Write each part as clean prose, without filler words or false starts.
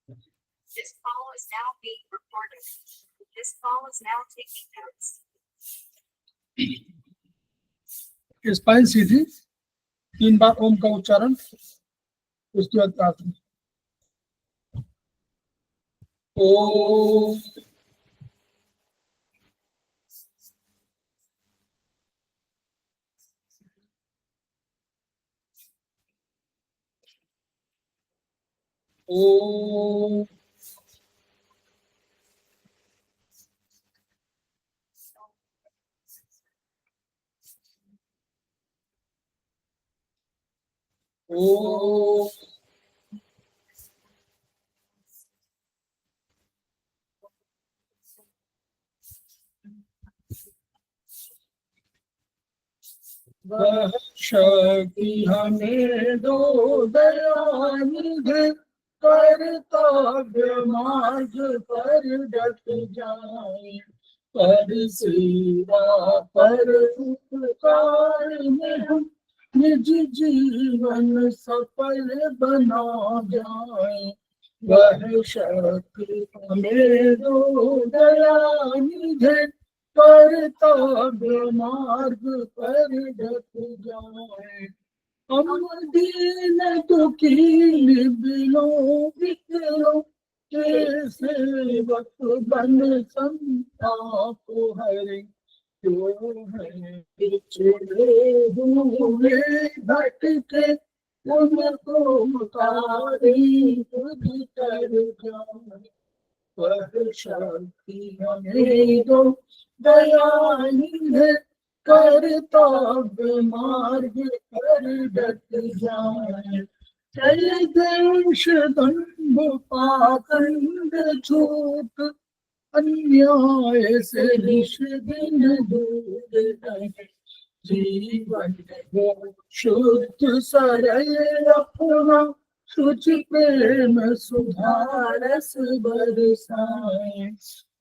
This call is now being recorded. This call is now taking notes. Spine सीधी, 3 बार ओम का उच्चारण, उसके बाद प्रार्थना। ओम ओम ओम वह शक्ति हमें दो दयानिधि, कर्तव्य मार्ग पर डट जाए, पर सेवा पर उपकार में हम निज जीवन सफल बना जाए। वह शक्ति हमें दो दयानिधि, कर्तव्य मार्ग पर डट जाए। हम दीन दुखी निबिलो विकलो के सेवक बन संताप हरे, जो है पिछड़े हुए भटके, उनको तारी तुझ कर जाए। वह शक्ति हमें दो दयानिधि, कर्तव्य मार्ग पर डट जाए। चल देश दंभ पाखंड छूट, अन्याय से निष्दिन दूर रहे। जीवन हो शुद्ध सरल अपना, शुचि प्रेम सुधारस बरसाए।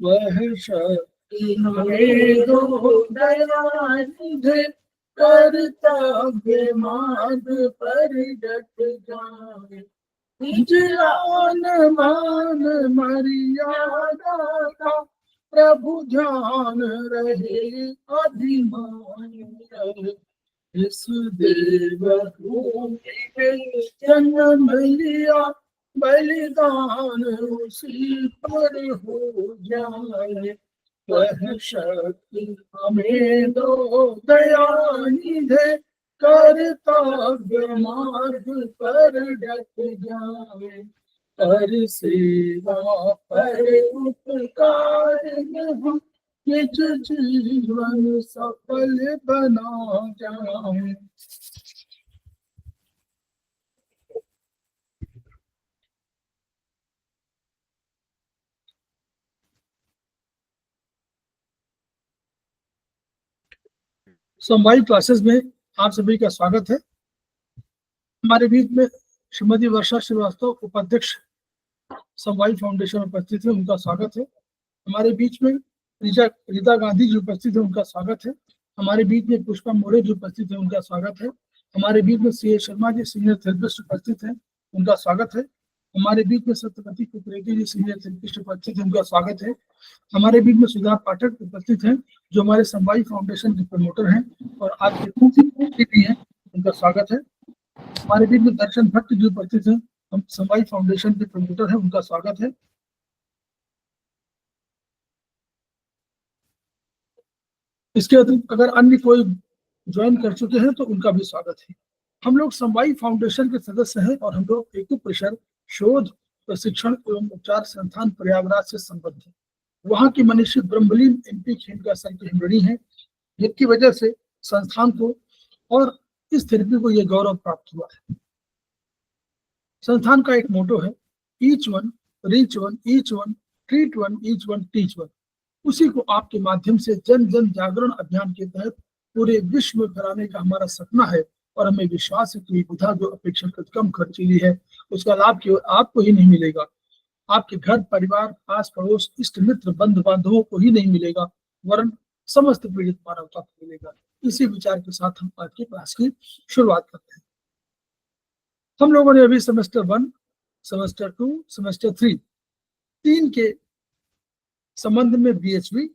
वह शक्ति हमें दो दयानिधि, कर्तव्य मार्ग पर डट जाए। निज मान मर्यादा का प्रभु ध्यान रहे, अभिमान रहे। इस देव भूमि में जन्म लिया, बलिदान उसी पर हो जाए। वह शक्ति हमें दो दयानिधि, कर्तव्य मार्ग पर डट जाए। पर सेवा पर उपकार में हम निज जीवन सफल बना जाए। समवायी क्लासेस में आप सभी का स्वागत है। हमारे बीच में श्रीमती वर्षा श्रीवास्तव, उपाध्यक्ष समवायी फाउंडेशन उपस्थित है, उनका स्वागत है। हमारे बीच में रीता गांधी जी उपस्थित है, उनका स्वागत है। हमारे बीच में पुष्पा मोरे जी उपस्थित है, उनका स्वागत है। हमारे बीच में सी शर्मा जी सीनियर थेरेपिस्ट उपस्थित है, उनका स्वागत है। हमारे बीच में सत्यपति कुकरेती जी सीनियर थेरेपिस्ट उपस्थित है, उनका स्वागत है। हमारे बीच में सुधा पाठक उपस्थित हैं, जो हमारे समवायी फाउंडेशन के प्रमोटर हैं और आज के भी हैं, उनका स्वागत है। हमारे बीच में दर्शन भट्ट जी उपस्थित हैं, हम समवायी फाउंडेशन के प्रमोटर हैं, उनका स्वागत है। इसके अतिरिक्त अगर अन्य कोई ज्वाइन कर चुके हैं तो उनका भी स्वागत है। हम लोग समवायी फाउंडेशन के सदस्य हैं और हम लोग एकुप्रेशर शोध, प्रशिक्षण एवं उपचार संस्थान प्रयागराज से संबद्ध है। वहां की मनीषी ब्रह्मलीन MP खेमका सर की हिमरणी है, जिनकी वजह से संस्थान को और इस थेरेपी को यह गौरव प्राप्त हुआ है। संस्थान का एक मोटो है, each one reach one, each one treat one, each one teach one. उसी को आपके माध्यम से जन जन जागरण अभियान के तहत पूरे विश्व में फैलाने का हमारा सपना है और हमें विश्वास है कि विधा जो अपेक्षाकृत कम खर्चीली है, उसका लाभ केवल आपको ही नहीं मिलेगा, आपके घर परिवार, आस पड़ोस, इष्ट मित्र, बंधु बांधवों को ही नहीं मिलेगा, वरन समस्त पीड़ित मानवता को मिलेगा। इसी विचार के साथ हम आज की क्लास की शुरुआत करते हैं। हम लोगों ने अभी सेमेस्टर 1 सेमेस्टर 2, सेमेस्टर 3 तीन के संबंध में बीएचवी,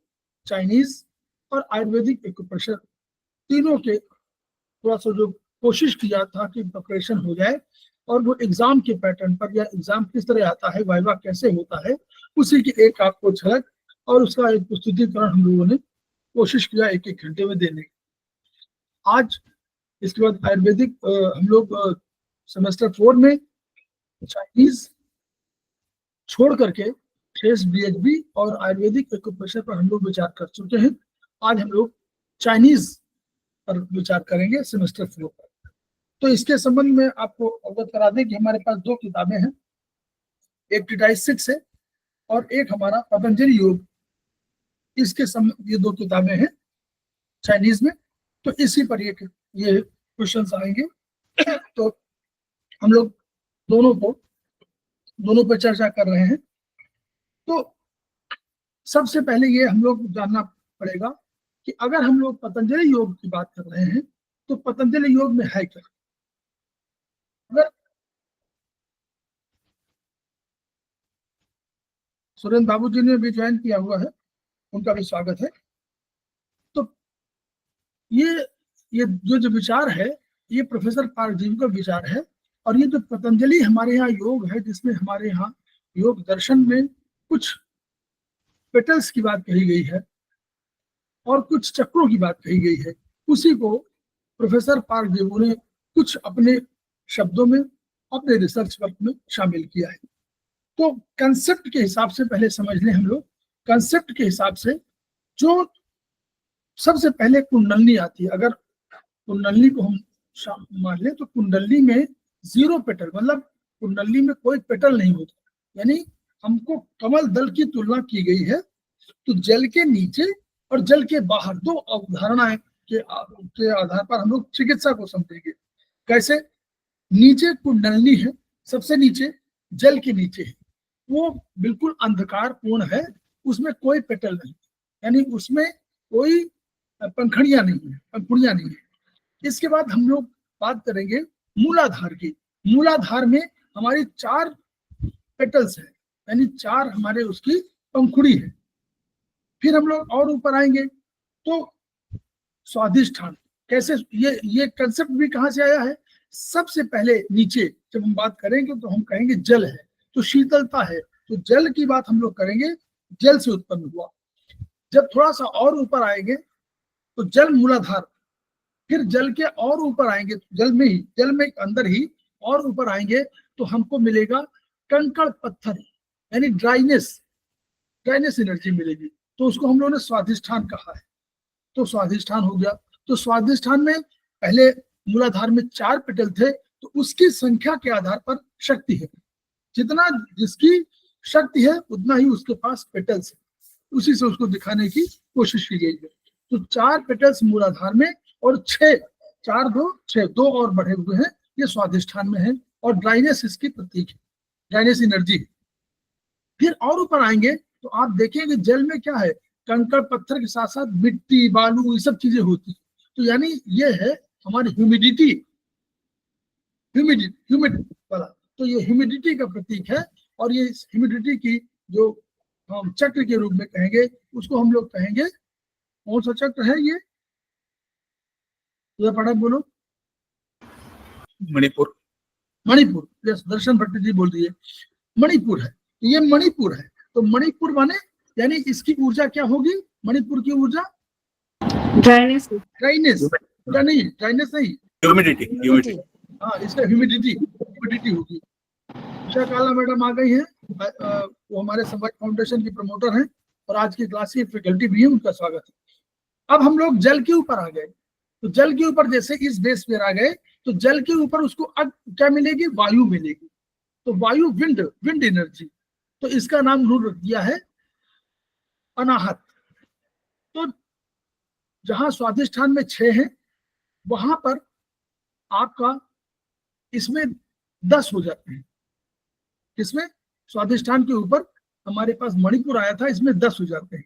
चाइनीज और आयुर्वेदिक एक्यूप्रेशर तीनों के थोड़ा सा जो कोशिश किया था कि प्रिपरेशन हो जाए और वो एग्जाम के पैटर्न पर या एग्जाम किस तरह आता है, वाइवा कैसे होता है, उसी की एक आपको झलक और उसका एक प्रस्तुतिकरण हम लोगों ने कोशिश किया 1-1 घंटे में देने की। आज इसके बाद आयुर्वेदिक हम लोग सेमेस्टर 4 में चाइनीज छोड़ करके शेष बीएचबी और आयुर्वेदिक एक्यूप्रेशर पर हम लोग विचार कर चुके हैं। आज हम लोग चाइनीज पर विचार करेंगे सेमेस्टर 4 पर। तो इसके संबंध में आपको अवगत करा दें कि हमारे पास 2 किताबें हैं, एक ट्रीटाइज 6 है और एक हमारा पतंजलि योग। इसके ये 2 किताबें हैं चाइनीज में, तो इसी पर ये क्वेश्चंस आएंगे। तो हम लोग दोनों पर चर्चा कर रहे हैं। तो सबसे पहले ये हम लोग जानना पड़ेगा कि अगर हम लोग पतंजलि योग की बात कर रहे हैं तो पतंजलि योग में है क्या। अगर सुरेंद्र बाबू जी ने भी ज्वाइन किया हुआ है, उनका भी स्वागत है। तो ये जो विचार है ये प्रोफेसर पार्क जी का विचार है। और ये जो पतंजलि हमारे यहाँ योग है, जिसमें हमारे यहाँ योग दर्शन में कुछ पेटल्स की बात कही गई है और कुछ चक्रों की बात कही गई है, उसी को प्रोफेसर पार्क देवू ने कुछ अपने शब्दों में अपने रिसर्च वर्क में शामिल किया है। तो कंसेप्ट के हिसाब से पहले समझ लें हम लोग। कंसेप्ट के हिसाब से जो सबसे पहले कुंडलनी आती है, अगर कुंडलनी को हम मान लें तो कुंडलनी में 0 पेटल, मतलब कुंडलनी में कोई पेटल नहीं होता, यानी हमको कमल दल की तुलना की गई है। तो जल के नीचे और जल के बाहर 2 अवधारणाएं के आधार पर हम लोग चिकित्सा को समझेंगे। कैसे? नीचे कुंडलनी है, सबसे नीचे जल के नीचे है, वो बिल्कुल अंधकार पूर्ण है, उसमें कोई पेटल नहीं, यानी उसमें कोई पंखुड़ियां नहीं है। इसके बाद हम लोग बात करेंगे मूलाधार की। मूलाधार में हमारी 4 पेटल्स है, यानी 4 हमारे उसकी पंखुड़ी है। फिर हम लोग और ऊपर आएंगे तो स्वाधिष्ठान। कैसे? ये कंसेप्ट भी कहां से आया है? सबसे पहले नीचे जब हम बात करेंगे तो हम कहेंगे जल है, तो शीतलता है, तो जल की बात हम लोग करेंगे, जल से उत्पन्न हुआ। जब थोड़ा सा और ऊपर आएंगे तो जल मूलाधार, फिर जल के और ऊपर आएंगे, जल में अंदर ही और ऊपर आएंगे तो हमको मिलेगा कंकड़ पत्थर, यानी ड्राइनेस एनर्जी मिलेगी, तो उसको हम लोगों ने स्वाधिष्ठान कहा है। तो स्वाधिष्ठान हो गया। तो स्वाधिष्ठान में पहले मूलाधार में 4 पेटल थे, तो उसकी संख्या के आधार पर शक्ति है, जितना जिसकी शक्ति है उतना ही उसके पास पेटल्स है, उसी से उसको दिखाने की कोशिश की गई है। तो 4 पेटल्स मूलाधार में और 2 और बढ़े हुए हैं, ये स्वाधिष्ठान में है और ड्राइनेस इसकी प्रतीक है, ड्राइनेस एनर्जी। फिर और ऊपर आएंगे तो आप देखेंगे जल में क्या है, कंकड़ पत्थर के साथ साथ मिट्टी, बालू, ये सब चीजें होती है। तो यानी ये है हमारी ह्यूमिडिटी वाला, तो ये ह्यूमिडिटी का प्रतीक है। और ये ह्यूमिडिटी की जो हम चक्र के रूप में कहेंगे, उसको हम लोग कहेंगे, कौन सा चक्र है ये पढ़ा बोलो? मणिपुर। यस, दर्शन भट्ट जी बोल रही है मणिपुर है, ये मणिपुर है। तो मणिपुर माने यानी इसकी ऊर्जा क्या होगी? मणिपुर की ऊर्जा ड्राइनेस नहीं, ह्यूमिडिटी। हाँ, इसका ह्यूमिडिटी होगी। उषा काला मैडम आ गई है, वो हमारे संवाद फाउंडेशन की प्रमोटर हैं और आज की क्लास की फैकल्टी भी है, उनका स्वागत है। अब हम लोग जल के ऊपर आ गए, तो जल के ऊपर जैसे इस बेस पर आ गए तो जल के ऊपर उसको अब क्या मिलेगी? वायु मिलेगी। तो वायु विंड एनर्जी, तो इसका नाम रूल रख दिया है अनाहत। तो जहां स्वाधिष्ठान में 6 है, वहां पर आपका इसमें 10 हो जाते हैं। इसमें स्वाधिष्ठान के ऊपर हमारे पास मणिपुर आया था, इसमें 10 हो जाते हैं।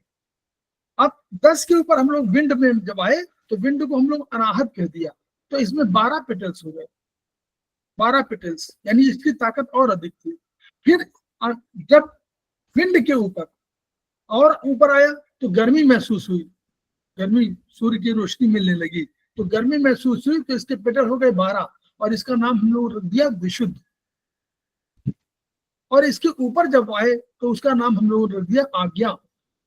अब 10 के ऊपर हम लोग विंड में जब आए तो विंड को हम लोग अनाहत कह दिया, तो इसमें 12 पेटल्स हो गए। 12 पेटल्स, यानी इसकी ताकत और अधिक थी। फिर जब पिंड के ऊपर और ऊपर आया तो गर्मी महसूस हुई, गर्मी सूर्य की रोशनी मिलने लगी, तो गर्मी महसूस हुई, तो इसके पेटल हो गए 12 और इसका नाम हम लोग रख दिया विशुद्ध। और इसके ऊपर जब आए तो उसका नाम हम लोग रख दिया आज्ञा।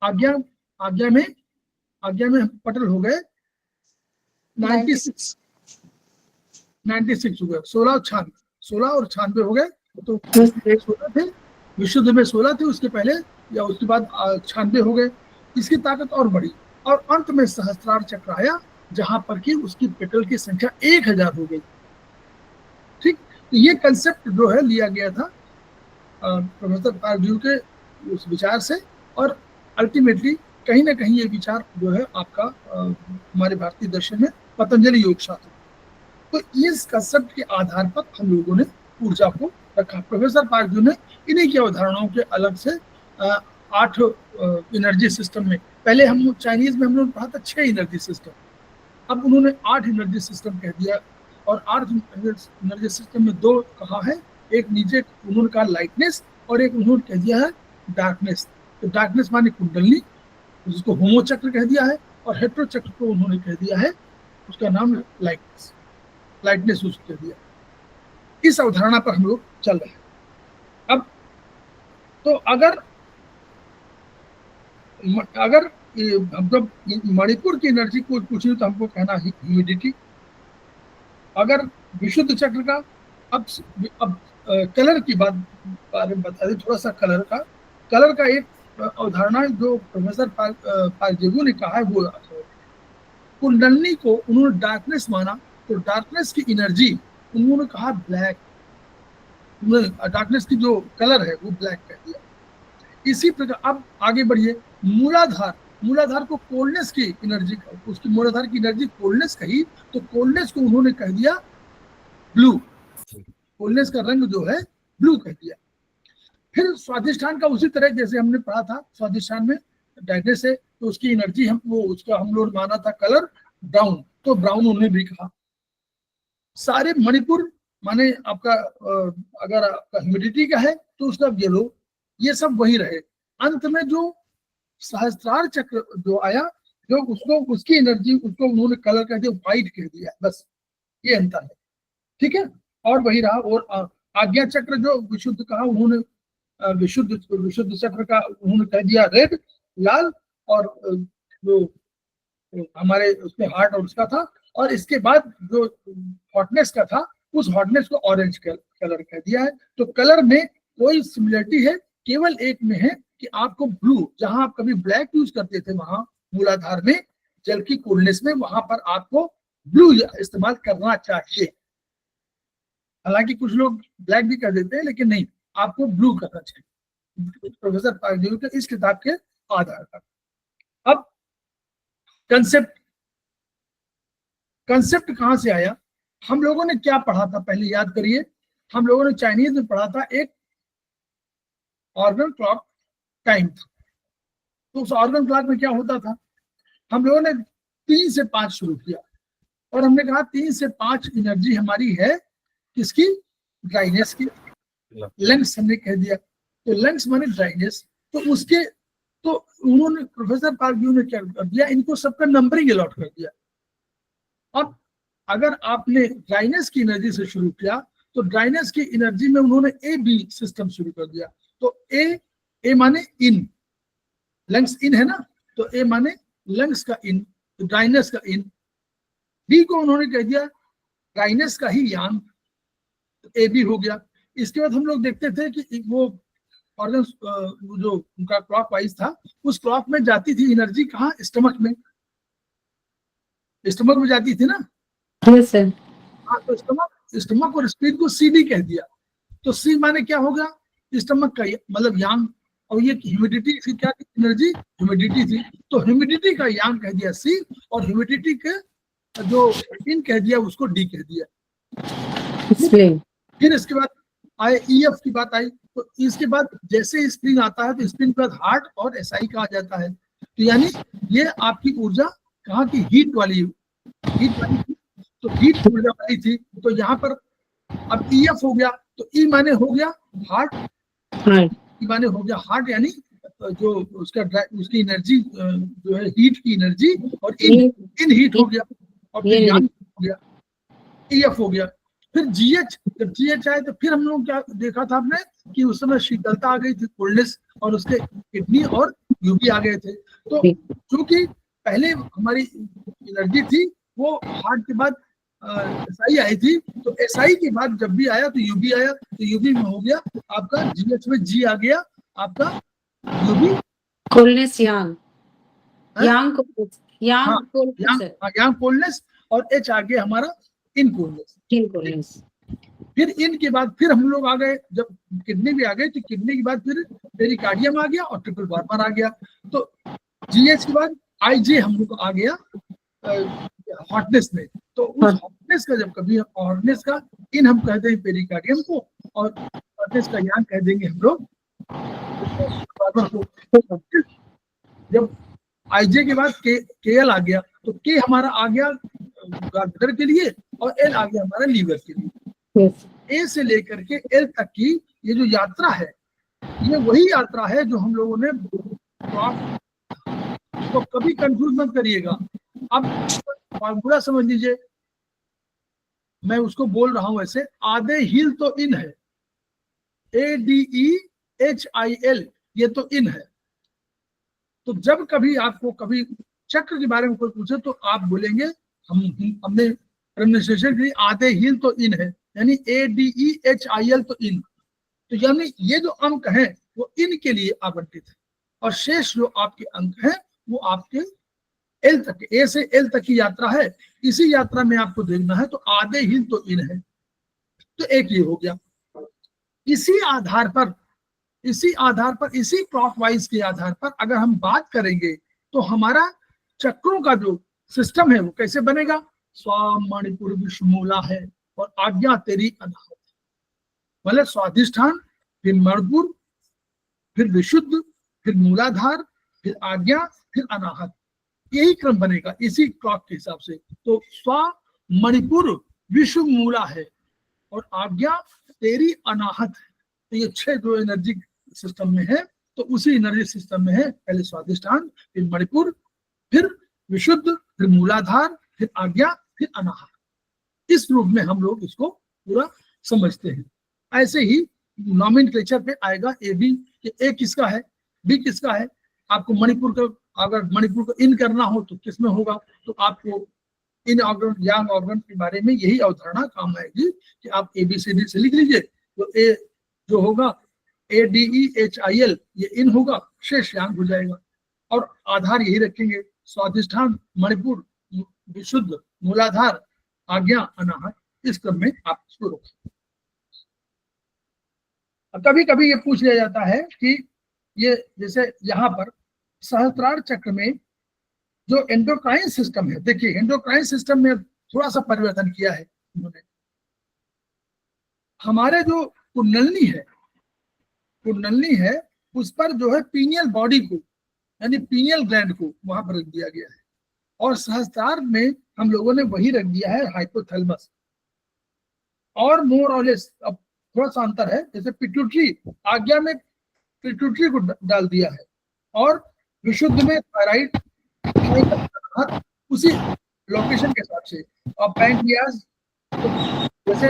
आज्ञा आज्ञा में पटल हो गए 96 हो गए, 16 और 96 हो गए। तो 16 थे, विशुद्ध में 16 थे, उसके पहले या उसके बाद 96 हो गए। इसकी ताकत और बढ़ी और अंत में सहस्त्रार चक्र आया, जहां पर कि उसकी पेटल की संख्या 1000 हो गई। ठीक, तो ये कंसेप्ट जो है लिया गया था प्रोफेसर पारजू के उस विचार से, और अल्टीमेटली कहीं ना कहीं ये विचार जो है आपका हमारे भारतीय दर्शन में पतंजलि योग शास्त्र, तो इस कंसेप्ट के आधार पर हम लोगों ने ऊर्जा को रखा। प्रोफेसर पारजू ने इन्हीं की अवधारणाओं के अलग से 8 एनर्जी सिस्टम में, पहले हम चाइनीज में हम लोग पढ़ा था 6 एनर्जी सिस्टम, अब उन्होंने 8 एनर्जी सिस्टम कह दिया। और 8 एनर्जी सिस्टम में 2 कहा है, एक नीचे उन्होंने कहा लाइटनेस और एक उन्होंने कह दिया है डार्कनेस। तो डार्कनेस माने कुंडलनी, जिसको होमो चक्र कह दिया है, और हेट्रो चक्र को उन्होंने कह दिया है, उसका नाम लाइटनेस उसको कह दिया। इस अवधारणा पर हम लोग चल रहे हैं। अब तो अगर जब मणिपुर की एनर्जी को पूछे तो हमको कहना है ह्यूमिडिटी। अगर विशुद्ध चक्र का, अब कलर की बारे में बता दें थोड़ा सा। कलर का एक अवधारणा जो प्रोफेसर पारजेगू ने कहा है, वो कुंडलनी को उन्होंने डार्कनेस माना, तो डार्कनेस की एनर्जी उन्होंने कहा ब्लैक, डार्कनेस की जो कलर है वो ब्लैक कह दिया। इसी प्रकार अब आगे बढ़िए, मूलाधार को कोल्डनेस की एनर्जी, उसकी मूलाधार की एनर्जी कोल्डनेस कही, तो कोल्डनेस को उन्होंने कह दिया ब्लू, कोल्डनेस का रंग जो है ब्लू कह दिया। फिर स्वाधिष्ठान का उसी तरह जैसे हमने पढ़ा था, स्वाधिष्ठान में डार्कनेस है तो उसकी एनर्जी हम लोग माना था कलर ब्राउन, तो ब्राउन उन्होंने भी कहा। सारे मणिपुर माने आपका अगर आपका ह्यूमिडिटी का है तो उसका येलो, ये सब वही रहे। अंत में जो सहस्त्रार चक्र जो आया, जो उसकी एनर्जी उसको उन्होंने कलर कह दिया, व्हाइट कह दिया, बस ये अंतर है। ठीक है, और वही रहा। और आज्ञा चक्र जो विशुद्ध कहा उन्होंने, विशुद्ध चक्र का उन्होंने कह दिया रेड, लाल, और जो हमारे उसमें हार्ट और उसका था, और इसके बाद जो हॉटनेस का था उस हॉटनेस को ऑरेंज कलर कह दिया है। तो कलर में कोई सिमिलरिटी है, केवल एक में है कि आपको ब्लू, जहां आप कभी ब्लैक यूज करते थे वहां मूलाधार में जल की कोल्डनेस में, वहां पर आपको ब्लू इस्तेमाल करना चाहिए। हालांकि कुछ लोग ब्लैक भी कर देते हैं, लेकिन नहीं, आपको ब्लू करना चाहिए प्रोफेसर पारजू के इस किताब के आधार पर। अब कंसेप्ट कहां से आया? हम लोगों ने क्या पढ़ा था पहले याद करिए। हम लोगों ने चाइनीज में पढ़ा था एक ऑर्गन क्लॉक टाइम था। तो उस ऑर्गन क्लॉक में क्या होता था, हम लोगों ने 3 से 5 शुरू किया और हमने कहा 3 से 5 एनर्जी हमारी है किसकी? ड्राइनेस की। लंग्स हमने कह दिया, तो लंग्स माने ड्राइनेस। तो उसके तो उन्होंने प्रोफेसर पारजू ने क्या कर दिया, इनको सबका नंबरिंग अलॉट कर दिया। अब अगर आपने ड्राइनेस की एनर्जी से शुरू किया तो ड्राइनेस की एनर्जी में उन्होंने ए बी सिस्टम शुरू कर दिया। तो ए माने इन, लंग्स इन है ना, तो ए माने लंग्स का इन, तो ड्राइनेस का इन। बी को उन्होंने कह दिया ड्राइनेस का ही यांग, तो ए बी हो गया। इसके बाद हम लोग देखते थे कि वो ऑर्गन जो उनका क्लॉक वाइज था, उस क्लॉक में जाती थी एनर्जी कहाँ? स्टमक में, स्टमक में जाती थी ना। Yes sir. हाँ, तो स्टमक और स्प्लीन को सीडी कह दिया। तो सी माने क्या होगा? स्टमक का मतलब यांग, और ये ह्यूमिडिटी थी, क्या एनर्जी? ह्यूमिडिटी थी, तो ह्यूमिडिटी का यांग कह दिया सी, और ह्यूमिडिटी के जो इन कह दिया उसको डी कह दिया। फिर इसके बाद आए ईएफ की बात आई, तो इसके बाद जैसे स्प्रिंग आता है तो स्प्रिंग के बाद हार्ट और एसआई कहा जाता है। तो यानी ये आपकी ऊर्जा कहाँ की? हीट वाली थी, तो हीट ऊर्जा वाली थी। तो यहाँ पर अब ईएफ हो गया, तो ई माने हो गया हार्ट, माने हो गया हार्ट, यानी जो उसकी एनर्जी जो है हीट की एनर्जी, और इन हीट हो गया, और फिर यांग हो गया, ईएफ हो गया। फिर जीएच, जब जीएच आए तो फिर हम लोग क्या देखा था आपने कि उस समय शीतलता आ गई थी, कोल्डनेस, और उसके किडनी और यूवी आ गए थे। तो क्योंकि पहले हमारी एनर्जी थी वो हार्ट के बाद एसआई आई थी, तो एसआई के बाद जब भी आया तो यूबी आया, तो यूबी में हो गया आपका जीएच में जी आ गया आपका यूबी कोल्डनेस, यांग कोल्डनेस, और एच आ गया हमारा इन कोल्डनेस। फिर इनके बाद फिर हम लोग आ गए, जब किडनी भी आ गए तो किडनी के बाद फिर पेरिकार्डियम आ गया और ट्रिपल वार्मर आ गया। तो जीएच के बाद आईजे हम लोग आ गया हॉटनेस में। तो उस हॉटनेस का जब कभी हॉटनेस का इन हम कह देंगे पेरिकार्डियम को, और हॉटनेस का यांग कह देंगे हम लोग वार्मर को। जब आईजे के बाद केएल आ गया, तो के हमारा आ गया गार्डर के लिए, और एल आ गया हमारा लीवर के लिए। ए से लेकर के एल तक की ये जो यात्रा है, ये वही यात्रा है जो हम लोगों ने, तो कभी कंफ्यूज मत करिएगा। अब फॉर्मूला समझ लीजिए, मैं उसको बोल रहा हूं ऐसे, आधे हील तो इन है, ADEHIL, ये तो इन है। तो जब कभी आपको कभी चक्र के बारे में कोई पूछे तो आप बोलेंगे, हमने प्रोनाउंसिएशन के लिए आधे हील तो इन है, यानी ADEHIL तो इन। तो यानी ये जो अंक हैं वो इन के लिए आवंटित है, और शेष जो आपके अंक हैं वो आपके एल तक, ए से एल तक की यात्रा है। इसी यात्रा में आपको देखना है, तो आधे हील तो इन है, तो एक ये हो गया। इसी आधार पर इसी क्लॉकवाइज के आधार पर अगर हम बात करेंगे तो हमारा चक्रों का जो सिस्टम है वो कैसे बनेगा। स्वा मणिपुर विश्वमूला है, और आज्ञा तेरी अनाहत, मतलब स्वाधिष्ठान, फिर मणिपुर, फिर विशुद्ध, फिर मूलाधार, फिर आज्ञा, फिर अनाहत, यही क्रम बनेगा इसी क्लॉक के हिसाब से। तो स्वा मणिपुर विश्व मूला है, और आज्ञा तेरी अनाहत है। तो ये 6 जो एनर्जी सिस्टम में है, तो उसी एनर्जी सिस्टम में है पहले स्वाधिष्ठान, फिर मणिपुर, फिर विशुद्ध, फिर मूलाधार, फिर आज्ञा, फिर अनाहत। इस रूप में हम लोग इसको पूरा समझते हैं। ऐसे ही नॉमेनक्लेचर पे आएगा ए बी, ए किसका है, बी किसका है। आपको मणिपुर का, अगर मणिपुर को इन करना हो तो किस में होगा, तो आपको इन ऑर्गन, यांग ऑर्गन के बारे में यही अवधारणा काम आएगी कि आप ABCD से लिख लीजिए। तो ए जो होगा ADEHIL, ये इन होगा, शेष यांग हो जाएगा, और आधार यही रखेंगे, स्वाधिष्ठान, मणिपुर, विशुद्ध, मूलाधार, आज्ञा, अनाहत, इस क्रम में आप इसको रखें। कभी कभी ये पूछ लिया जाता है कि ये जैसे यहाँ पर सहस्त्रार चक्र में जो एंडोक्राइन सिस्टम है, देखिए एंडोक्राइन सिस्टम में थोड़ा सा परिवर्तन किया है उन्होंने। हमारे जो कुंडलनी है उस पर जो है पीनियल बॉडी को, यानी पीनियल ग्लैंड को वहां पर रख दिया गया है, और सहस्त्रार में हम लोगों ने वही रख दिया है हाइपोथैलेमस। और मोर और लेस अब थोड़ा सा अंतर है, जैसे पिट्यूटरी, आज्ञा में पिट्यूटरी को डाल दिया है, और विशुद्ध में थायराइड, उसी लोकेशन के हिसाब से। और पैंक्रियाज, जैसे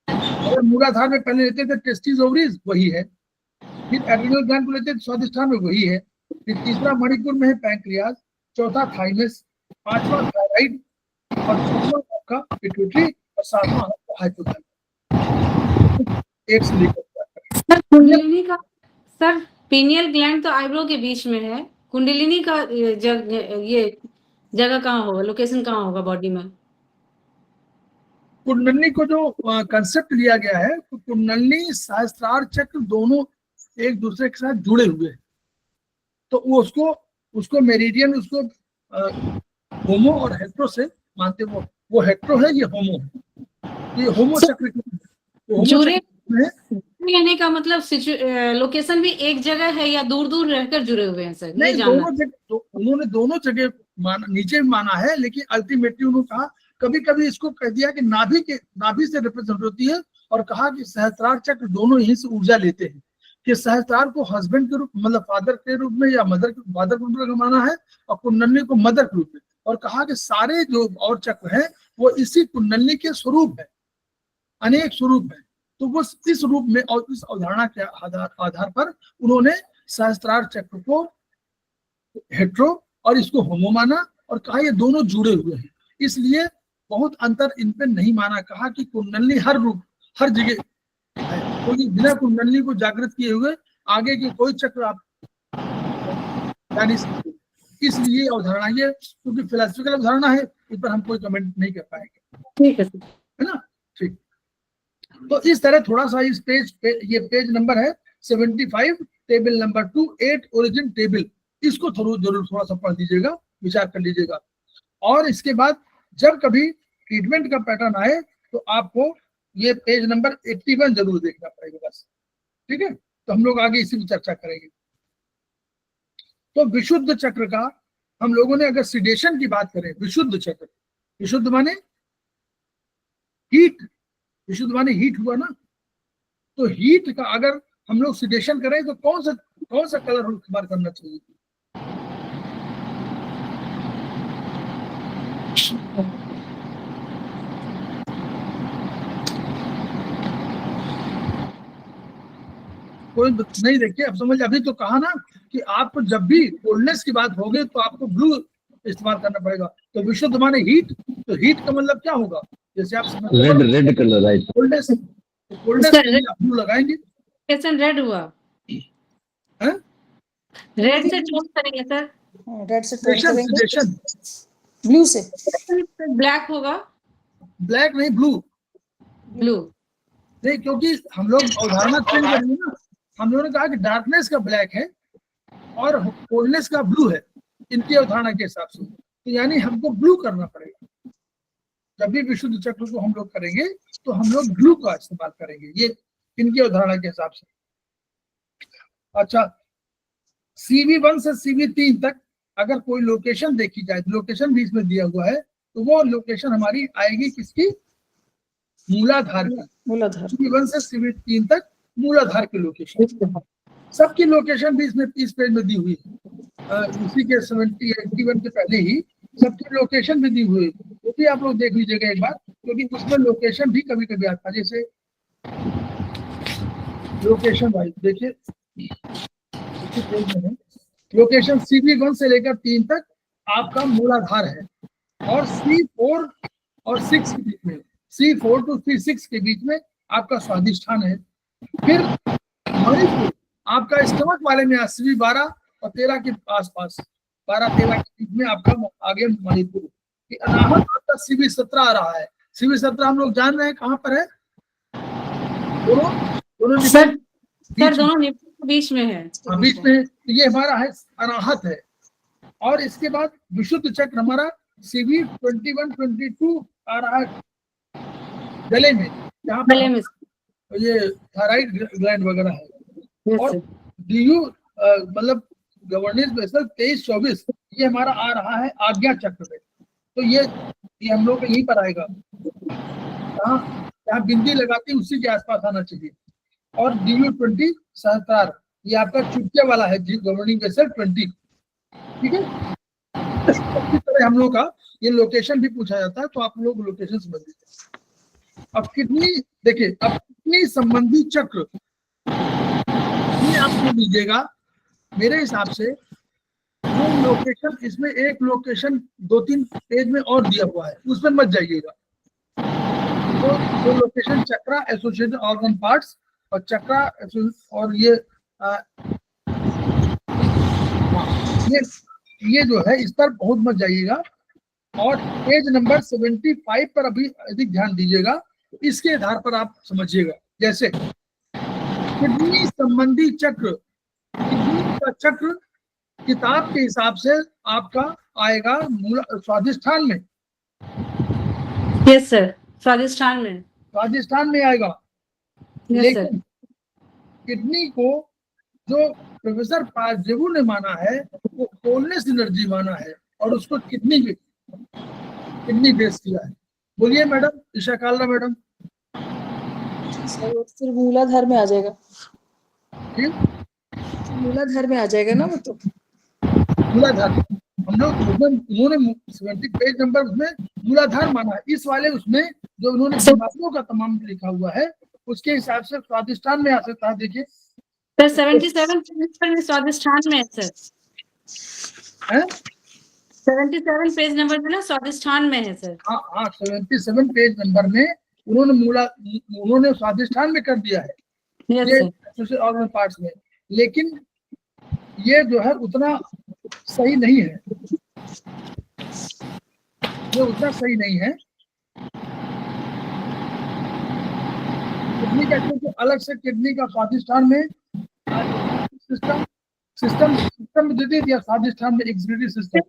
अगर मूलाधार में पहले लेते थे टेस्टिस ओवरीज, वही है। फिर एड्रिनल ग्लैंड को लेते थे स्वाधिष्ठान में, वही है। फिर तीसरा मणिपुर में है पैंक्रियाज, चौथा थाइमस, पांचवा थायराइड, और छठवां आपका पिट्यूटरी, और सातवां आपका हाइपोथैलेमस। एक से लेकर सर कुंडलिनी का, सर पीनियल ग्लैंड तो आईब्रो के बीच में है, कुंडलिनी का ये जगह कहाँ होगा, लोकेशन कहाँ होगा बॉडी में। कुंडलनी को जो कंसेप्ट लिया गया है, तो कुंडलनी सहस्त्रार चक्र दोनों एक दूसरे के साथ जुड़े हुए हैं, तो वो उसको मेरिडियन, उसको होमो और हेट्रो से मानते, वो हेट्रो है, ये होमो है। ये होमो चक्र जुड़े रहने का मतलब लोकेशन भी एक जगह है या दूर दूर रहकर जुड़े हुए हैं सर? नहीं, उन्होंने दोनों जगह नीचे माना है, लेकिन अल्टीमेटली उन्होंने कहा, कभी कभी इसको कह दिया कि नाभि से रिप्रेजेंट होती है, और कहा कि सहस्त्रार चक्र दोनों यहीं से ऊर्जा लेते हैं, कि सहस्त्रार को हस्बैंड के रूप मतलब फादर के रूप में या मदर फादर के रूप में माना है और कुंडली को मदर के रूप में, और कहा कि सारे जो और चक्र हैं वो इसी कुंडली के स्वरूप है, अनेक स्वरूप है। तो वो इस रूप में और इस अवधारणा के आधार पर उन्होंने सहस्त्रार चक्र को हेट्रो और इसको होमो माना और कहा ये दोनों जुड़े हुए हैं, इसलिए बहुत अंतर इन पे नहीं माना। कहा कि कुंडली हर रूप हर जगह है, क्योंकि बिना कुंडली को जागृत किए हुए आगे के कोई चक्र आप जान नहीं सकते। इसलिए अवधारणा ये क्योंकि फिलोसफिकल अवधारणा है, इस पर हम कोई कमेंट नहीं कर पाएंगे। ठीक है सर। है ना, ठीक। तो इस तरह थोड़ा सा इस ये पेज नंबर है 75, टेबल नंबर 2, 8 ओरिजिन टेबल, इसको जरूर थोड़ा सा पढ़ लीजिएगा, विचार कर लीजिएगा। और इसके बाद जब कभी ट्रीटमेंट का पैटर्न आए तो आपको ये पेज नंबर 81 जरूर देखना पड़ेगा बस, ठीक है। तो हम लोग आगे इसी पर चर्चा करेंगे। तो विशुद्ध चक्र का हम लोगों ने अगर सिडेशन की बात करें, विशुद्ध चक्र, विशुद्ध माने हीट, विशुद्ध माने हीट हुआ ना, तो हीट का अगर हम लोग सिडेशन करें तो कौन सा कलर इस्तेमाल करना चाहिए? कोई नहीं, देखिए अब समझ, अभी तो कहा ना कि आपको जब भी कोल्डनेस की बात होगी तो आपको ब्लू इस्तेमाल करना पड़ेगा। तो विशुद्ध माने हीट, तो हीट का मतलब क्या होगा? जैसे आप रेड कलर, राइट। कोल्डनेस के लिए आप ब्लू लगाएंगे, रेड हुआ हैं? रेड से चूज करेंगे सर, रेड से टोन करेंगे, सिडेशन ब्लू से ब्लैक होगा, ब्लैक नहीं ब्लू ब्लू नहीं, क्योंकि हम लोग अवधारणा चेंज करेंगे ना। हम लोगों ने कहा कि डार्कनेस का ब्लैक है और कोल्डनेस का ब्लू है, इनकी अवधारणा के हिसाब से, तो यानी हमको ब्लू करना पड़ेगा। जब भी विशुद्ध चक्र को हम लोग करेंगे तो हम लोग ब्लू का इस्तेमाल करेंगे, ये इनकी अवधारणा के हिसाब से। अच्छा, CV1 से CV3 तक अगर कोई लोकेशन देखी जाए, लोकेशन भी इसमें दिया हुआ है, तो वो लोकेशन हमारी आएगी किसकी? मूलाधार की। मूलाधार। CV1 से CV3 तक मूलाधार की लोकेशन, सबकी लोकेशन भी इसमें इस पेज में दी हुई है। उसी के 81 के पहले ही सबकी लोकेशन भी दी हुई है, वो भी आप लोग देख लीजिएगा एक बार, क्योंकि उसमें लोकेशन भी कभी कभी आता है। जैसे लोकेशन वाइज देखिए, लोकेशन CV1 से लेकर 3 तक आपका मूलाधार है, और C4 और 6 के बीच में, C4 to C6 के बीच में आपका स्वादिष्ठान है। फिर मणिपुर आपका स्टमक वाले में CV12 और 13 के आसपास, 12-13 के बीच में आपका आगे मणिपुर। अनाहत आपका CV17 आ रहा है। CV17 हम लोग जान रहे हैं कहाँ पर है? दोनों सर दोनों निपुण के बीच में है, बीच में। ये हमारा है अनाहत है। और इसके बाद विशुद्ध चक्र हमारा CV21, 22 आ रहा है गले में, जहाँ गले में ये थायराइड ग्लैंड वगैरह है। yes, और DU मतलब गवर्नेंस बेसल 23-24 ये हमारा आ रहा है आज्ञा चक्र में। तो ये हम लोग यहीं पर आएगा, जहाँ बिंदी लगाती है उसी के आसपास आना चाहिए। और DU20 सहस्त्रार, ये आपका चुटके वाला है गवर्निंग बेसल 20, ठीक है। इसी तरह हम लोग का ये लोकेशन भी पूछा जाता है, तो आप लोग लोकेशन समझ लीजिए। अब किडनी देखिए, अब किडनी संबंधी चक्र ये आप सुन लीजिएगा। मेरे हिसाब से जो लोकेशन इसमें, एक लोकेशन 2-3 पेज में और दिया हुआ है, उसमें मत जाइएगा। तो लोकेशन चक्रा एसोसिएटेड ऑर्गन पार्ट्स और चक्रा और ये जो है इस पर बहुत मत जाइएगा। और पेज नंबर 75 पर अभी अधिक ध्यान दीजिएगा, इसके आधार पर आप समझिएगा। जैसे किडनी संबंधी चक्र, किडनी का चक्र किताब के हिसाब से आपका आएगा स्वादिष्ठान में। यस सर, स्वादिष्ठान में आएगा। yes, लेकिन किडनी को जो प्रोफेसर पार्जेबू ने माना है वो कोल्डनेस एनर्जी माना है, और उसको किडनी बेस किया है। बोलिए मैडम, ईशा कालरा मैडम। फिर मूलाधार में आ जाएगा। ठीक? मूलाधार में आ जाएगा ना वो तो। मूलाधार हम लोग उन्होंने 70 पेज नंबर उसमें मूलाधार माना है। इस वाले उसमें जो उन्होंने बीमारियों का तमाम लिखा हुआ है उसके हिसाब से स्वादिष्टान में आ सकता है। देखिए सर 77 स्वादिष्ठान में है सर। है 77 पेज नंबर जो ना स्वादिष्ठान में है सर। हाँ हाँ 77 पेज नंबर में उन्होंने स्वादिष्ठान में कर दिया है यस ये सर। ऑर्गन पार्ट्स में, लेकिन ये जो है उतना सही नहीं है, ये उतना सही नहीं है। किडनी का क्योंकि अलग से किडनी का स्वादिष्ठान में सिस्टम सिस्टम सिस्टम दे दी या स्वादिष्ठान में एक्सक्रीटरी सिस्टम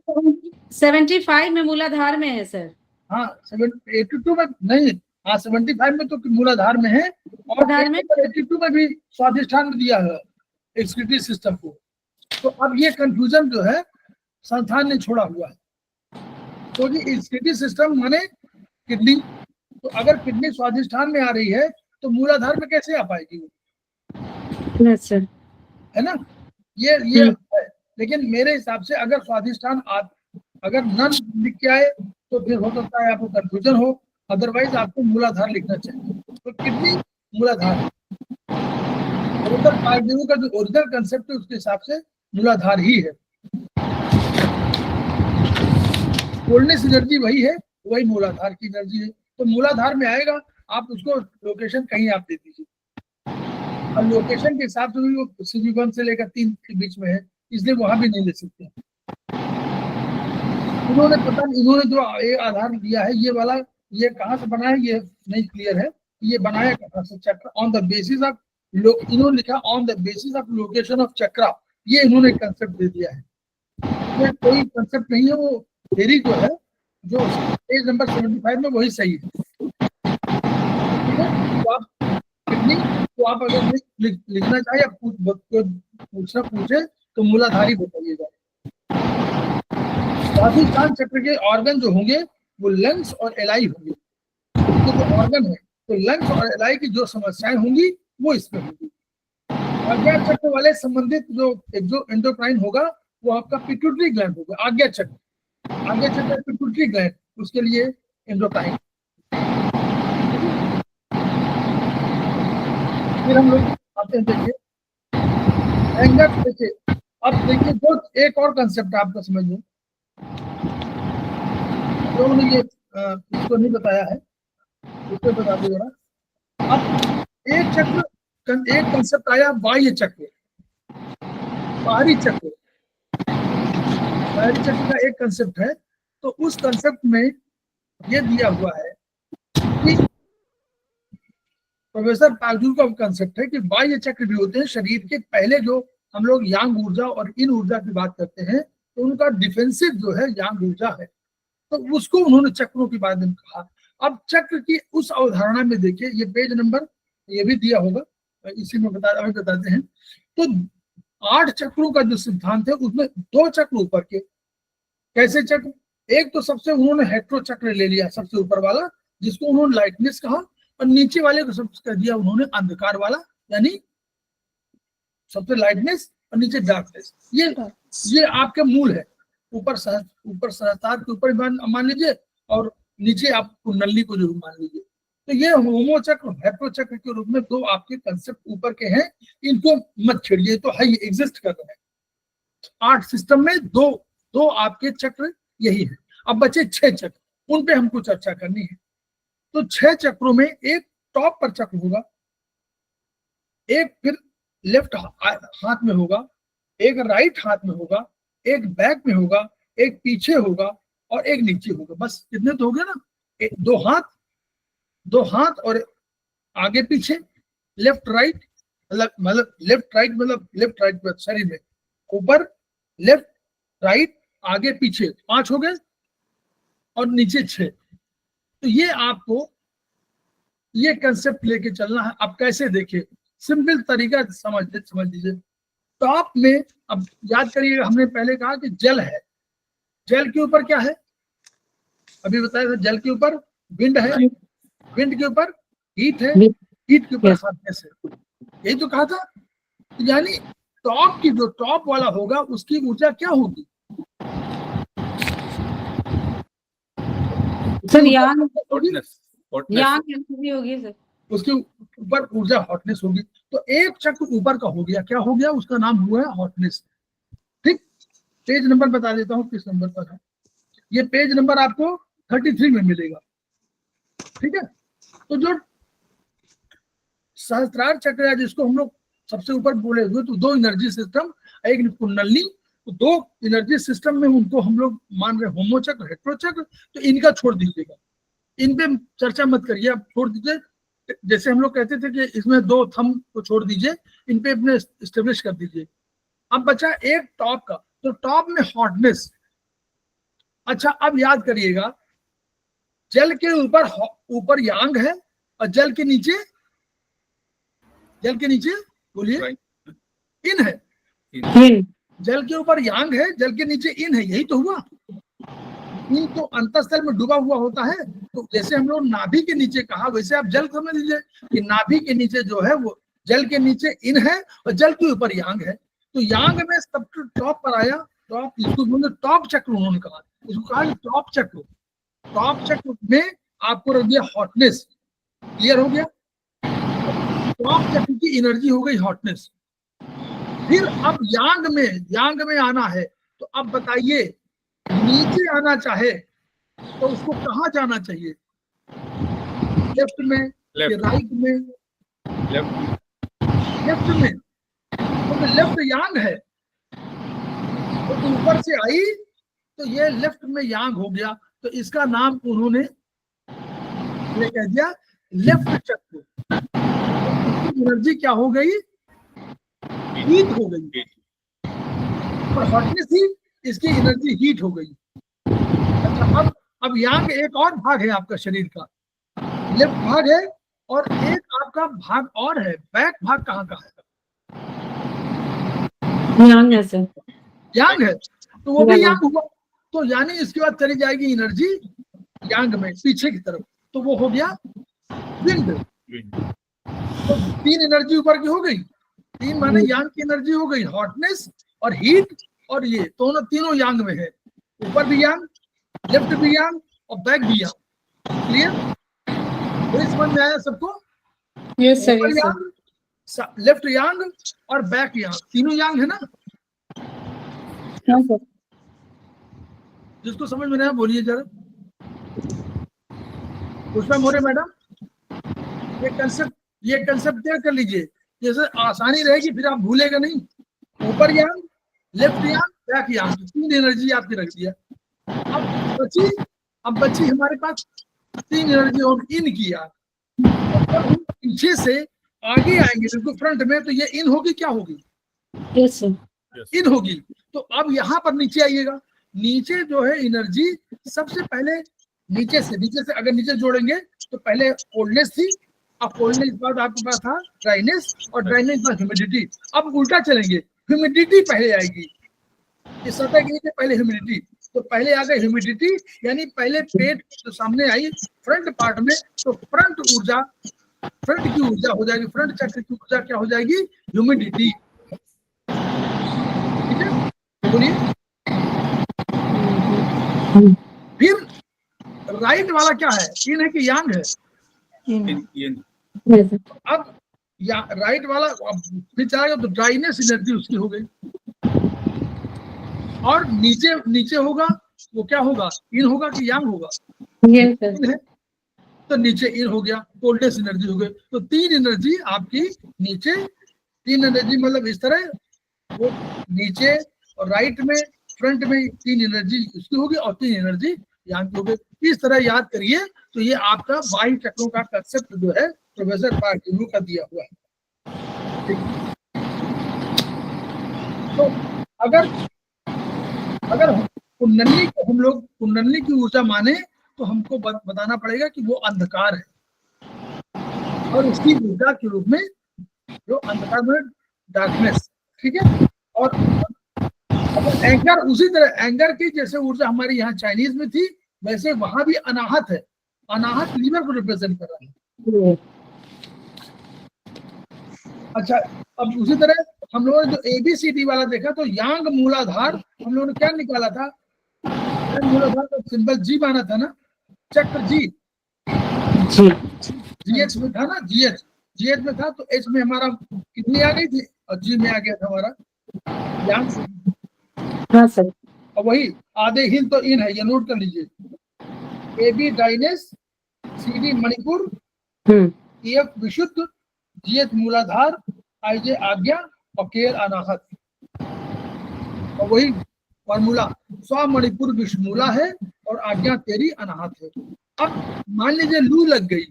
75 में मूलाधार में है सर। हाँ 82 में नहीं, हाँ 75 में तो मूलाधार में है और मूलाधार में 82 में भी स्वादिष्ठान में दिया है एक्सक्रीटरी सिस्टम को। तो अब ये कंफ्यूजन जो है संस्थान ने छोड़ा हुआ है, क्योंकि एक्सक्रीटरी सिस्टम माने किडनी, तो अगर किडनी स्वादिष्ठान में आ रही है तो मूलाधार में कैसे आ पाएगी वो, यस सर। है ना। ये है। लेकिन मेरे हिसाब से अगर स्वादिष्ठान अगर नन लिख के आए तो फिर हो सकता है आपको कंफ्यूजन हो, अदरवाइज आपको मूलाधार लिखना चाहिए। तो किडनी मूलाधार का जो ओरिजिनल कंसेप्ट है उसके हिसाब से मूलाधार ही है। कोल्डनेस एनर्जी वही है, वही मूलाधार की एनर्जी है, तो मूलाधार में आएगा। आप उसको लोकेशन कहीं आप दे दीजिए, और लोकेशन के हिसाब से भी वो CV1 से लेकर 3 के बीच में है, इसलिए वहां भी नहीं ले सकते। इन्होंने जो ये आधार दिया है ये वाला, ये कहाँ से बना है ये नहीं क्लियर है, ये बनाया कहाँ से चक्र ऑन द बेसिस ऑफ इन्होंने लिखा on the basis of location of chakra, ये इन्होंने कंसेप्ट दे दिया है। ये कोई कंसेप्ट नहीं है, वो थ्योरी जो है जो पेज नंबर 75 में वही सही है। तो आप किडनी तो आप अगर लिखना चाहे या पूछे तो मूलाधारी बताइएगा। स्वादिष्ठान चक्र के ऑर्गन जो होंगे वो लंग्स और एलाई होंगे। तो जो ऑर्गन है तो लंग्स और एलाई की जो समस्याएं होंगी वो इसमें होंगी। आज्ञा चक्र वाले संबंधित जो एंडोक्राइन होगा वो आपका पिट्यूटरी ग्लैंड होगा। आज्ञा चक्र पिट्यूटरी ग्लैंड, उसके लिए एंडोक्राइन। फिर हम लोग आते हैं, देखिए एंगर। देखिए अब देखिए जो एक और कंसेप्ट आपको समझ लो, जो उन्होंने ये इसको नहीं बताया है उसको बता दो जरा। अब एक कंसेप्ट आया बाह्य चक्र, बाहरी चक्र का एक कंसेप्ट है। तो उस कंसेप्ट में ये दिया हुआ है कि प्रोफेसर पालजू का कंसेप्ट है कि बाह्य चक्र भी होते हैं शरीर के। पहले जो हम लोग यांग ऊर्जा और इन ऊर्जा की बात करते हैं तो उनका डिफेंसिव जो है यांग ऊर्जा है, तो उसको उन्होंने चक्रों के बारे में कहा। अब चक्र की उस अवधारणा में देखिए, ये पेज नंबर ये भी दिया होगा, इसी में बताते हैं। तो 8 चक्रों का जो सिद्धांत है उसमें 2 चक्र ऊपर के। कैसे चक्र? एक तो सबसे उन्होंने हेट्रो चक्र ले लिया, सबसे ऊपर वाला, जिसको उन्होंने लाइटनेस कहा, और नीचे वाले को सबसे कर दिया उन्होंने अंधकार वाला, यानी सबसे लाइटनेस और नीचे डार्कनेस। ये आपके मूल है। ऊपर सहस्त्रार के ऊपर मान लीजिए और नीचे आप कुंडली को जरूर मान लीजिए। तो ये होमो चक्र हेट्रो चक्र के रूप में 2 आपके कंसेप्ट ऊपर के हैं, इनको मत छेड़िए, तो है एग्जिस्ट कर रहे हैं। 8 सिस्टम में 2 आपके चक्र यही है। अब बचे 6 चक्र, उन पे हमको चर्चा करनी है। तो 6 चक्रों में एक टॉप पर चक्र होगा, एक फिर लेफ्ट हाथ में होगा, एक राइट हाथ में होगा, एक बैक में होगा, एक पीछे होगा और एक नीचे होगा। बस कितने तो हो गए ना, 2 हाथ और आगे पीछे, लेफ्ट राइट मतलब लेफ्ट राइट शरीर में ऊपर, लेफ्ट राइट आगे पीछे 5 हो गए और नीचे 6। तो ये आपको ये कंसेप्ट लेके चलना है। अब कैसे देखिए, सिंपल तरीका समझ लीजिए। टॉप में अब याद करिए, हमने पहले कहा कि जल है, जल के ऊपर क्या है, अभी बताया था, जल के ऊपर विंड है, विंड के ऊपर हीट है, हीट के ऊपर हॉटनेस है, यही तो कहा था। यानी टॉप की जो टॉप वाला होगा उसकी ऊर्जा क्या होगी? सर यांग हॉटनेस यांग एनर्जी होगी सर। उसके ऊपर ऊर्जा हॉटनेस होगी। तो एक चक्र ऊपर का हो गया, क्या हो गया? उसका नाम हुआ है हॉटनेस। ठीक, पेज नंबर बता देता हूँ किस नंबर पर है। ये पेज नंबर आपको 33 में मिलेगा। ठीक है, तो जो सहस्त्रार चक्र है जिसको हम लोग सबसे ऊपर बोले हुए, तो दो एनर्जी सिस्टम, एक कुंडली, तो दो एनर्जी सिस्टम में उनको हम लोग मान रहे होमो चक्र, हेटेरो चक्र। तो इनका छोड़ दीजिएगा, इन पे चर्चा मत करिए, आप छोड़ दीजिए। जैसे हम लोग कहते थे कि इसमें दो थंब को छोड़ दीजिए, इन पे अपने एस्टेब्लिश कर दीजिए। अब बचा एक टॉप का, तो टॉप में हॉटनेस। अच्छा, अब याद करिएगा, जल के ऊपर यांग है और जल के नीचे बोलिए इन है। जल के ऊपर यांग है, जल के नीचे इन है, यही तो हुआ। इन तो अंतःस्थल में डूबा हुआ होता है। तो जैसे हम लोग नाभि के नीचे कहा, वैसे आप जल समझ लीजिए कि नाभि के नीचे जो है वो जल के नीचे इन है और जल के ऊपर यांग है। तो यांग में सब टॉप पर आया, टॉप, इसको टॉप चक्र उन्होंने कहा, इसको कहा टॉप चक्र। टॉप चक्र में आपको रख दिया हॉटनेस। क्लियर हो गया? टॉप चक्र की एनर्जी हो गई हॉटनेस। फिर अब यांग में आना है, तो अब बताइए, नीचे आना चाहे तो उसको कहाँ जाना चाहिए? लेफ्ट में या राइट में? लेफ्ट में। तो लेफ्ट यांग है, तो ऊपर से आई तो ये लेफ्ट में यांग हो गया, तो इसका नाम उन्होंने ये कह दिया लेफ्ट चक्र। एनर्जी क्या हो गई? हीट हो गई, और हॉटनेस थी, इसकी एनर्जी हीट हो गई। अच्छा, अब यांग एक और भाग है आपका शरीर का, लेफ्ट भाग है, और एक आपका भाग और है, बैक भाग कहाँ का है? यांग है सर। यांग है, तो वो भी यांग हुआ। तो यानी इसके बाद चली जाएगी एनर्जी यांग में पीछे की तरफ, तो वो हो गया विंड। तो तीन एनर्जी ऊपर की हो गई, तीन माने यांग की एनर्जी हो गई, हॉटनेस और हीट, और ये दोनों तीनों यांग में है। ऊपर भी यांग, लेफ्ट भी यांग और बैक भी यांग। क्लियर? तो समझ में आया सबको? यस सर, ऊपर यस यांग, लेफ्ट यांग और बैक यांग, तीनों यांग है ना? सर। जिसको समझ में नहीं आया बोलिए जरा। पुष्पा मोरे मैडम, ये कंसेप्ट तय कर लीजिए, जैसे आसानी रहेगी, फिर आप भूलेगा नहीं। ऊपर यांग, लेफ्ट यांग, बैक यांग, तीन एनर्जी आपकी रख दिया। अब बची हमारे पास तीन एनर्जी और इन किया। पीछे से आगे आएंगे बिल्कुल फ्रंट में, तो ये इन होगी, क्या होगी? यस सर, इन होगी। तो अब यहाँ पर नीचे आइएगा, नीचे जो है एनर्जी सबसे पहले नीचे से अगर नीचे जोड़ेंगे तो पहले कोल्डनेस थी, अब कोल्डनेस के बाद आपके पास था ड्राइनेस, और ड्राइनेस बाद ह्यूमिडिटी। अब उल्टा चलेंगे, ह्यूमिडिटी पहले आएगी, इस सतह के नीचे पहले ह्यूमिडिटी। तो पहले आ गई ह्यूमिडिटी, यानी पहले पेट जो सामने आई फ्रंट पार्ट में, तो फ्रंट की ऊर्जा हो जाएगी, फ्रंट चक्र की ऊर्जा क्या हो जाएगी? ह्यूमिडिटी। ठीक है, बोलिए। फिर राइट वाला क्या है? इन है कि यांग है? अब राइट वाला फिर चला तो ड्राइनेस एनर्जी उसकी हो गई, और नीचे होगा वो क्या होगा? इन होगा कि यांग होगा? इन है, तो नीचे इन हो गया, कोल्डनेस एनर्जी हो गई। तो तीन एनर्जी आपकी नीचे, तीन एनर्जी मतलब इस तरह, वो नीचे और राइट में, फ्रंट में तीन एनर्जी उसकी होगी, और तीन एनर्जी यांग की हो गई। इस तरह याद करिए। तो ये आपका वायु चक्रों का कंसेप्ट जो है प्रोफेसर पार्किंग का दिया हुआ है। तो अगर कुंडली को हम लोग कुंडली की ऊर्जा माने, तो हमको बताना पड़ेगा कि वो अंधकार है, और उसकी ऊर्जा के रूप में जो अंधकार में डार्कनेस। ठीक है, और एंगर उसी तरह, एंगर की जैसे ऊर्जा हमारी यहाँ चाइनीज में थी, वैसे वहां भी अनाहत है। अनाहत लीवर को रिप्रेजेंट कर रहा है। अच्छा, अब उसी तरह हम लोगों ने जो ABCD वाला देखा तो यांग मूलाधार हम लोगों ने क्या निकाला था, मूलाधार का सिंबल G माना था ना, चक्र G जी GH में था ना, GH में था तो H में हमारा कितनी आ गई थी और G में आ गया था हमारा यांग। हाँ सर। और वही आधे हिंद तो इन है, ये नोट कर लीजिए, AB डाइनेस, CD मणिपुर, EF विशुद्ध, GH मूलाधार, IJ आज्ञा और KL अनाहत। और वही फॉर्मूला स्व मणिपुर विषमूला है और आज्ञा तेरी अनाहत है। अब मान लीजिए लू लग गई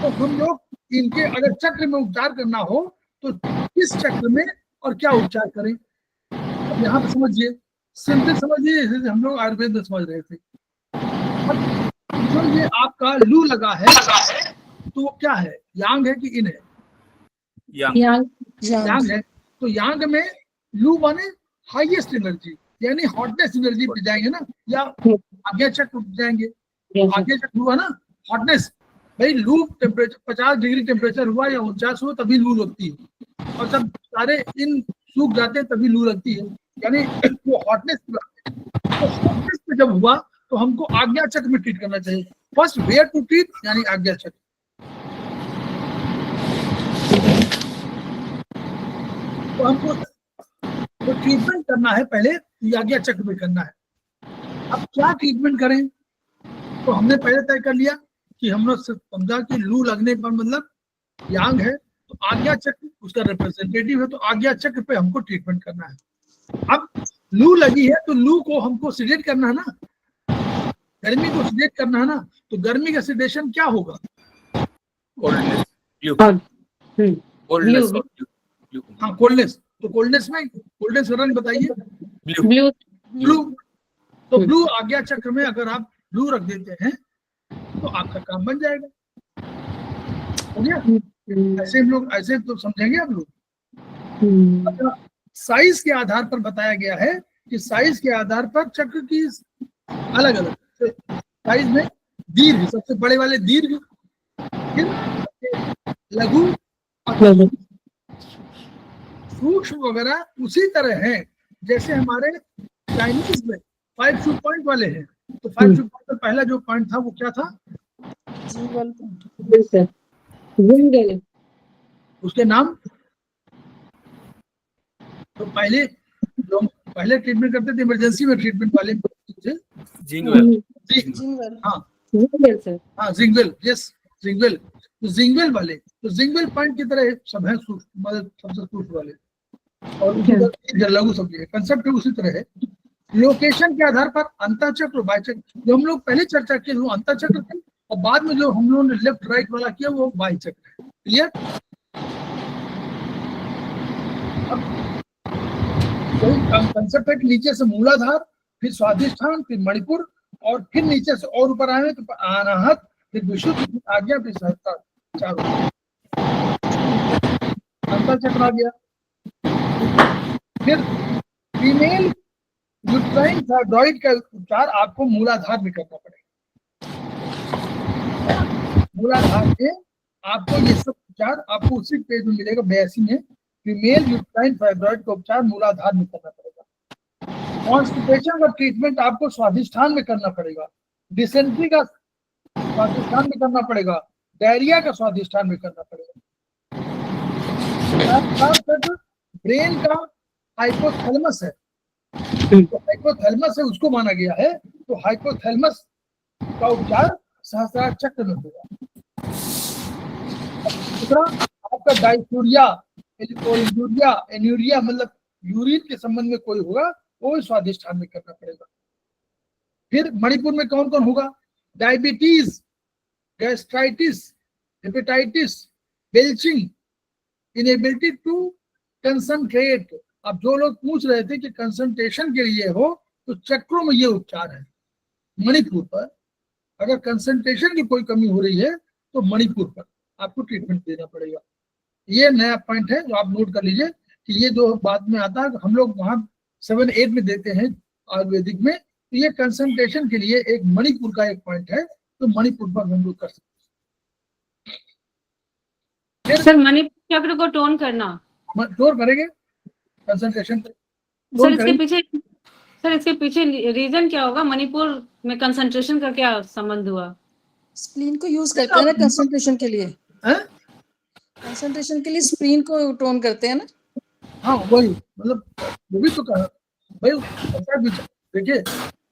तो हम लोग इनके अगर चक्र में उपचार करना हो तो किस चक्र में और क्या उपचार करें, अब यहाँ पे समझिए, सिंपल समझिए, जैसे हम लोग आयुर्वेद में समझ रहे थे। अब जो ये आपका लू लगा है तो वो क्या है, यांग है कि इन है? यांग है। तो यांग में लू माने हाईएस्ट एनर्जी, यानी हॉटनेस एनर्जी पे जाएंगे ना, या आज्ञा चक्र जाएंगे, आज्ञा चक्र हुआ ना हॉटनेस, भाई लू टेम्परेचर 50 डिग्री टेम्परेचर हुआ या 49 हुआ तभी लू लगती है, और जब सारे इन सूख जाते हैं तभी लू लगती है, यानी वो हॉटनेस पे लगते हैं। तो हॉटनेस पे जब हुआ तो हमको आज्ञा चक्र में ट्रीट करना चाहिए। फर्स्ट वेयर टू ट्रीट यानी आज्ञा चक्र। तो हमको तो ट्रीटमेंट करना है पहले आज्ञा चक्र में करना है। अब क्या ट्रीटमेंट करें, तो हमने पहले तय कर लिया कि हम लोग समझा कि लू लगने पर मतलब यांग है तो आज्ञा चक्र उसका रिप्रेजेंटेटिव है, तो आज्ञा चक्र पे हमको ट्रीटमेंट करना है। अब लू लगी है तो लू को हमको सिडेट करना है ना, गर्मी को सिडेट करना है ना, तो गर्मी का सिडेशन क्या होगा, हाँ कोल्डनेस। तो कोल्डनेस में कोल्डनेस रंग बताइए, ब्लू। तो ब्लू आज्ञा चक्र में अगर आप ब्लू रख देते हैं तो आपका काम बन जाएगा, हो गया। ऐसे हम लोग ऐसे तो समझेंगे आप लोग। साइज के आधार पर बताया गया है कि साइज के आधार पर चक्र की अलग अलग साइज में दीर्घ, सबसे बड़े वाले दीर्घ, फिर लघु, सूक्ष्म वगैरह उसी तरह है जैसे हमारे चाइनीज में 5 शू पॉइंट वाले हैं। तो 5 शू पॉइंट का पहला जो पॉइंट था वो क्या था, उसके नाम, तो पहले लोग पहले ट्रीटमेंट करते थे इमरजेंसी में, ट्रीटमेंट वाले जिंगवेल, यस जिंगवेल, तो जिंगवेल वाले, तो जिंगवेल पॉइंट की तरह सब है, मतलब सबसे सूक्ष्म वाले, और लघु सब कंसेप्ट उसी तरह है। लोकेशन के आधार पर अंतःचक्र बाह्यचक्र, जो हम लोग पहले चर्चा किए वो अंतःचक्र थे, और बाद में जो हम लोगों ने लेफ्ट राइट वाला किया वो बाह्यचक्र है। क्लियर? कंसेप्ट है कि नीचे से मूलाधार, फिर स्वादिष्ठान, फिर मणिपुर, और फिर नीचे से और ऊपर आए तो अनाहत, फिर विशुद्ध, फिर आज्ञा, फिर सहस्त्र, चारों अंतःचक्र आ गया। फिर फीमेल यूट्राइन थायरॉइड का उपचार आपको मूलाधार में करना पड़ेगा। मूलाधार में आपको ये सब उपचार आपको उसी पेज में मिलेगा 82 में। फीमेल यूट्राइन थायरॉइड का उपचार मूलाधार में करना पड़ेगा। कॉन्स्टिपेशन का ट्रीटमेंट आपको स्वादिष्ठान में करना पड़ेगा। डिसेंट्री का स्वादिष्ठान में करना पड़ेगा। डायरिया का स्वादिष्ठान में करना पड़ेगा। ब्रेन का हाइपोथैलेमस है, तो हाइपोथैलेमस है उसको माना गया है, तो हाइपोथैलेमस का उपचार सहस्त्रार चक्र में होगा। दूसरा आपका डायसूरिया, एन्यूरिया मतलब यूरिन के संबंध में कोई होगा वो स्वादिष्ठान में करना पड़ेगा। फिर मणिपुर में कौन कौन होगा, diabetes, gastritis, hepatitis, belching, inability to concentrate. अब जो लोग पूछ रहे थे कि कंसंट्रेशन के लिए हो तो चक्रों में ये उपचार है। मणिपुर पर अगर कंसंट्रेशन की कोई कमी हो रही है तो मणिपुर पर आपको ट्रीटमेंट देना पड़ेगा। ये नया पॉइंट है जो आप नोट कर लीजिए कि ये जो बाद में आता है हम लोग वहां 7-8 में देते हैं आयुर्वेदिक में, तो ये कंसंट्रेशन के लिए एक मणिपुर का एक पॉइंट है, तो मणिपुर पर हम लोग कर सकते हैं। सर मणिपुर चक्र को टोन करना टोर करेंगे कंसंट्रेशन पे, सर टोर इसके करेंगे। पीछे सर इसके पीछे रीजन क्या होगा? मणिपुर में कंसंट्रेशन का क्या संबंध हुआ? स्प्लीन को यूज करते हैं ना कंसंट्रेशन के लिए, हैं? कंसंट्रेशन के लिए स्प्लीन को टोन करते हैं ना। हाँ वही, मतलब वो भी तो कहा भाई, ऐसा विचार देखिए,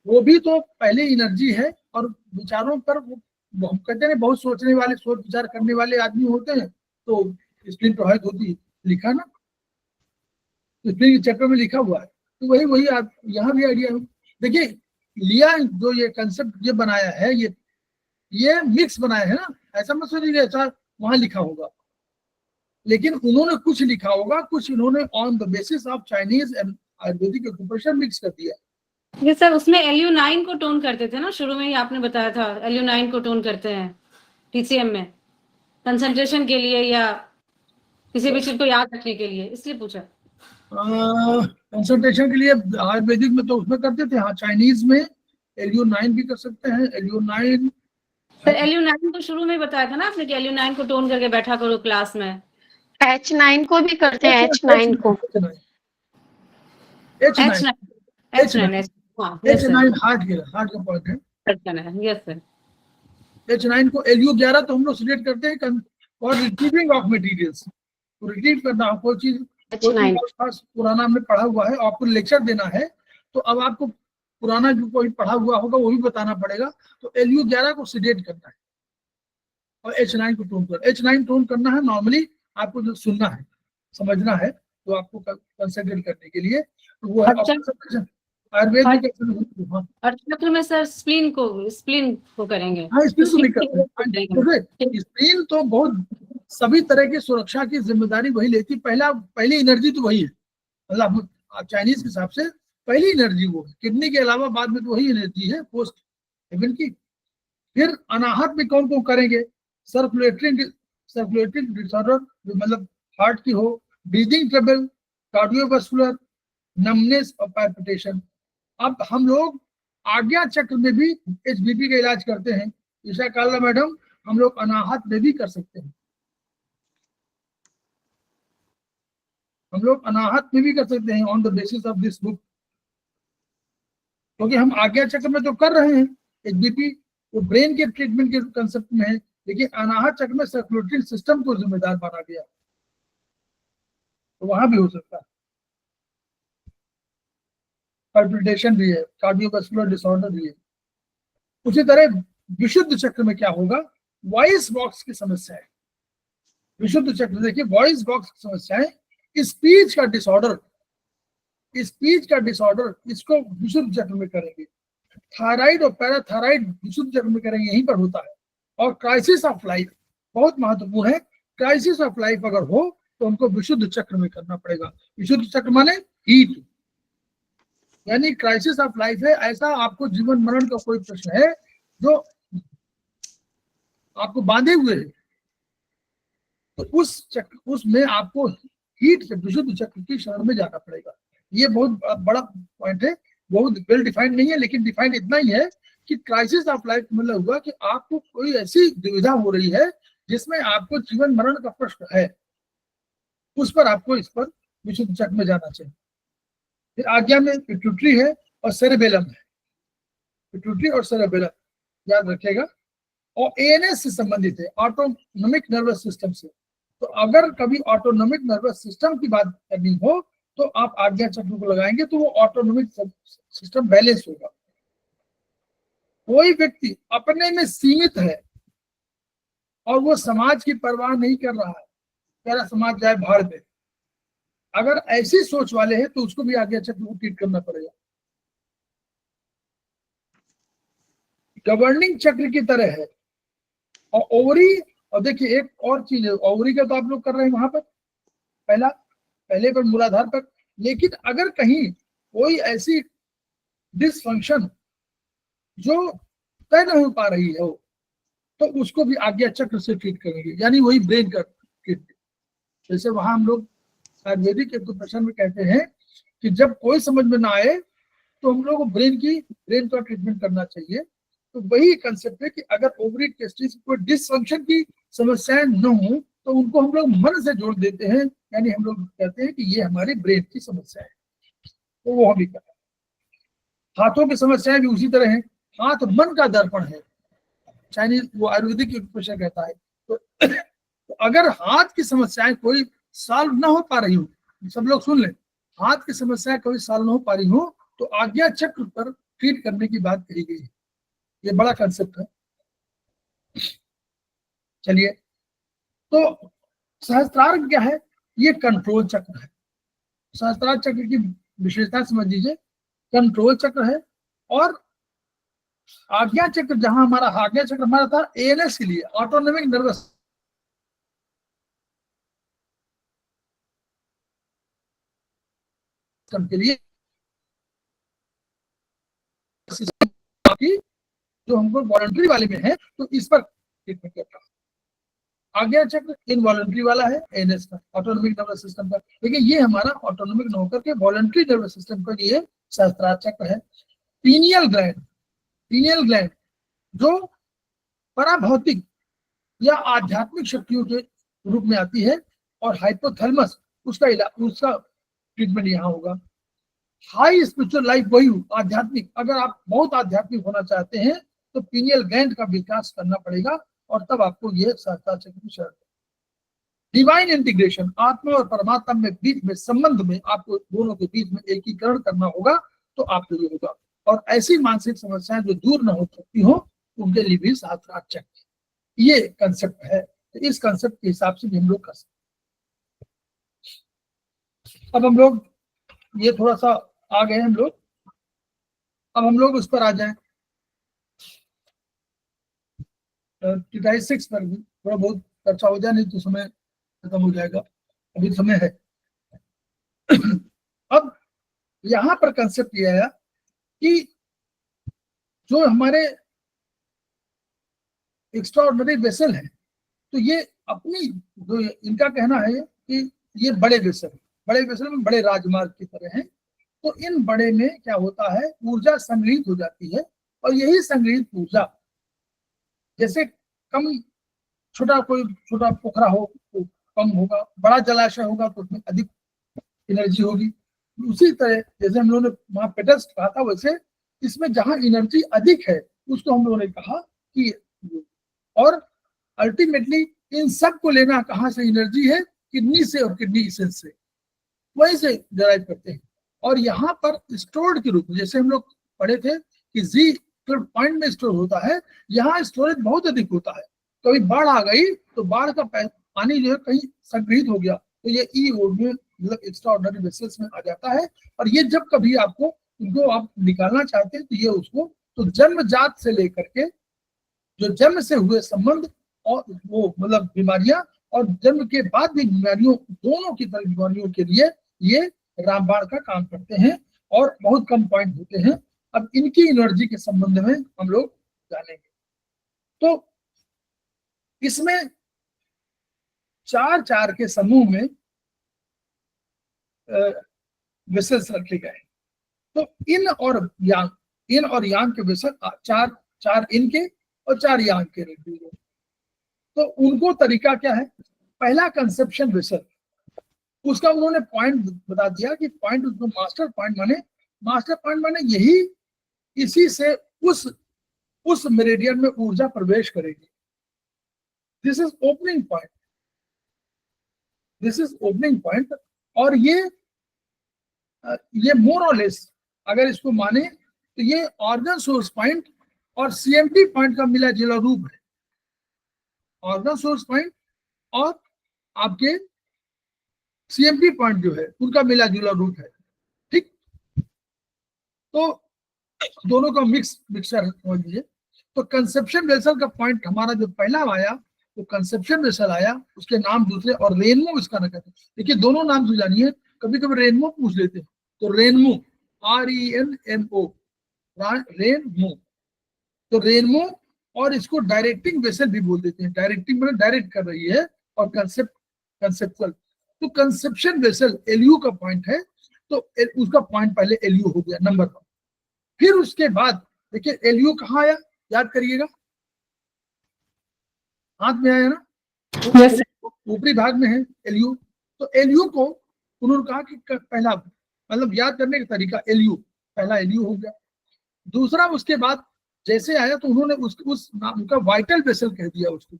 वो भी तो पहले एनर्जी है, और विचारों पर वो हम कहते हैं बहुत सोचने वाले, सोच विचार करने वाले आदमी होते हैं, तो स्प्लीन प्रभावित होती है, लिखा ना, स्प्लीन के चैप्टर में लिखा हुआ है। तो वही वही आप यहाँ भी आइडिया है। देखिए लिया जो ये कंसेप्ट ये बनाया है, ये मिक्स बनाया है ना, ऐसा मत सोचिए ऐसा वहां लिखा होगा, लेकिन उन्होंने कुछ लिखा होगा, कुछ इन्होंने on the basis of Chinese and Ayurvedic occupation mix कर दिया। ये सर उसमें LU9 को टोन करते थे ना, शुरू में ही आपने बताया था LU9 को टोन करते हैं TCM में कंसंट्रेशन के लिए या किसी भी चीज को याद रखने के लिए, इसलिए पूछा। कंसंट्रेशन के लिए आयुर्वेदिक में तो उसमें करते थे, हाँ चाइनीज में LU9 भी कर सकते हैं, LU9 सर LU9 को शुरू में ही बताया था ना आपने कि LU9 को टोन करके बैठा करो क्लास में। H9 को भी करते हैं, H9 को। H9 हार्ट का पॉइंट है। Yes sir. H9 को LU11 तो हम लोग सिलेक्ट करते हैं फॉर रिट्रीविंग ऑफ मटेरियल्स, तो रिट्रीव करना हो कोई चीज, H9 पुराना हमने पढ़ा हुआ है, आपको लेक्चर देना है, तो अब आपको पुराना जो कोई पढ़ा हुआ होगा वो भी बताना पड़ेगा, तो LU11 को सिलेक्ट करना है और H9 को टोन करना। H9 टोन करना है नॉर्मली, आपको जो सुनना है समझना है, तो आपको कंसंट्रेट करने के लिए, तो वो है आयुर्वेद में कैसे। और चक्र में सर स्प्लीन को करेंगे। हाँ स्प्लीन को भी करते हैं। स्प्लीन तो बहुत सभी तरह की सुरक्षा की जिम्मेदारी वही लेती, पहली एनर्जी तो वही है, मतलब चाइनीज के हिसाब से पहली एनर्जी वो है, किडनी के अलावा बाद में तो वही एनर्जी है पोस्ट हेवन की। फिर अनाहत में कौन कौन करेंगे, सर्कुलेटरी डिसऑर्डर, मतलब हार्ट की हो, ब्रीदिंग ट्रबल, कार्डियोवास्कुलर, नमनेस और पाल्पिटेशन। अब हम लोग आज्ञा चक्र में भी HBP का इलाज करते हैं, ईशा काला मैडम, हम लोग अनाहत में भी कर सकते हैं, हम लोग अनाहत में भी कर सकते हैं on the basis of this book, क्योंकि हम आज्ञा चक्र में तो कर रहे हैं HBP, वो ब्रेन के ट्रीटमेंट के कंसेप्ट में है, लेकिन अनाहत चक्र में सर्कुलेटरी सिस्टम को जिम्मेदार माना गया, तो वहां भी हो सकता है। पाल्पिटेशन भी है, कार्डियोवास्कुलर डिसऑर्डर भी है। उसी तरह विशुद्ध चक्र में क्या होगा, वॉइस बॉक्स की समस्या है। विशुद्ध चक्र देखिए, वॉइस बॉक्स की समस्या है, स्पीच का डिसऑर्डर, इसको विशुद्ध चक्र में करेंगे। थायराइड और पैराथायराइड विशुद्ध चक्र में करेंगे, यहीं पर होता है। और क्राइसिस ऑफ लाइफ बहुत महत्वपूर्ण है, क्राइसिस ऑफ लाइफ अगर हो तो उनको विशुद्ध चक्र में करना पड़ेगा। विशुद्ध चक्र माने हीट, यानी क्राइसिस ऑफ लाइफ है, ऐसा आपको जीवन मरण का कोई प्रश्न है जो आपको बांधे हुए है, तो उसमें आपको हीट से विशुद्ध चक्र की शरण में जाना पड़ेगा। ये बहुत बड़ा पॉइंट है, बहुत वेल डिफाइंड नहीं है, लेकिन डिफाइंड इतना ही है कि क्राइसिस ऑफ लाइफ मतलब हुआ कि आपको कोई ऐसी दुविधा हो रही है जिसमें आपको जीवन मरण का प्रश्न है, उस पर आपको इस पर विशुद्ध चक्र में जाना चाहिए। फिर आज्ञा में पिट्यूटरी है और सेरेबेलम है, पिट्यूटरी और सेरेबेलम याद रखिएगा, और ANS से संबंधित है, ऑटोनोमिक नर्वस सिस्टम से। तो अगर कभी ऑटोनोमिक नर्वस सिस्टम की बात करनी हो तो आप आज्ञा चक्र को लगाएंगे, तो वो ऑटोनोमिक सिस्टम बैलेंस होगा। कोई व्यक्ति अपने में सीमित है और वो समाज की परवाह नहीं कर रहा है, मेरा समाज जाए भाड़ में, अगर ऐसी सोच वाले हैं तो उसको भी आज्ञा चक्र को ट्रीट करना पड़ेगा। गवर्निंग चक्र की तरह है। और ओवरी, और देखिए एक और चीज है, ओवरी का तो आप लोग कर रहे हैं वहां पर पहले पर मूलाधार पर, लेकिन अगर कहीं कोई ऐसी डिसफंक्शन जो तय नहीं हो पा रही है तो उसको भी आज्ञा चक्र से ट्रीट करेंगे, यानी वही ब्रेन का ट्रीटमेंट। जैसे वहां हम लोग आयुर्वेदिक एक्यूप्रेशर में कहते हैं कि जब कोई समझ में ना आए तो हम लोग ब्रेन का ट्रीटमेंट करना चाहिए। तो वही कंसेप्ट है कि अगर ओवरी टेस्टिस कोई डिसफंक्शन की समस्याएं न हो तो उनको हम लोग मन से जोड़ देते हैं, यानी हम लोग कहते हैं कि ये हमारे ब्रेन की समस्या है, तो वो हम भी करते हैं। हाथों की समस्याएं भी उसी तरह है, हाथ मन का दर्पण है, चाइनीज वो आयुर्वेदिक एक्सप्रेशन कहता है। तो अगर हाथ की समस्याएं कोई सॉल्व ना हो पा रही हो, सब लोग सुन लें, हाथ की समस्या कोई सॉल्व ना हो पा रही हो तो आज्ञा चक्र पर ट्रीट करने की बात कही गई है। ये बड़ा कंसेप्ट है। चलिए, तो सहस्त्रार क्या है? ये कंट्रोल चक्र है। सहस्त्रार चक्र की विशेषता समझ लीजिए, कंट्रोल चक्र है। और आज्ञा चक्र, जहां हमारा आज्ञा चक्र हमारा था एएनएस के लिए, ऑटोनॉमिक नर्वस सिस्टम के लिए, जो हमको वॉलंटरी वाले में है, तो इस पर ट्रीटमेंट करता है। आज्ञा चक्र इनवॉलंटरी वाला है एएनएस का, ऑटोनॉमिक नर्वस सिस्टम का, लेकिन ये हमारा ऑटोनॉमिक न होकर के वॉलंटरी नर्वस सिस्टम का ये सहस्त्रार चक्र है। पीनियल ग्लैंड जो पराभौतिक या आध्यात्मिक शक्तियों के रूप में आती है, और हाइपोथैलेमस उसका ट्रीटमेंट यहाँ होगा। हाई स्पिरिचुअल लाइफ वही आध्यात्मिक, अगर आप बहुत आध्यात्मिक होना चाहते हैं तो पीनियल ग्लैंड का विकास करना पड़ेगा, और तब आपको यह सहस्त्रार चक्र की शर्त है। डिवाइन इंटीग्रेशन, आत्मा और परमात्मा में बीच में संबंध में आपको दोनों के बीच में एकीकरण करना होगा, तो आपको ये होगा। और ऐसी मानसिक समस्याएं जो दूर न हो सकती हो, उनके लिए भी सहस्त्रार चक्र, ये कंसेप्ट है। तो इस कंसेप्ट के हिसाब से भी हम लोग कर सकते हैं। अब हम लोग ये थोड़ा सा आ गए हम लोग, अब हम लोग उस पर आ जाएं, टिटाइस 6 पर भी थोड़ा बहुत चर्चा हो जाए, नहीं तो समय खत्म हो जाएगा, अभी समय है। अब यहां पर कंसेप्ट ये आया कि जो हमारे एक्स्ट्राऑर्डिनरी वेसल है, तो ये अपनी, जो इनका कहना है कि ये बड़े वेसल में बड़े राजमार्ग की तरह हैं। तो इन बड़े में क्या होता है, ऊर्जा संग्रहित हो जाती है, और यही संग्रहित ऊर्जा, जैसे छोटा पोखरा हो तो कम होगा, बड़ा जलाशय होगा तो उसमें अधिक एनर्जी होगी। उसी तरह जैसे हम लोगों ने वहां पेटल्स कहा था, वैसे इसमें जहां एनर्जी अधिक है उसको हम लोगों ने कहा कि, और अल्टीमेटली इन सब को लेना कहां से एनर्जी है, किडनी से, और किडनी एसेंस से, वहीं से डराइव करते हैं। और यहाँ पर स्टोर्ड के रूप में, जैसे हम लोग पढ़े थे कि जी पॉइंट में स्टोर होता है, यहाँ स्टोरेज बहुत अधिक होता है। कभी बाढ़ आ गई तो बाढ़ का पानी जो है कहीं संग्रहित हो गया, तो ये मतलब एक्स्ट्राऑर्डिनरी वेसल्स में आ जाता है। और ये जब कभी आपको इनको आप निकालना चाहते हैं, तो ये उसको, तो जन्मजात से लेकर के जो जन्म से हुए संबंध, और वो मतलब बीमारियां, और जन्म के बाद भी बीमारियों, दोनों की तरह बीमारियों के लिए ये रामबाण का काम करते हैं, और बहुत कम पॉइंट होते हैं। अब इनकी एनर्जी के संबंध में हम लोग जानेंगे। तो इसमें 4 के समूह में वेसल्स रखे गए। तो इन और यांग के वेसल, 4 इनके और 4 यांग के रख दिए। तो उनको तरीका क्या है? पहला कंसेप्शन वेसल, उसका उन्होंने पॉइंट बता दिया कि पॉइंट उसको मास्टर पॉइंट माने यही, इसी से उस मेरिडियन में ऊर्जा प्रवेश करेगी। This is opening point. और ये मोर और लेस अगर इसको माने तो ये ऑर्गन सोर्स पॉइंट और सीएमटी पॉइंट का मिला जुला रूप है। ऑर्गन सोर्स पॉइंट और आपके सीएमटी पॉइंट जो है उनका मिला जुला रूप है, ठीक। तो दोनों का मिक्सचर समझ लीजिए। तो कंसेप्शन वेसल का पॉइंट हमारा जो पहला आया, तो कंसेप्शन वेसल आया, उसके नाम दूसरे, और रेनमो इसका ना कहते हैं। देखिए दोनों नाम तो जानिए, कभी कभी रेनमो पूछ लेते हैं, तो रेनमो, RENMO, रेनमो, तो रेनमो, और इसको डायरेक्टिंग वेसल भी बोल देते हैं। डायरेक्टिंग मतलब डायरेक्ट कर रही है, और कंसेप्चुअल। तो कंसेप्शन वेसल LU का पॉइंट है, तो उसका पॉइंट पहले LU हो गया, नंबर 1। फिर उसके बाद देखिए LU कहाँ आया, याद करिएगा, हाथ में आया ना, Yes, ऊपरी भाग में है एलयू। तो एलयू को उन्होंने कहा कि पहला मतलब याद करने का तरीका एलयू, पहला एलयू हो गया। दूसरा उसके बाद जैसे आया तो उन्होंने उस नाम का वाइटल वेसल कह दिया उसको,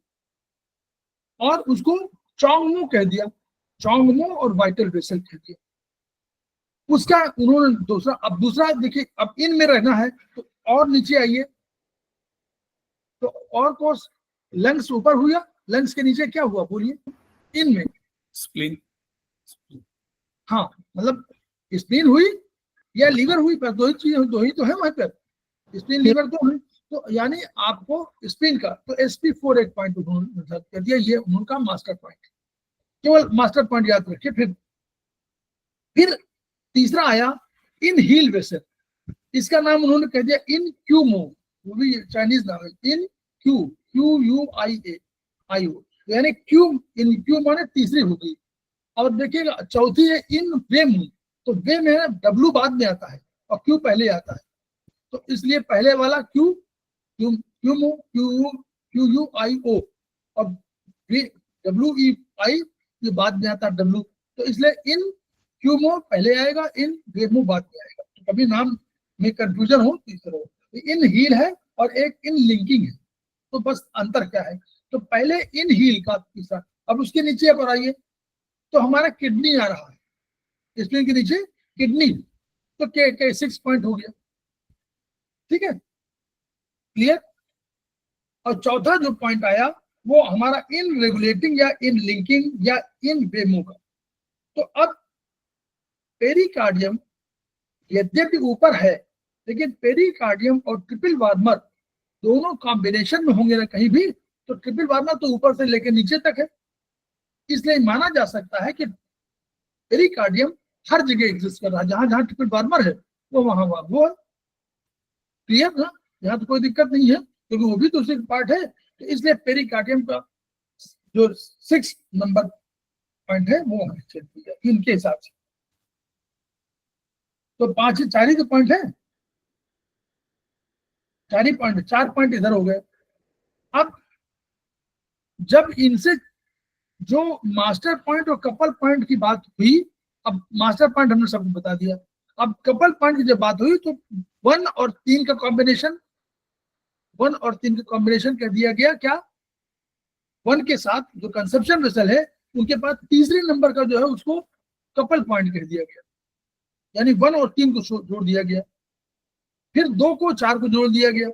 और उसको चोंगमो कह दिया, चोंगमो और वाइटल वेसल कह दिया। उसका उन्होंने दूसरा, अब दूसरा देखिए, अब इन में रहना है तो और नीचे आइए, तो और कोर्स लंग्स ऊपर हुआ, लंग्स के नीचे क्या हुआ बोलिए, इन में स्प्लीन। हाँ, मतलब स्प्लीन हुई या लीवर हुई, पर दो ही चीज, दो ही तो है वहां पर, स्प्लीन लीवर दो है। तो यानी आपको स्प्लीन का तो SP4 एक पॉइंट उन्होंने कर दिया, ये उनका मास्टर पॉइंट, केवल मास्टर पॉइंट याद रखिए। फिर तीसरा आया इन हील वेसल, इसका नाम उन्होंने कह दिया इन क्यूमो, वो भी चाइनीज नाम है, इन QUIA, यानी क्यू, इन क्यू माने तीसरी होगी। और देखिएगा चौथी है इन वेमू, तो वे में W बाद में आता है और Q पहले आता है, तो इसलिए पहले वाला Q क्यूमो QUIO और WEI ये बाद में आता है W, तो इसलिए इन क्यूमो पहले आएगा, इन वेमू बाद में आएगा। तो कभी नाम में कंफ्यूजन हो तो इस तरह, इन हील है और एक इन लिंकिंग है, तो बस अंतर क्या है, तो पहले इन हील का तीसरा। अब उसके नीचे पर आइए तो हमारा किडनी आ रहा है, स्प्लीन के नीचे किडनी, तो के 6 पॉइंट हो गया, ठीक है, क्लियर। और चौथा जो पॉइंट आया वो हमारा इन रेगुलेटिंग या इन लिंकिंग या इन वेमो का। तो अब पेरिकार्डियम यद्यपि ऊपर है, लेकिन पेरिकार्डियम और ट्रिपल वार्मर दोनों कॉम्बिनेशन में होंगे ना कहीं भी, तो ट्रिपल वार्मर तो ऊपर से लेकर नीचे तक है, इसलिए माना जा सकता है कि पेरिकार्डियम हर जगह एग्जिस्ट कर रहा है, जहां जहां ट्रिपल वार्मर है वो वहां वो है, क्लियर ना, यहाँ तो कोई दिक्कत नहीं है क्योंकि वो भी तो उसी पार्ट है। तो इसलिए पेरिकार्डियम का जो 6 नंबर पॉइंट है वो इनके हिसाब से। तो 4 ही तो पॉइंट है, 4 ही पॉइंट, 4 पॉइंट इधर हो गए। अब जब इनसे जो मास्टर पॉइंट और कपल पॉइंट की बात हुई, अब मास्टर पॉइंट हमने सबको बता दिया, अब कपल पॉइंट की जब बात हुई तो 1 और 3 का कॉम्बिनेशन, 1 और 3 का कॉम्बिनेशन कर दिया गया, क्या 1 के साथ जो कंसेप्शन वेसल है उनके पास तीसरे नंबर का जो है उसको कपल पॉइंट कह दिया गया, यानी 1 और 3 को जोड़ दिया गया, फिर 2 को 4 को जोड़ दिया गया।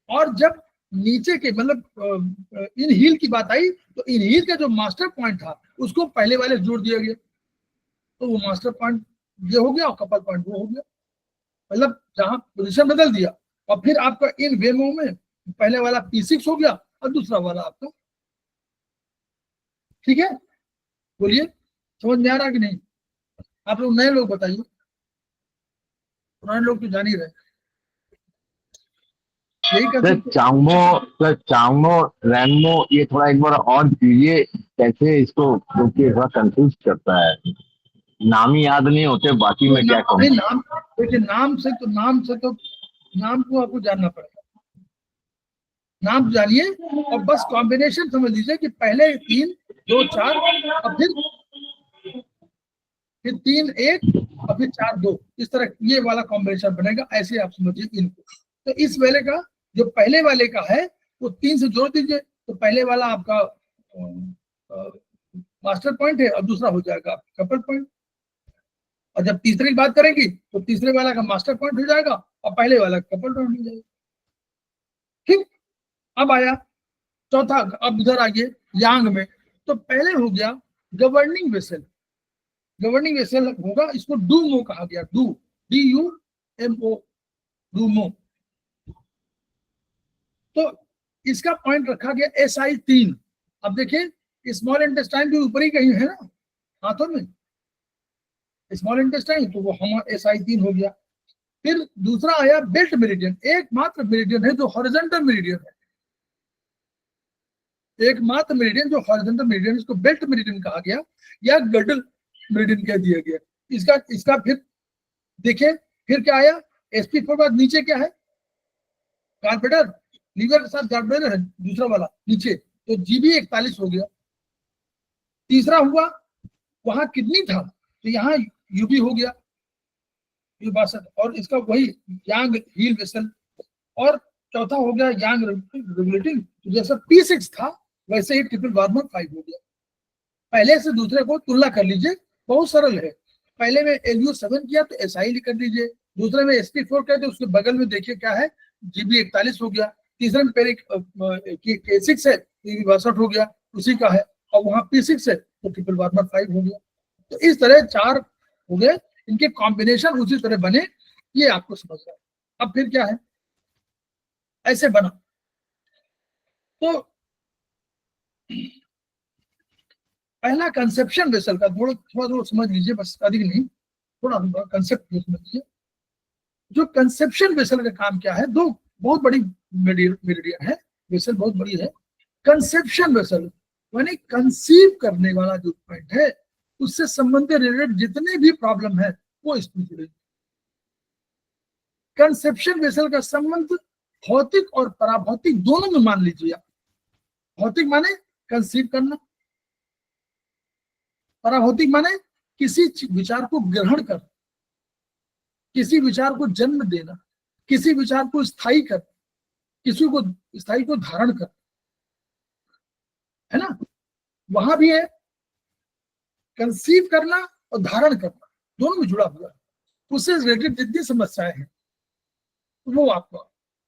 और जब नीचे के मतलब इन हील की बात आई तो इन हील का जो मास्टर पॉइंट था उसको पहले वाले जोड़ दिया गया, तो वो मास्टर पॉइंट ये हो गया और कपल पॉइंट वो हो गया, मतलब जहां पोजीशन बदल दिया। और फिर आपका इन वेमो में पहले वाला P6 हो गया और दूसरा वाला आपका, ठीक है, बोलिए समझ में आ रहा कि नहीं? आप लोग नए लोग बताइए, पुराने लोग तो जान ही रहे। सर चांगमो रैनमो, ये थोड़ा एक बार और कीजिए, कैसे इसको, क्योंकि थोड़ा कंफ्यूज करता है, नाम ही याद नहीं होते, बाकी मैं क्या कहूँ। नाम देखिए, नाम से तो नाम को आपको जानना पड़ेगा, नाम जानिए और बस कॉम्बिनेशन समझ लीजिए कि पहले 3 2 4 और फिर 3 1 और फिर 4 2, इस तरह ये वाला कॉम्बिनेशन बनेगा, ऐसे आप समझिए इनको। तो इस वाले का जो पहले वाले का है वो 3 से जोड़ दीजिए, तो पहले वाला आपका मास्टर पॉइंट है और दूसरा हो जाएगा कपल पॉइंट। और जब तीसरे की बात करेंगी तो तीसरे वाला का मास्टर पॉइंट हो जाएगा और पहले वाला कपल पॉइंट हो जाएगा, ठीक। अब आया चौथा, अब इधर आइए यांग में, तो पहले हो गया गवर्निंग वेसल, गवर्निंग वेसल होगा, इसको डूमो कहा गया, DUMO, डूमो। तो इसका पॉइंट रखा गया SI3। अब देखिए स्मॉल इंटेस्टाइन भी ऊपर ही कहीं है ना हाथों में, स्मॉल इंटेस्टाइन, तो वो हम SI3 हो गया। फिर दूसरा आया बेल्ट मेरिडियन, एकमात्र मेरिडियन है जो हॉरिजॉन्टल मेरिडियन है, एकमात्र मेरिडियन जो हॉरिजॉन्टल मेरिडियन, इसको बेल्ट मेरिडियन कहा गया या गडल मेरिडियन कह दिया गया। इसका फिर देखिए, फिर क्या आया, SP4 बाद नीचे क्या है, कार्पेटर, लीवर के साथ गार्ड है दूसरा वाला नीचे, तो GB 41 हो गया। तीसरा हुआ वहां किडनी था तो यहाँ UB हो गया U62, और इसका वही यांग हील वेसल। और चौथा हो गया यांग रेगुलेटिंग, तो जैसा P6 था वैसे ही ट्रिपल वार्मर 5 हो गया। पहले से दूसरे को तुलना कर लीजिए, बहुत सरल है। पहले में LU7 किया तो SI कर लीजिए, दूसरे में SP4 किया तो उसके बगल में देखिए क्या है GB 41 हो गया, तीसरे में K6 है GB 62 हो गया उसी का है, और वहां P6 है तो ट्रिपल वार्मर 5 हो गया। तो इस तरह 4 हो गए, इनके कॉम्बिनेशन उसी तरह बने, ये आपको समझ रहा है। अब फिर क्या है, ऐसे बना तो पहला कंसेप्शन वेसल का थोड़ा समझ लीजिए, बस अधिक नहीं, थोड़ा कंसेप्ट समझ लीजिए। जो कंसेप्शन वेसल का काम क्या है, दो बहुत बड़ी मेरिडियन है, वेसल बहुत बड़ी है। कंसेप्शन वेसल यानी कंसीव करने वाला जो पॉइंट है, उससे संबंधित रिलेटेड जितने भी प्रॉब्लम है वो इसमें जुड़े। कंसेप्शन वेसल का संबंध भौतिक और पराभौतिक दोनों में मान लीजिए आप। भौतिक माने कंसीव करना, पराभौतिक माने किसी विचार को ग्रहण कर, किसी विचार को जन्म देना, किसी विचार को स्थायी कर, किसी को स्थायी को धारण कर, है ना। वहां भी है कंसीव करना और धारण करना, दोनों में जुड़ा हुआ है। उससे रिलेटेड जितनी समस्याएं हैं वो आपको,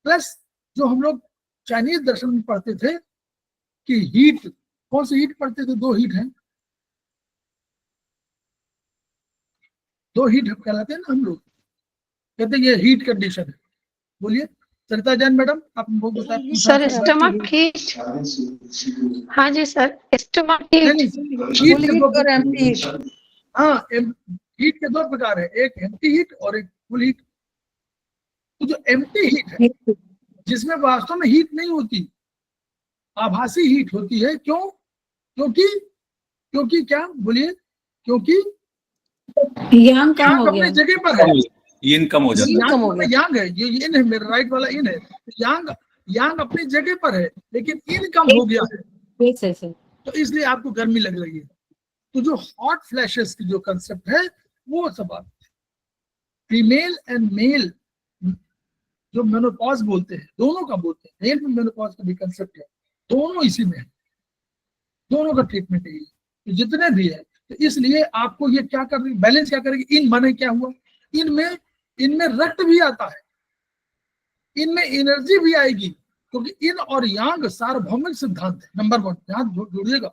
प्लस जो हम लोग चाइनीज दर्शन में पढ़ते थे कि हीट, कौन सी हीट पढ़ते थे, 2 हीट हैं, 2 हीट कहलाते हैं ना हम लोग, कहते हैं ये हीट कंडीशन है। बोलिए सरिता जैन मैडम, आप वो बताइए। सर स्टमक हीट, हाँ जी सर, स्टमक हीट। हीट के 2 और एम्प्टी हीट। हाँ, हीट के 2 प्रकार है, एक एम्प्टी हीट और एक फुल हीट। तो जो एम्प्टी हीट है जिसमें वास्तव में हीट नहीं होती, आभासी हीट होती है। क्यों? क्योंकि क्या बोलिए, क्योंकि यांग कम हो अपनी गया, जगह पर है, इन कम हो जाता है। कम हो गया। यांग है, ये इन है, मेरा राइट वाला इन है, यांग अपनी जगह पर है लेकिन इन कम हो गया है, तो इसलिए आपको गर्मी लग रही है। तो जो हॉट फ्लैशेस की जो कंसेप्ट है वो सब फीमेल एंड मेल जो मेनोपॉज बोलते हैं, दोनों का बोलते हैं, मेल में मेनोपॉज का भी कंसेप्ट है, दोनों इसी में है, दोनों का ट्रीटमेंट है तो जितने भी है। तो इसलिए आपको ये क्या कर रही, बैलेंस क्या करेगी, इन माने क्या हुआ, इनमें रक्त भी आता है, इनमें एनर्जी भी आएगी, क्योंकि इन और यांग सार्वभौमिक सिद्धांत है। नंबर 1 यहां जोड़िएगा,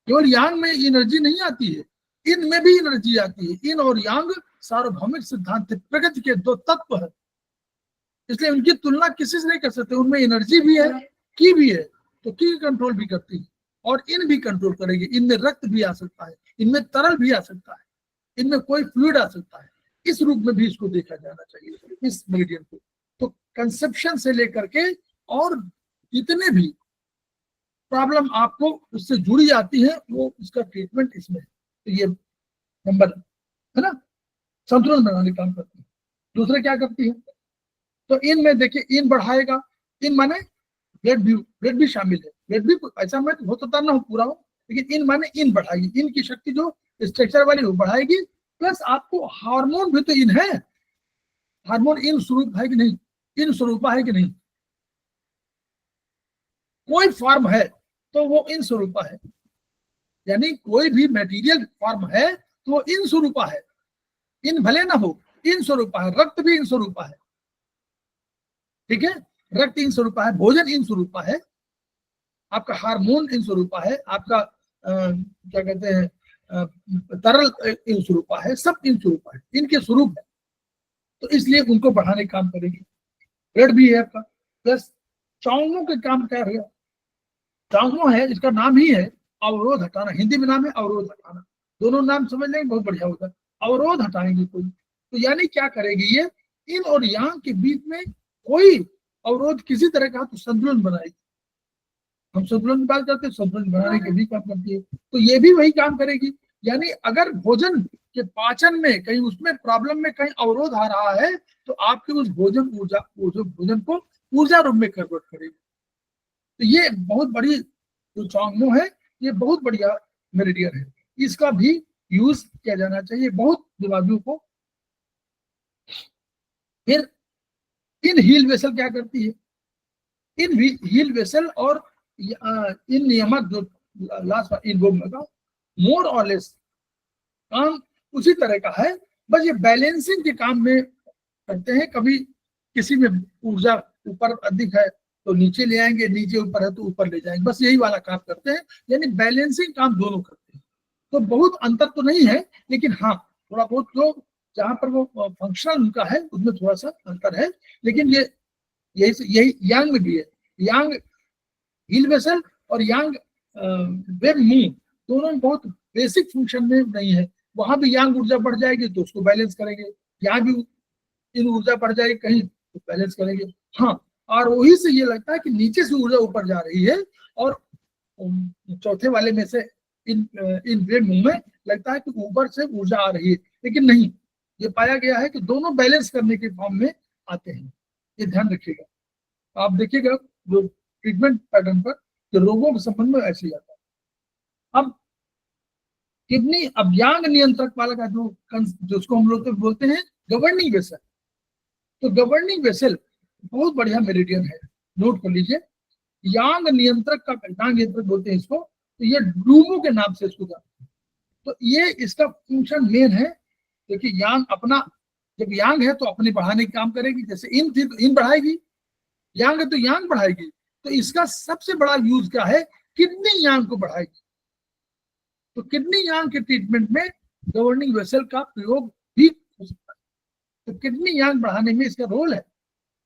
केवल यांग में एनर्जी नहीं आती है, इनमें भी एनर्जी आती है। इन और यांग सार्वभौमिक सिद्धांत है, प्रकृति के 2 तत्व है, इसलिए उनकी तुलना किसी से नहीं कर सकते। उनमें एनर्जी भी है, की भी है, तो की कंट्रोल भी करती है और इन भी कंट्रोल करेगी। इनमें रक्त भी आ सकता है, इनमें तरल भी आ सकता है, इनमें कोई फ्लूइड आ सकता है। इस रूप में भी इसको देखा जाना चाहिए, इस मेरिडियन को। तो कंसेप्शन से लेकर के और जितने भी प्रॉब्लम आपको उससे जुड़ी जाती है वो इसका ट्रीटमेंट इसमें है। तो ये नंबर है ना, संतुलन बनाने काम करती है। दूसरे क्या करती है, तो इनमें देखिए इन बढ़ाएगा, इन माने ब्लड भी शामिल है, ब्लड भी ऐसा मैं हो सकता ना हो पूरा हो, लेकिन इन माने इन बढ़ाएगी, इनकी शक्ति जो स्ट्रक्चर वाली वो बढ़ाएगी। प्लस आपको हार्मोन भी तो इन है, हार्मोन इन स्वरूप है कि नहीं, इन स्वरूपा है कि नहीं, कोई फॉर्म है तो वो इन स्वरूपा है, यानी कोई भी मटेरियल फॉर्म है तो वो इन स्वरूपा है, इन भले ना हो इन स्वरूपा है। रक्त भी इन स्वरूपा है, ठीक है, रक्त इन स्वरूपा है, भोजन इन स्वरूपा है, आपका हार्मोन इन स्वरूपा है, आपका क्या कहते हैं तरल इन स्वरूपा है, सब इन स्वरूपा है, इनके स्वरूप है। तो इसलिए उनको बढ़ाने का काम करेगी। ब्लड भी है आपका, प्लस चांगो के काम क्या है, चांगो है, इसका नाम ही है अवरोध हटाना, हिंदी में नाम है अवरोध हटाना, दोनों नाम समझ लेंगे बहुत बढ़िया होगा। अवरोध हटाएंगे कोई, तो यानी क्या करेगी ये, इन और यांग के बीच में कोई अवरोध किसी तरह का, तो संतुलन बनाएगी। हम संतुलन की बात करते हैं, संतुलन बनाने के भी काम करती है, तो ये भी वही काम करेगी। यानी अगर भोजन के पाचन में कहीं उसमें प्रॉब्लम में कहीं अवरोध आ रहा है तो आपके उस भोजन ऊर्जा भोजन को ऊर्जा रूप में कन्वर्ट करेगी। तो ये बहुत बड़ी जो चांगमो है, ये बहुत बढ़िया मेरिडियन है, इसका भी यूज किया जाना चाहिए बहुत बीमारियों को। फिर इन हील वेसल क्या करती है? इन हील वेसल और इन नियामक जो लास्ट इन का मोर और लेस काम उसी तरह का है, बस ये बैलेंसिंग के काम में करते हैं। कभी किसी में ऊर्जा ऊपर अधिक है तो नीचे ले आएंगे, नीचे ऊपर है तो ऊपर ले जाएंगे, बस यही वाला काम करते हैं, यानी बैलेंसिंग काम दोनों करते हैं। तो बहुत अंतर तो नहीं है, लेकिन हाँ थोड़ा बहुत जो जहां पर वो फंक्शनल उनका है उसमें थोड़ा सा अंतर है, लेकिन ये यही यांग में भी है। यांग हील वेसल और यांग वेब मूव दोनों बहुत बेसिक फंक्शन में नहीं है। वहां भी यांग ऊर्जा बढ़ जाएगी तो उसको बैलेंस करेंगे, यहाँ भी इन ऊर्जा बढ़ जाएगी कहीं तो बैलेंस करेंगे। हाँ, और वही से ये लगता है कि नीचे से ऊर्जा ऊपर जा रही है, और चौथे वाले में से इन वेब मूव में लगता है कि ऊपर से ऊर्जा आ रही है, लेकिन नहीं, ये पाया गया है कि दोनों बैलेंस करने के फॉर्म में आते हैं। ये ध्यान रखिएगा। आप देखिएगा जो ट्रीटमेंट पैटर्न पर कि रोगों के संबंध में ऐसे ही आता है। अब किडनी, अब यांग नियंत्रक वाला का जिसको हम लोग तो बोलते हैं गवर्निंग वेसल, तो गवर्निंग वेसल बहुत बढ़िया मेरिडियन है, नोट कर लीजिए। यांग नियंत्रक का, यांग नियंत्रक बोलते हैं इसको, तो ये डूमो के नाम से इसको जानते हैं। तो ये इसका फंक्शन मेन है, क्योंकि यांग अपना, जब यांग है तो अपने बढ़ाने का काम करेगी, जैसे इन थी तो इन बढ़ाएगी, यांग है तो यांग बढ़ाएगी। तो इसका सबसे बड़ा यूज क्या है? किडनी यांग को बढ़ाएगी। तो किडनी यांग के ट्रीटमेंट में गवर्निंग वेसल का प्रयोग भी हो सकता है। तो किडनी यांग बढ़ाने में इसका रोल है,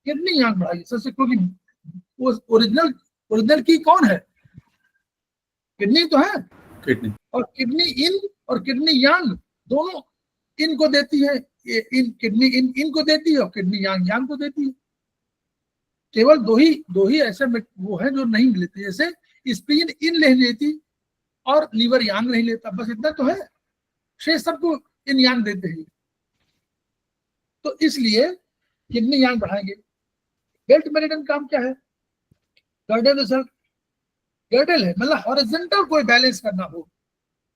किडनी यांग बढ़ाएगी सबसे, क्योंकि ओरिजिनल की कौन है? किडनी तो है, किडनी, और किडनी इन और किडनी यांग दोनों इनको देती है, इन किडनी इनको देती है और किडनी यांग को देती है। केवल दो ही ऐसे वो है जो नहीं लेते, जैसे स्प्लीन इन नहीं लेती और लीवर यांग नहीं लेता, बस इतना तो है, शेष सबको इन यांग देते हैं। तो इसलिए किडनी यांग बढ़ाएंगे। बेल्ट मेरिडियन काम क्या है? गर्डल वेसल, गर्डल है मतलब हॉरिजॉन्टल कोई बैलेंस करना हो,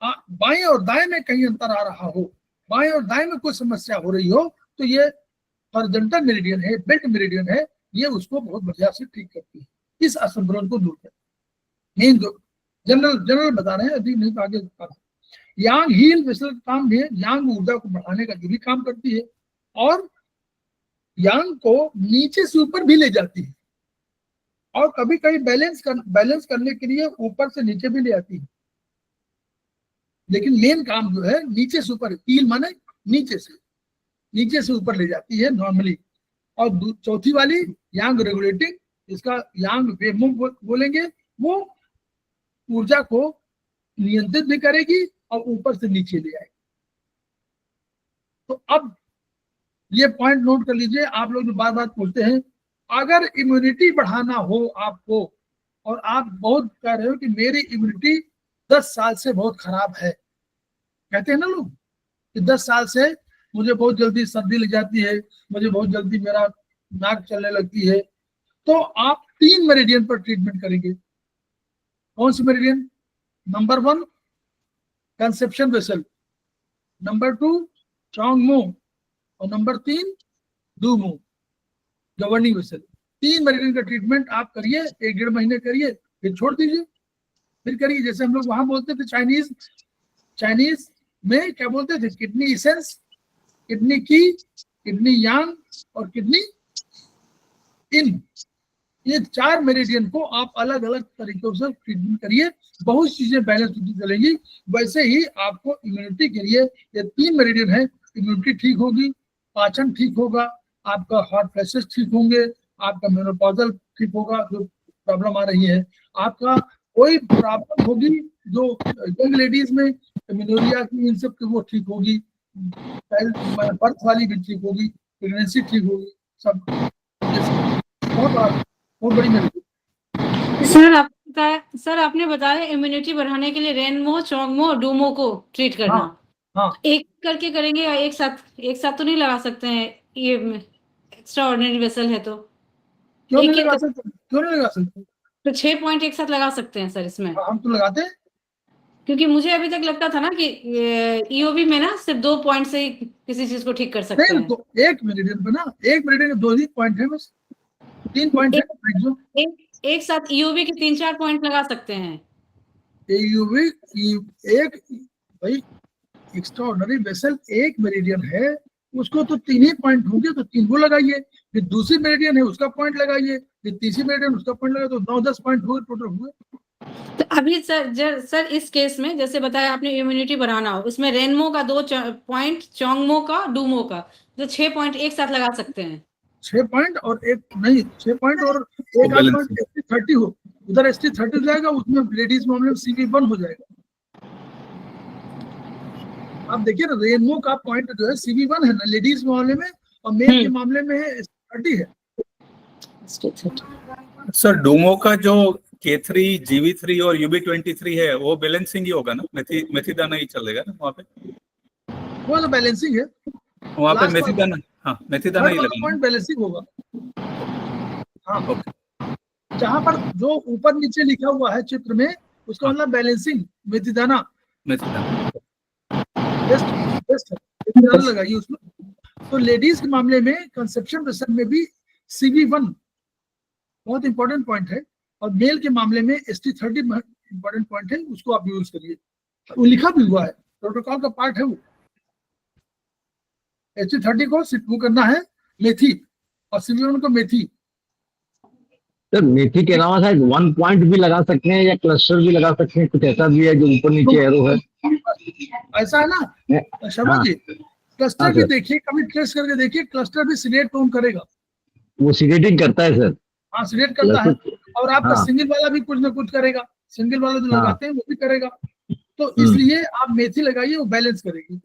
बाएं और दाएं में कहीं अंतर आ रहा हो, बाएं और दाएं में कोई समस्या हो रही हो, तो ये हॉरिजॉन्टल मेरिडियन है, बेल्ट मेरिडियन है, ये उसको बहुत बढ़िया से ठीक करती है, इस असंतुलन को दूर करती है। मेन जो जनरल बता रहे हैं, अभी नहीं तो आगे बता रहे हैं। यांग हील वेसल काम भी है, यांग ऊर्जा को बढ़ाने का जो भी काम करती है, और यांग को नीचे से ऊपर भी ले जाती है, और कभी कभी बैलेंस करने के लिए ऊपर से नीचे भी ले आती है, लेकिन मेन काम जो है नीचे से ऊपर, हील माने नीचे से ऊपर ले जाती है नॉर्मली। और चौथी वाली यांग रेगुलेटिंग, इसका यांग वेव मूव बोलेंगे, वो ऊर्जा को नियंत्रित भी करेगी और ऊपर से नीचे ले आएगी। तो अब ये पॉइंट नोट कर लीजिए, आप लोग जो बार बार पूछते हैं, अगर इम्यूनिटी बढ़ाना हो आपको, और आप बहुत कह रहे हो कि मेरी इम्यूनिटी 10 साल से बहुत खराब है, कहते हैं ना लोग कि 10 साल से मुझे बहुत जल्दी सर्दी लग जाती है, मुझे बहुत जल्दी मेरा नाक चलने लगती है, तो आप 3 मेरिडियन पर ट्रीटमेंट करेंगे। कौन सी meridian? Number 1 conception vessel, number 2 चांगमो, और नंबर 3 डूमो गवर्निंग वेसल। 3 मेरिडियन का ट्रीटमेंट आप करिए, 1-1.5 महीने करिए, फिर छोड़ दीजिए, फिर करिए। जैसे हम लोग वहां बोलते थे चाइनीज में क्या बोलते थे? किडनी इसेंस, किडनी की, किडनी यांग और किडनी इन, ये 4 मेरिडियन को आप अलग अलग तरीकों से ट्रीटमेंट करिए, बहुत चीजें बैलेंस होती चलेंगी। वैसे ही आपको इम्यूनिटी के लिए ये 3 मेरिडियन है, इम्यूनिटी ठीक होगी, पाचन ठीक होगा, आपका हॉट फ्लैशेस ठीक होंगे, आपका मेनोपॉजल ठीक होगा, जो प्रॉब्लम आ रही है, आपका कोई प्रॉब्लम होगी जो यंग लेडीज में मेनोरिया की, इन सब की, वो ठीक होगी, बर्थ वाली भी ठीक होगी, प्रेगनेंसी ठीक होगी, सब बहुत बड़ी मेरिडियन। सर आपने बताया इम्यूनिटी बढ़ाने के लिए रेनमो, चांगमो, डूमो को ट्रीट करना। हाँ। एक करके करेंगे या एक साथ तो नहीं लगा सकते हैं? ये एक्स्ट्रा ऑर्डिनरी वेसल है तो क्यों एक नहीं एक लगा सकते? क्यों नहीं लगा सकते? तो 6 पॉइंट एक साथ लगा सकते हैं सर इसमें, हम तो लगाते हैं। क्योंकि मुझे अभी तक लगता था ना कि ईओबी में ना सिर्फ 2 पॉइंट से ही किसी चीज को ठीक कर सकते नहीं हैं। तो एक मेरिडियन पे ना, एक मेरिडियन के 2 ही पॉइंट है बस, 3 पॉइंट है मैक्सिमम। एक साथ ईओबी के 3-4 पॉइंट लगा सकते हैं। AUV एक भाई एक्स्ट्राऑर्डिनरी वेसल एक मेरिडियन है, उसको तो 3 ही पॉइंट होंगे, तो 3 को लगाइए, फिर दूसरी मेरिडियन है उसका पॉइंट लगाइए, फिर तीसरी मेरिडियन उसका पॉइंट लगाइए, तो 9-10 पॉइंट हुए टोटल हुए। तो अभी सर इस केस में जैसे बताया आपने इम्यूनिटी बढ़ाना हो, इसमें रेनमो का 2 पॉइंट, चोंगमो का, डूमो का, तो 6 पॉइंट एक साथ लगा सकते हैं। 6 पॉइंट और एक नहीं, 6 पॉइंट और एक आध पॉइंट ST30 हो, उधर ST30 जाएगा, उसमें लेडीज मामले में CV1 हो जाएगा। आप देखिए ना, रेनमो का पॉइंट जो है CV1 है ना लेडीज मामले में, और मेल के मामले में है ST30 है। सर डोमो का जो K3, GV3 और UB23 है वो बैलेंसिंग ही होगा ना, मेथिदाना ही चलेगा ना वहाँ पे? वो तो बैलेंसिंग है, वहाँ पे Last मेथिदाना, हाँ मेथिदाना ही लगाना। पॉइंट बैलेंसिंग होगा। हाँ, जहां पर जो ऊपर नीचे लिखा हुआ है चित्र में, उसका मतलब बैलेंसिंग मेथिदाना बेस्ट है, लगाइए उसमें। तो लेडीज के मामले में कंसेप्शन वेसल में भी CV1 बहुत इंपॉर्टेंट पॉइंट है, और मेल के मामले में ST30 इंपॉर्टेंट पॉइंट है, उसको आप यूज करिए। वो लिखा भी हुआ है, प्रोटोकॉल का पार्ट है वो। ST30 को वो करना है मेथी, और CV1 को मेथी। सर मेथी के अलावा शायद 1 पॉइंट भी लगा सकते हैं या क्लस्टर भी लगा सकते हैं, कुछ ऐसा भी है जो ऊपर नीचे एरो है? ऐसा है ना शर्मा जी, क्लस्टर भी देखिए, कभी ट्रेस करके देखिए, क्लस्टर भी सिलेक्ट टोन करेगा, वो सिलेक्टिंग करता है सर। हाँ सिलेक्ट करता है, और आपका हाँ। सिंगल वाला भी कुछ ना कुछ करेगा, सिंगल वाला जो हाँ। लगाते हैं वो भी करेगा। तो इसलिए आप मेथी लगाइए, वो बैलेंस करेगी।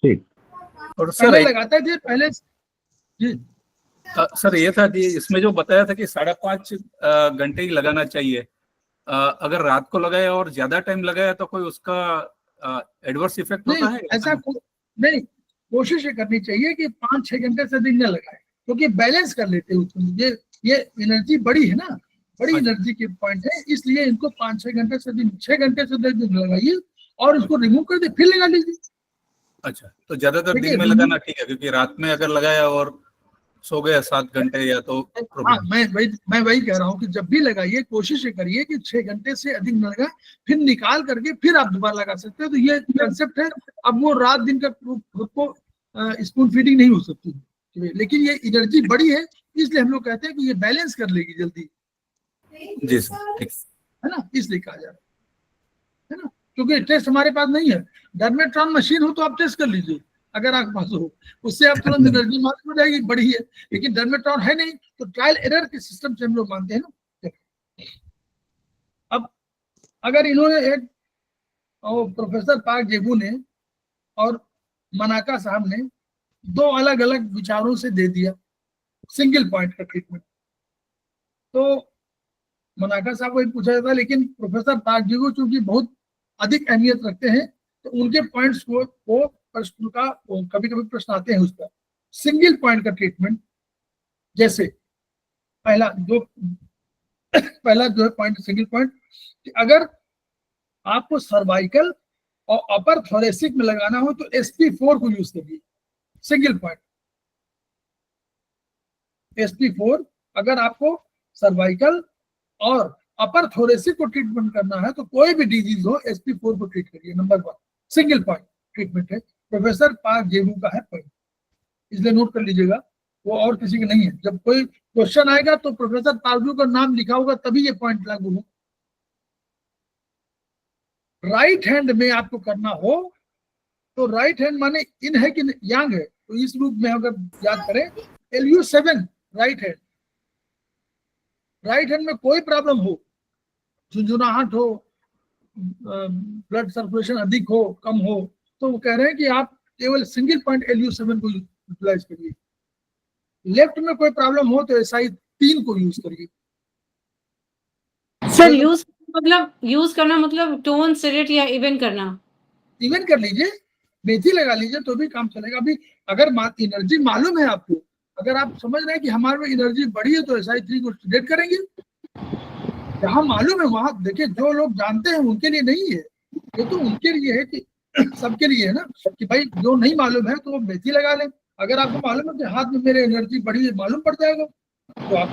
ठीक। और सर पहले लगाते थे पहले जी। सर ये था कि इसमें जो बताया था कि 5.5 घंटे ही लगाना चाहिए, अगर रात को लगाया और ज्यादा टाइम लगाया तो कोई उसका एडवर्स इफेक्ट होता है? ऐसा नहीं, कोशिश ये करनी चाहिए कि 5-6 घंटे से दिन न लगाए, क्योंकि बैलेंस कर लेते हैं उसमें। ये एनर्जी बड़ी है ना, बड़ी एनर्जी के पॉइंट है, इसलिए इनको 5-6 घंटे से दिन, 6 घंटे से दिन लगाइए, और इसको रिमूव कर दे, फिर लगा लीजिए। अच्छा, तो ज्यादातर दिन में लगाना ठीक है, क्योंकि रात में अगर लगाया और सो गया 7 घंटे या तो हाँ, मैं वही कह रहा हूँ कि जब भी लगाइए कोशिश ये करिए कि 6 घंटे से अधिक न लगाए, फिर निकाल करके फिर आप दोबारा लगा सकते हो। तो ये कंसेप्ट है। अब वो रात दिन का खुद को स्पून फीडिंग नहीं हो सकती, लेकिन ये एनर्जी बड़ी है, इसलिए हम लोग कहते हैं कि ये बैलेंस कर लेगी जल्दी। जी सर, ठीक है ना, इसलिए कहा जा रहा है ना, क्योंकि टेस्ट हमारे पास नहीं है। डर्मेट्रॉन मशीन हो तो आप टेस्ट कर लीजिए, अगर आपके पास हो, उससे आप तुरंत एनर्जी मालूम हो जाएगी बड़ी है, लेकिन डर्मेट्रॉन है नहीं, तो ट्रायल एरर के सिस्टम से हम लोग मानते हैं ना। अब अगर इन्होंने एक प्रोफेसर पार्क जेबू ने और मनाका साहब ने 2 अलग अलग विचारों से दे दिया सिंगल पॉइंट का ट्रीटमेंट, तो मनाका साहब को पूछा जाता है, लेकिन प्रोफेसर पार्क जेबू चूंकि बहुत अधिक अहमियत रखते हैं, तो उनके पॉइंट्स को प्रश्न का कभी कभी प्रश्न आते हैं उस पर। सिंगल पॉइंट का ट्रीटमेंट, जैसे पहला जो है पॉइंट, सिंगल पॉइंट, कि अगर आपको सर्वाइकल और अपर थोरेसिक में लगाना हो तो SP4 को यूज करिए, सिंगल पॉइंट SP4। अगर आपको सर्वाइकल और अपर थोरेसिक को ट्रीटमेंट करना है, तो कोई भी डिजीज हो SP4 को ट्रीट करिए। नंबर 1 सिंगल पॉइंट ट्रीटमेंट है, प्रोफेसर पार्क जेबू का है पॉइंट, इसलिए नोट कर लीजिएगा, वो और किसी का नहीं है। जब कोई क्वेश्चन आएगा तो प्रोफेसर पार्क जेबू का नाम लिखा होगा, तभी ये पॉइंट लागू हो। राइट हैंड में आपको करना हो तो राइट हैंड माने इन है कि यांग है, तो इस रूप में अगर याद करें LU7 right hand. Right hand में कोई प्रॉब्लम हो, झुंझुनाहट हो, ब्लड सर्कुलेशन अधिक हो, कम हो, तो वो कह रहे हैं कि आप केवल सिंगल पॉइंट LU7 को यूटिलाइज करिए। लेफ्ट में कोई प्रॉब्लम हो तो SI3 को यूज करिए। सर यूज करना मतलब टोन, सिरेट या इवन करना? इवन कर लीजिए, मेथी लगा लीजिए तो भी काम चलेगा। अभी अगर एनर्जी मालूम है आपको, अगर आप समझ रहे हैं कि हमारे में एनर्जी बढ़ी है तो SI3 को स्टिमुलेट करेंगे। जहां मालूम है वहां देखिए, जो लोग जानते हैं उनके लिए नहीं है, ये तो उनके लिए है कि सबके लिए है ना, कि भाई जो नहीं मालूम है तो वो मेथी लगा लें। अगर आपको मालूम है कि हाथ में मेरे एनर्जी बढ़ी है, मालूम पड़ जाएगा, तो आप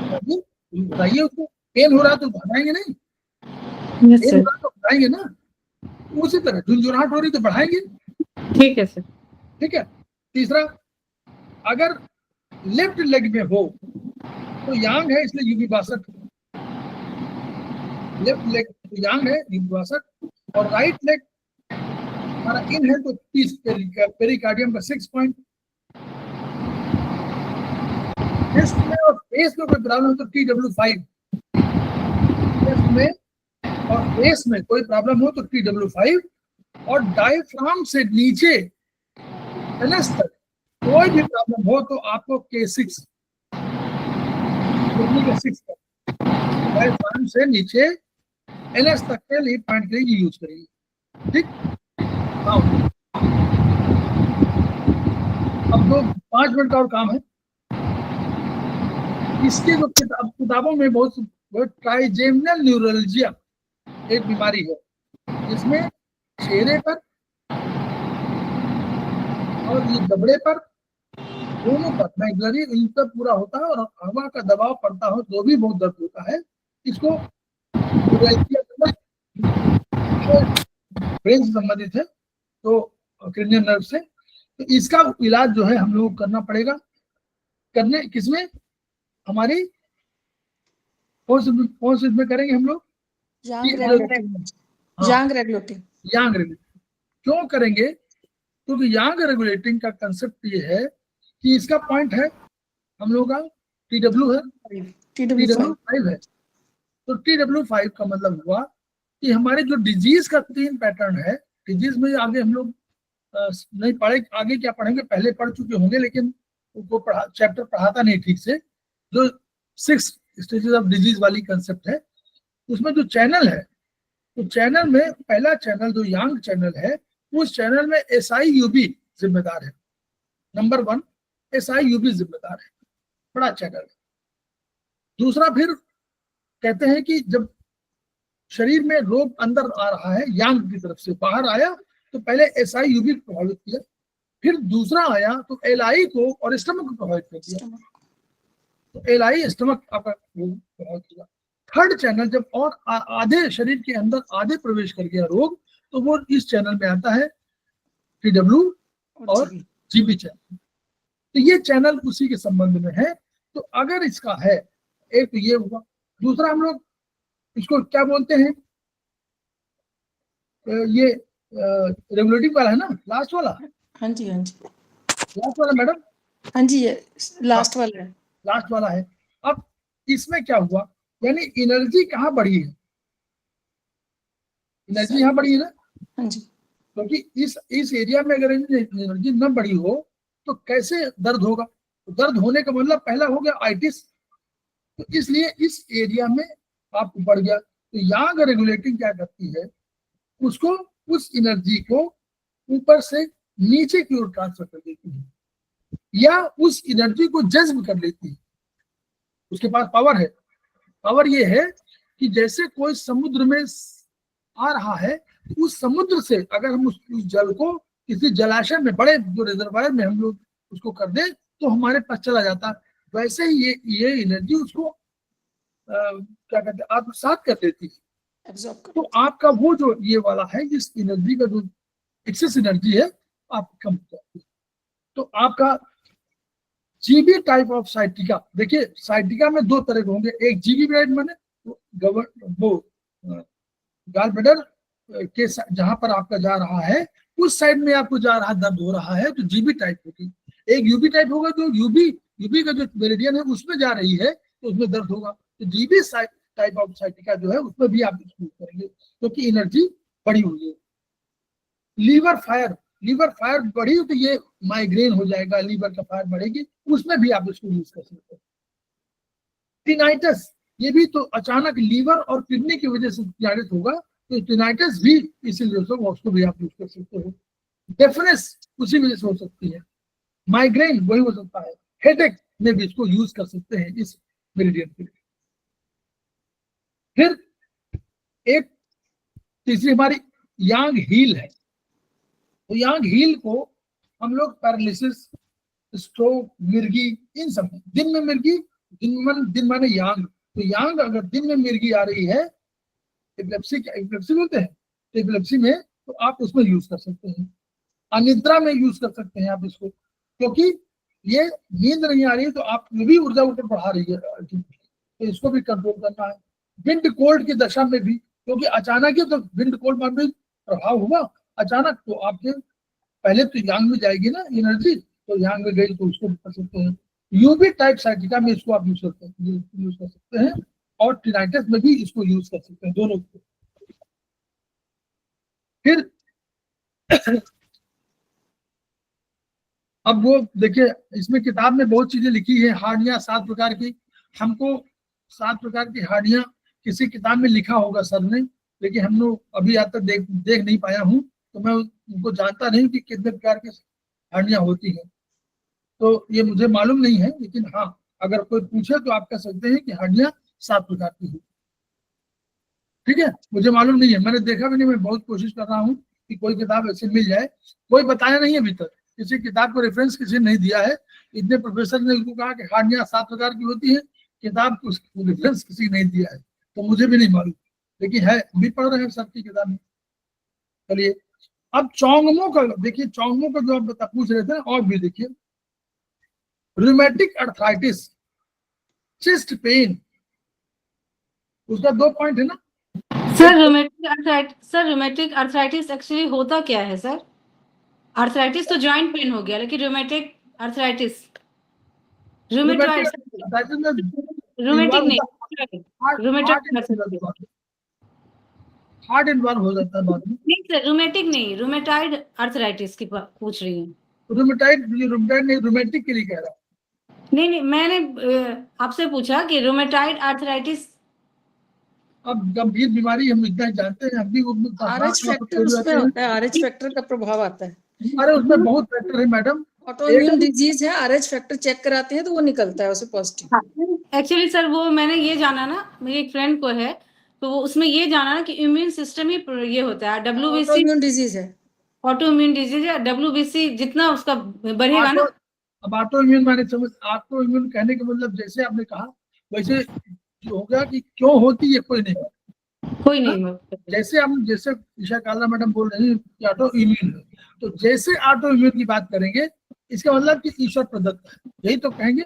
बताइए उसको। पेन हो रहा है तो घटाएंगे नहीं, यस पेन सर, हो रहा है तो घटाएंगे ना, उसी तरह झुंझुनाहट हो रही तो बढ़ाएंगे। ठीक है सर। ठीक है। तीसरा, अगर लेफ्ट लेग में हो तो यांग है इसलिए यूबी 62, लेफ्ट लेग तो यांग है यूबी 62, और राइट लेग हमारा इन है तो 30, पेरिकार्डियम का 6 पॉइंट। चेस्ट में और फेस में कोई प्रॉब्लम है तो TW5, चेस्ट में और फेस में कोई प्रॉब्लम हो तो TW5, और डायफ्राम से नीचे एनएस तक कोई भी प्रॉब्लम हो तो आपको K6, K6 तक डायफ्राम से नीचे एनएस तक के लिए पॉइंट के लिए यूज करेंगे। ठीक। अब तो 5 मिनट का और काम है। इसके जो किताबों में बहुत ट्राइजेमिनल न्यूरोलजिया एक बीमारी है, जिसमें चेहरे पर और ये जबड़े पर दोनों पर मैग्लरी इन पर पूरा होता है, और हवा का दबाव पड़ता हो तो भी बहुत दर्द होता है। इसको ब्रेन से संबंधित है, तो क्रेनियल नर्व से, तो इसका इलाज जो है हम लोग को करना पड़ेगा। करने किसमें, हमारी कौन से में करेंगे हम लोग, यांग रेगुलेटिंग यांग रेगुलेटिंग। क्यों करेंगे, क्योंकि यांग रेगुलेटिंग का कंसेप्ट ये है कि इसका पॉइंट है हम लोग का TW है, TW5 है। तो TW5 का मतलब हुआ कि हमारे जो डिजीज का 3 पैटर्न है, डिजीज में आगे हम लोग नहीं पढ़े, आगे क्या पढ़ेंगे, पहले पढ़ चुके होंगे लेकिन उनको चैप्टर पढ़ाता नहीं ठीक से। जो 6 स्टेजेस ऑफ डिजीज वाली कंसेप्ट है, उसमें जो चैनल है, तो चैनल में पहला चैनल जो यांग चैनल है, उस चैनल में SIUB जिम्मेदार है। नंबर 1 SIUB जिम्मेदार है, बड़ा चैनल है। दूसरा, फिर कहते हैं कि जब शरीर में रोग अंदर आ रहा है यांग की तरफ से बाहर आया तो पहले SIUB प्रभावित किया, फिर दूसरा आया तो LI को और स्टमक को प्रभावित कर दिया, तो LI स्टमक आपका प्रभावित किया। थर्ड चैनल जब और आधे शरीर के अंदर आधे प्रवेश कर गया रोग, तो वो इस चैनल में आता है TW और GB चैनल। तो ये चैनल उसी के संबंध में है। तो अगर इसका है, एक तो ये हुआ, दूसरा हम लोग इसको क्या बोलते हैं, ये रेगुलेटिंग वाला है ना, लास्ट वाला। हाँ जी लास्ट वाला मैडम, हाँ जी, ये लास्ट वाला है। लास्ट वाला है। अब इसमें क्या हुआ, यानी एनर्जी कहाँ बढ़ी है, एनर्जी यहाँ बढ़ी है ना। हाँ जी, क्योंकि इस एरिया में अगर एनर्जी न बढ़ी हो तो कैसे दर्द होगा, तो दर्द होने का मतलब पहला हो गया आइटिस, तो इसलिए इस एरिया में आपको बढ़ गया। तो यांग रेगुलेटिंग क्या करती है, उसको उस एनर्जी को ऊपर से नीचे की ओर ट्रांसफर कर देती है, या उस एनर्जी को जज्ब कर लेती है। उसके पास पावर है। पावर ये है कि जैसे कोई समुद्र में आ रहा है, उस समुद्र से अगर हम उस जल को किसी जलाशय में, बड़े जो रिजर्वायर में हम लोग उसको कर दें तो हमारे पास चला जाता है, वैसे ही ये एनर्जी उसको क्या कहते हैं, आत्मसात कर देती है। एब्जॉर्ब कर। तो आपका वो जो ये वाला है, जिस एनर्जी का जो एक्सेस एनर्जी है आप कम हो जाती है। तो आपका जीबी टाइप ऑफ साइटिका, देखिए साइटिका में 2 तरह के होंगे, एक जीबी ब्लड माने वो गाल ब्लैडर के जहां पर आपका जा रहा है उस साइड में आपको जा रहा दर्द हो रहा है तो जीबी टाइप होगी। एक यूबी टाइप होगा, जो यूबी का जो मेरिडियन है उसमें जा रही है तो उसमें दर्द होगा। तो जीबी टाइप ऑफ साइटिका जो है उसमें भी आप यूज करेंगे क्योंकि एनर्जी बढ़ी हुई है। लीवर फायर बढ़ी तो ये माइग्रेन हो जाएगा, लीवर का फायर बढ़ेगी, उसमें भी आप इसको यूज कर सकते हैं। टिनाइटस, ये भी तो अचानक लीवर और किडनी की वजह से टिनाइटस होगा, तो टिनाइटस भी इसीलिए उसको भी आप यूज कर सकते हो। डेफनेस उसी वजह से हो सकती है, माइग्रेन वही हो सकता है, हेडेक में भी इसको यूज कर सकते हैं इस मेरिडियन के लिए। फिर एक तीसरी हमारी यांग हील है। तो यांग हील को हम लोग पैरालिसिस, स्ट्रोक, मिर्गी, इन सब में, दिन में मिर्गी, दिन माने यांग, तो यांग अगर दिन में मिर्गी आ रही है, एपिलेप्सी बोलते हैं, तो एपिलेप्सी में तो आप उसमें यूज कर सकते हैं। अनिद्रा में यूज कर सकते हैं आप इसको, क्योंकि ये नींद नहीं आ रही है तो आप भी ऊर्जा ऊपर बढ़ा रही है, तो इसको भी कंट्रोल करना है। विंड कोल्ड की दशा में भी, क्योंकि अचानक ही तो विंड कोल्ड में भी प्रभाव हुआ अचानक, तो आपके पहले तो यांग में जाएगी ना एनर्जी, तो यांग में गई तो उसको भी कर सकते हैं। यूवी टाइप साइटिका में इसको आप यूज कर सकते हैं, और टिनाइटिस में भी इसको यूज कर सकते हैं, दोनों को। फिर अब वो देखिए, इसमें किताब में बहुत चीजें लिखी है, हार्निया 7 प्रकार की। हमको 7 प्रकार की हार्निया किसी किताब में लिखा होगा सर ने, लेकिन हम लोग अभी आज तक देख नहीं पाया हूँ, तो मैं उनको जानता नहीं कि कितने प्रकार की हार्निया होती है, तो ये मुझे मालूम नहीं है। लेकिन हाँ, अगर कोई पूछे तो आप कह सकते हैं कि हार्निया 7 प्रकार की है। ठीक है, मुझे मालूम नहीं है, मैंने देखा भी नहीं, मैं बहुत कोशिश कर रहा हूँ कि कोई किताब ऐसी मिल जाए। कोई बताया नहीं अभी तक, किसी किताब को रेफरेंस किसी ने नहीं दिया है। इतने प्रोफेसर ने उसको कहा कि हार्निया 7 प्रकार की होती है, किताब को रेफरेंस किसी ने नहीं दिया है, तो मुझे भी नहीं मालूम, लेकिन है, भी पढ़ रहे हैं सबकी किताब में। चलिए, अब चोंगमो का देखिए, चोंगमो का जो आप पूछ रहे थे, और भी देखिए, रूमेटिक अर्थराइटिस, चेस्ट पेन, उसका 2 पॉइंट है ना सर। रूमेटिक अर्थराइटिस एक्चुअली होता क्या है सर? अर्थराइटिस तो जॉइंट पेन हो गया, लेकिन रूमेटिक अर्थराइटिस, रूमेटॉइड, रूमेटिक नहीं, हार्ट इन्वॉल्व हो जाता है बाद में। नहीं सर, रूमेटिक नहीं, रूमेटॉइड अर्थराइटिस की पूछ रही हूँ। रूमेटाइड नहीं, रूमेटिक के लिए कह रहा हूँ। नहीं, मैंने आपसे पूछा कि रूमेटॉइड अर्थराइटिस। अब गंभीर बीमारी हम इतना जानते हैं, हम भी आरएच फैक्टर उसमें होता है, आरएच फैक्टर का प्रभाव आता है। अरे उसमें बहुत फैक्टर है मैडम, ऑटोइम्यून डिजीज है, आरएच फैक्टर चेक कराते हैं तो वो निकलता है उसे पॉजिटिव। एक्चुअली सर, वो मैंने ये जाना ना, मेरी एक फ्रेंड को है, तो वो उसमें ये जाना ना कि इम्यून सिस्टम ही ये होता है, WBC ऑटोइम्यून डिजीज है, ऑटोइम्यून डिजीज है। WBC जितना उसका बढ़ेगा ना। अब ऑटोइम्यून मैंने समझ, ऑटोइम्यून कहने का मतलब जैसे आपने कहा वैसे जो होगा कि क्यों होती है कोई नहीं, जैसे हम जैसे ईशा काला मैडम बोल रही है कि ऑटो इम्यून है, तो जैसे ऑटो इम्यून की बात करेंगे, इसका मतलब कि ईश्वर प्रदत्त है, यही तो कहेंगे।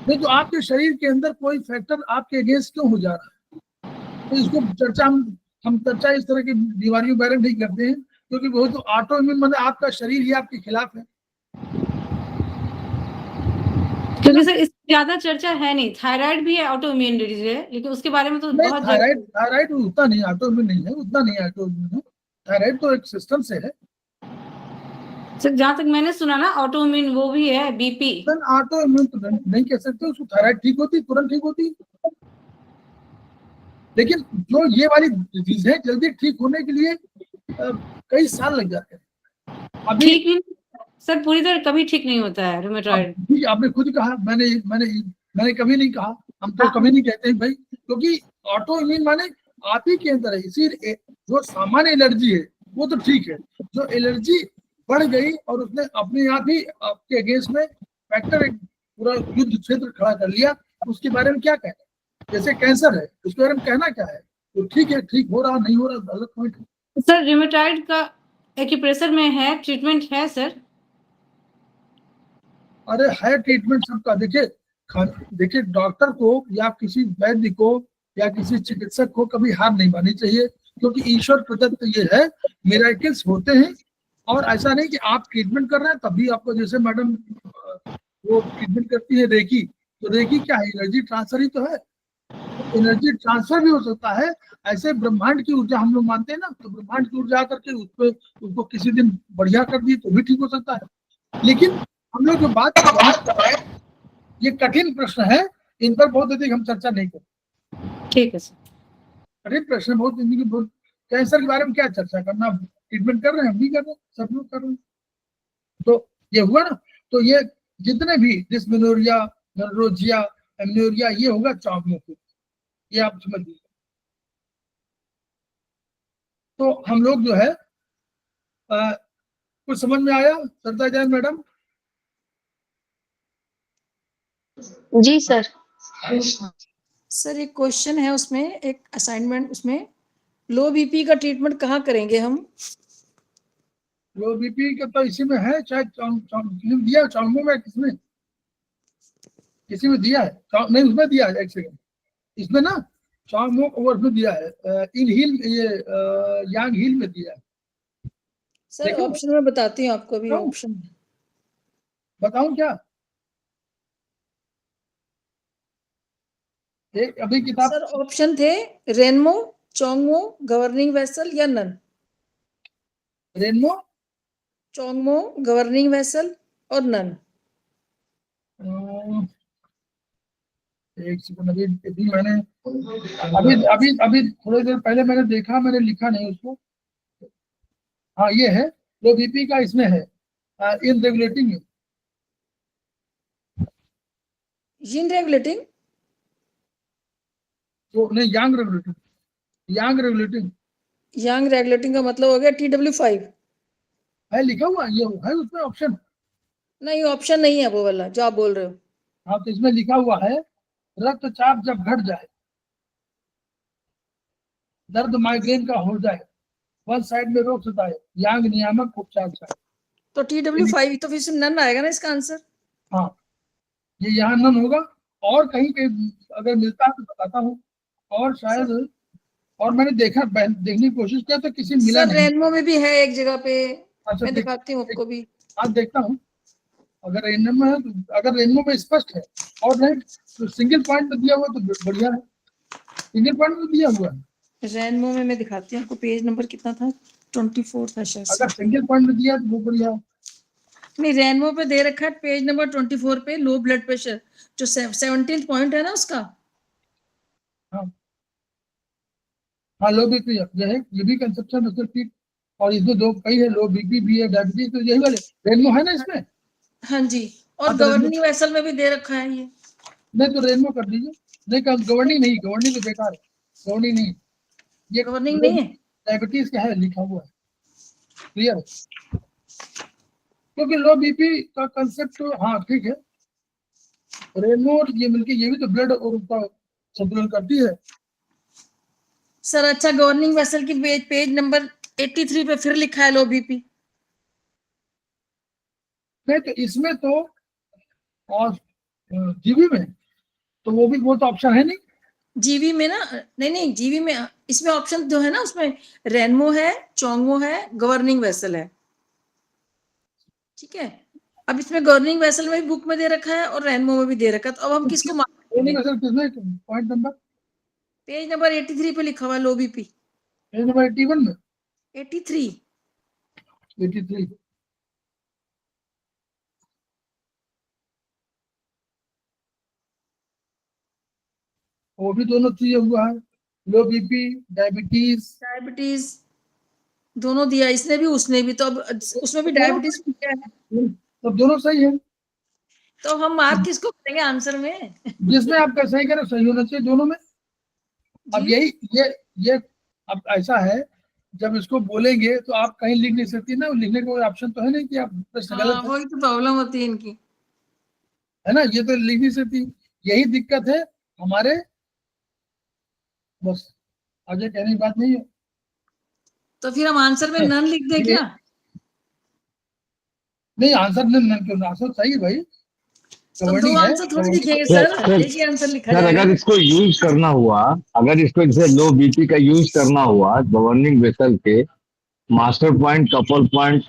नहीं तो आपके शरीर के अंदर कोई फैक्टर आपके अगेंस्ट क्यों हो जा रहा है, तो इसको चर्चा हम चर्चा इस तरह की बीमारियों के बारे में नहीं करते हैं, क्योंकि वो तो ऑटो इम्यून मतलब आपका शरीर ही आपके खिलाफ है। क्योंकि सर इसकी ज्यादा चर्चा है नहीं। थायराइड भी है, ऑटो इम्यून डिजीज है, लेकिन उसके बारे में तो बहुत थायराइड उतना नहीं, ऑटो इम्यून नहीं है, उतना नहीं ऑटो इम्यून है। थायराइड तो एक सिस्टम से है सर, जहाँ तक मैंने सुना ना, ऑटो इम्यून वो भी है, BP। ऑटो इम्यून तो नहीं कह सकते उसको, थायराइड ठीक होती, तुरंत ठीक होती, लेकिन जो ये वाली डिजीज है जल्दी ठीक होने के लिए कई साल लग जाते हैं। अभी ठीक नहीं सर, पूरी तरह कभी ठीक नहीं होता है रूमेटॉइड। आपने खुद कहा, मैंने कभी नहीं कहा, हम तो कभी नहीं कहते हैं भाई, क्योंकि ऑटो इम्यून माने आप ही के अंदर है। इसी जो सामान्य एलर्जी है वो तो ठीक है, जो एलर्जी बढ़ गई और उसने अपने आप ही आपके अगेंस्ट में फैक्टर एक पूरा युद्ध क्षेत्र खड़ा कर लिया, उसके बारे में क्या कहना? जैसे कैंसर है, उसके बारे में कहना क्या है? तो ठीक है, ठीक हो रहा नहीं हो रहा अलग पॉइंट है। सर रूमेटॉइड का एक्यूप्रेशर में है, ट्रीटमेंट है सर? अरे है ट्रीटमेंट सबका। देखिए डॉक्टर को या किसी वैद्य को या किसी चिकित्सक को कभी हार नहीं माननी चाहिए, क्योंकि ईश्वर प्रदत्त ये है, मिरेकल्स होते हैं। और ऐसा नहीं कि आप ट्रीटमेंट कर रहे हैं तभी आपको, जैसे मैडम वो ट्रीटमेंट करती है रेकी, तो रेकी क्या है? एनर्जी ट्रांसफर ही तो है, एनर्जी ट्रांसफर भी हो सकता है। ऐसे ब्रह्मांड की ऊर्जा हम लोग मानते हैं ना, तो ब्रह्मांड की ऊर्जा आकर के उसको किसी दिन बढ़िया कर दी तो भी ठीक हो सकता है। लेकिन हम लोग जो बात कर रहे हैं ये कठिन प्रश्न है, इन पर बहुत अधिक हम चर्चा नहीं करते। ठीक है सर, कठिन प्रश्न बहुत, जिंदगी बहुत। कैंसर के बारे में क्या चर्चा करना, ट्रीटमेंट कर रहे हैं, हम भी कर रहे हैं, सब लोग कर रहे हैं। तो ये हुआ ना, तो ये जितने भी डिस्मेनोरिया, मेनोरेजिया, एमनोरिया, ये होगा चांगमो, ये आप समझ लीजिए। तो हम लोग जो है कुछ समझ में आया सरदा जैन मैडम? जी सर। सर एक क्वेश्चन है उसमें, एक असाइनमेंट उसमें, लो बीपी का ट्रीटमेंट कहाँ करेंगे हम? लो बीपी का तो इसी में है, शायद दिया चांगमो में, किसमें, किसी में दिया है? नहीं, उसमें दिया है, एक सेकंड, इसमें ना चांगमो और उसमें दिया है, इन हिल, ये यांग हिल में दिया है। सर देखो, ऑप्शन में बताती हूँ आपको, अभी क्यों? ऑप्शन बताऊं क्या? एक अभी किताब, सर ऑप्शन थे रेनमो, चोंगमो, गवर्निंग वेसल या नन। रेनमो, चोंगमो, गवर्निंग वेसल और नन। एक सेकंड, अभी मैंने अभी अभी अभी थोड़ी देर पहले मैंने देखा, मैंने लिखा नहीं उसको। हाँ, ये है, लो बीपी का इसमें है, इन रेगुलेटिंग, जिन रेगुलेटिंग, तो नहीं, यांग रेगुलेटिंग, यांग रेगुलेटिंग यंग रेगुलेटिंग का मतलब हो गया TW5। है, लिखा हुआ ये है उसमें ऑप्शन। नहीं, ऑप्शन नहीं है वो वाला जो आप बोल रहे हो। हाँ, तो इसमें लिखा हुआ है, रक्तचाप जब घट जाए, दर्द माइग्रेन का हो जाए, वन साइड में रोक सताए, यांग नियामक उपचार चाहिए। तो TW5 तो फिर से नन आएगा ना इसका आंसर। हाँ, ये यहाँ नन होगा, और कहीं कहीं अगर मिलता है तो बताता हूँ, और शायद, और मैंने देखने की कोशिश किया तो किसी मिला सर नहीं। रेनमो में भी है एक जगह पे, अच्छा, मैं दिखाती हूँ आपको भी। आज देखता हूँ, अगर रेनमो में है तो, अगर रेनमो में स्पष्ट है, और नहीं तो सिंगल पॉइंट में दिया हुआ तो बढ़िया है, सिंगल पॉइंट में दिया हुआ है। रेनमो में मैं दिखाती हूँ आपको, पेज नंबर कितना था, 24 था शायद। अगर सिंगल पॉइंट में दिया तो वो बढ़िया है। नहीं, रेनमो पे दे रखा है पेज नंबर 24 पे, लो ब्लड प्रेशर जो 17th पॉइंट है ना उसका। हाँ, लो बीपी ये है, ये भी कंसेप्शन मसल पीक, और इसमें दो कई है, लो बीपी भी है, डायबिटीज, तो यही वाले रेनमो है ना इसमें। हाँ जी, और हाँ, तो गवर्निंग वेसल में भी दे रखा है ये। नहीं तो रेनमो कर दीजिए। नहीं, गवर्निंग नहीं, गवर्निंग तो बेकार है, गवर्निंग नहीं, ये गवर्निंग नहीं है। डायबिटीज का है, लिखा हुआ है, क्लियर है, क्योंकि लो बीपी का कंसेप्ट, हाँ ठीक है, रेनमो और ये मिलके ये भी तो ब्लड और उसका संतुलन करती है। सर अच्छा, गवर्निंग वेसल की पेज नंबर 83 पे फिर लिखा है लो बीपी। नहीं तो इसमें तो, और जीबी में तो वो तो ऑप्शन है नहीं। जीवी में ना, नहीं जीवी में, इसमें ऑप्शन जो है ना उसमें रेनमो है, चोंगमो है, गवर्निंग वेसल है, ठीक है। अब इसमें गवर्निंग वेसल में भी बुक में दे रखा है और रेनमो में भी दे रखा है, तो अब हम किसको गवर्निंग वेसल किसने, पॉइंट नंबर, पेज नंबर 83 पे लिखा हुआ है लो बीपी। पेज नंबर 81 में, 83। 83, वो भी दोनों चीजें हुआ है, लो बीपी, डायबिटीज दोनों दिया इसने भी उसने भी, तो अब उसमें भी डायबिटीज क्या है, तो दोनों सही है, तो हम मार्क किसको करेंगे आंसर में? जिसमें आपका सही करें सही होना चाहिए दोनों में। अब जी? यही ये अब ऐसा है, जब इसको बोलेंगे तो आप कहीं लिख नहीं सकती ना, लिखने का कोई ऑप्शन तो है नहीं कि आप प्रश्न हाँ, गलत है, वही तो प्रॉब्लम होती है इनकी। है ना, ये तो लिख नहीं सकती, यही दिक्कत है हमारे, बस आगे कहने की बात नहीं है। तो फिर हम आंसर में नन लिख दें क्या? नहीं, आंसर नहीं, आंसर सही है भाई, तो दो गवर्निंग है, आंसर थोड़ी दिखेंगे सर, सर, सर, एक ही आंसर लिखा सर जाएगा। अगर इसको यूज करना हुआ, अगर इसको जैसे लो बीपी का यूज करना हुआ गवर्निंग वेसल के, master point, couple point,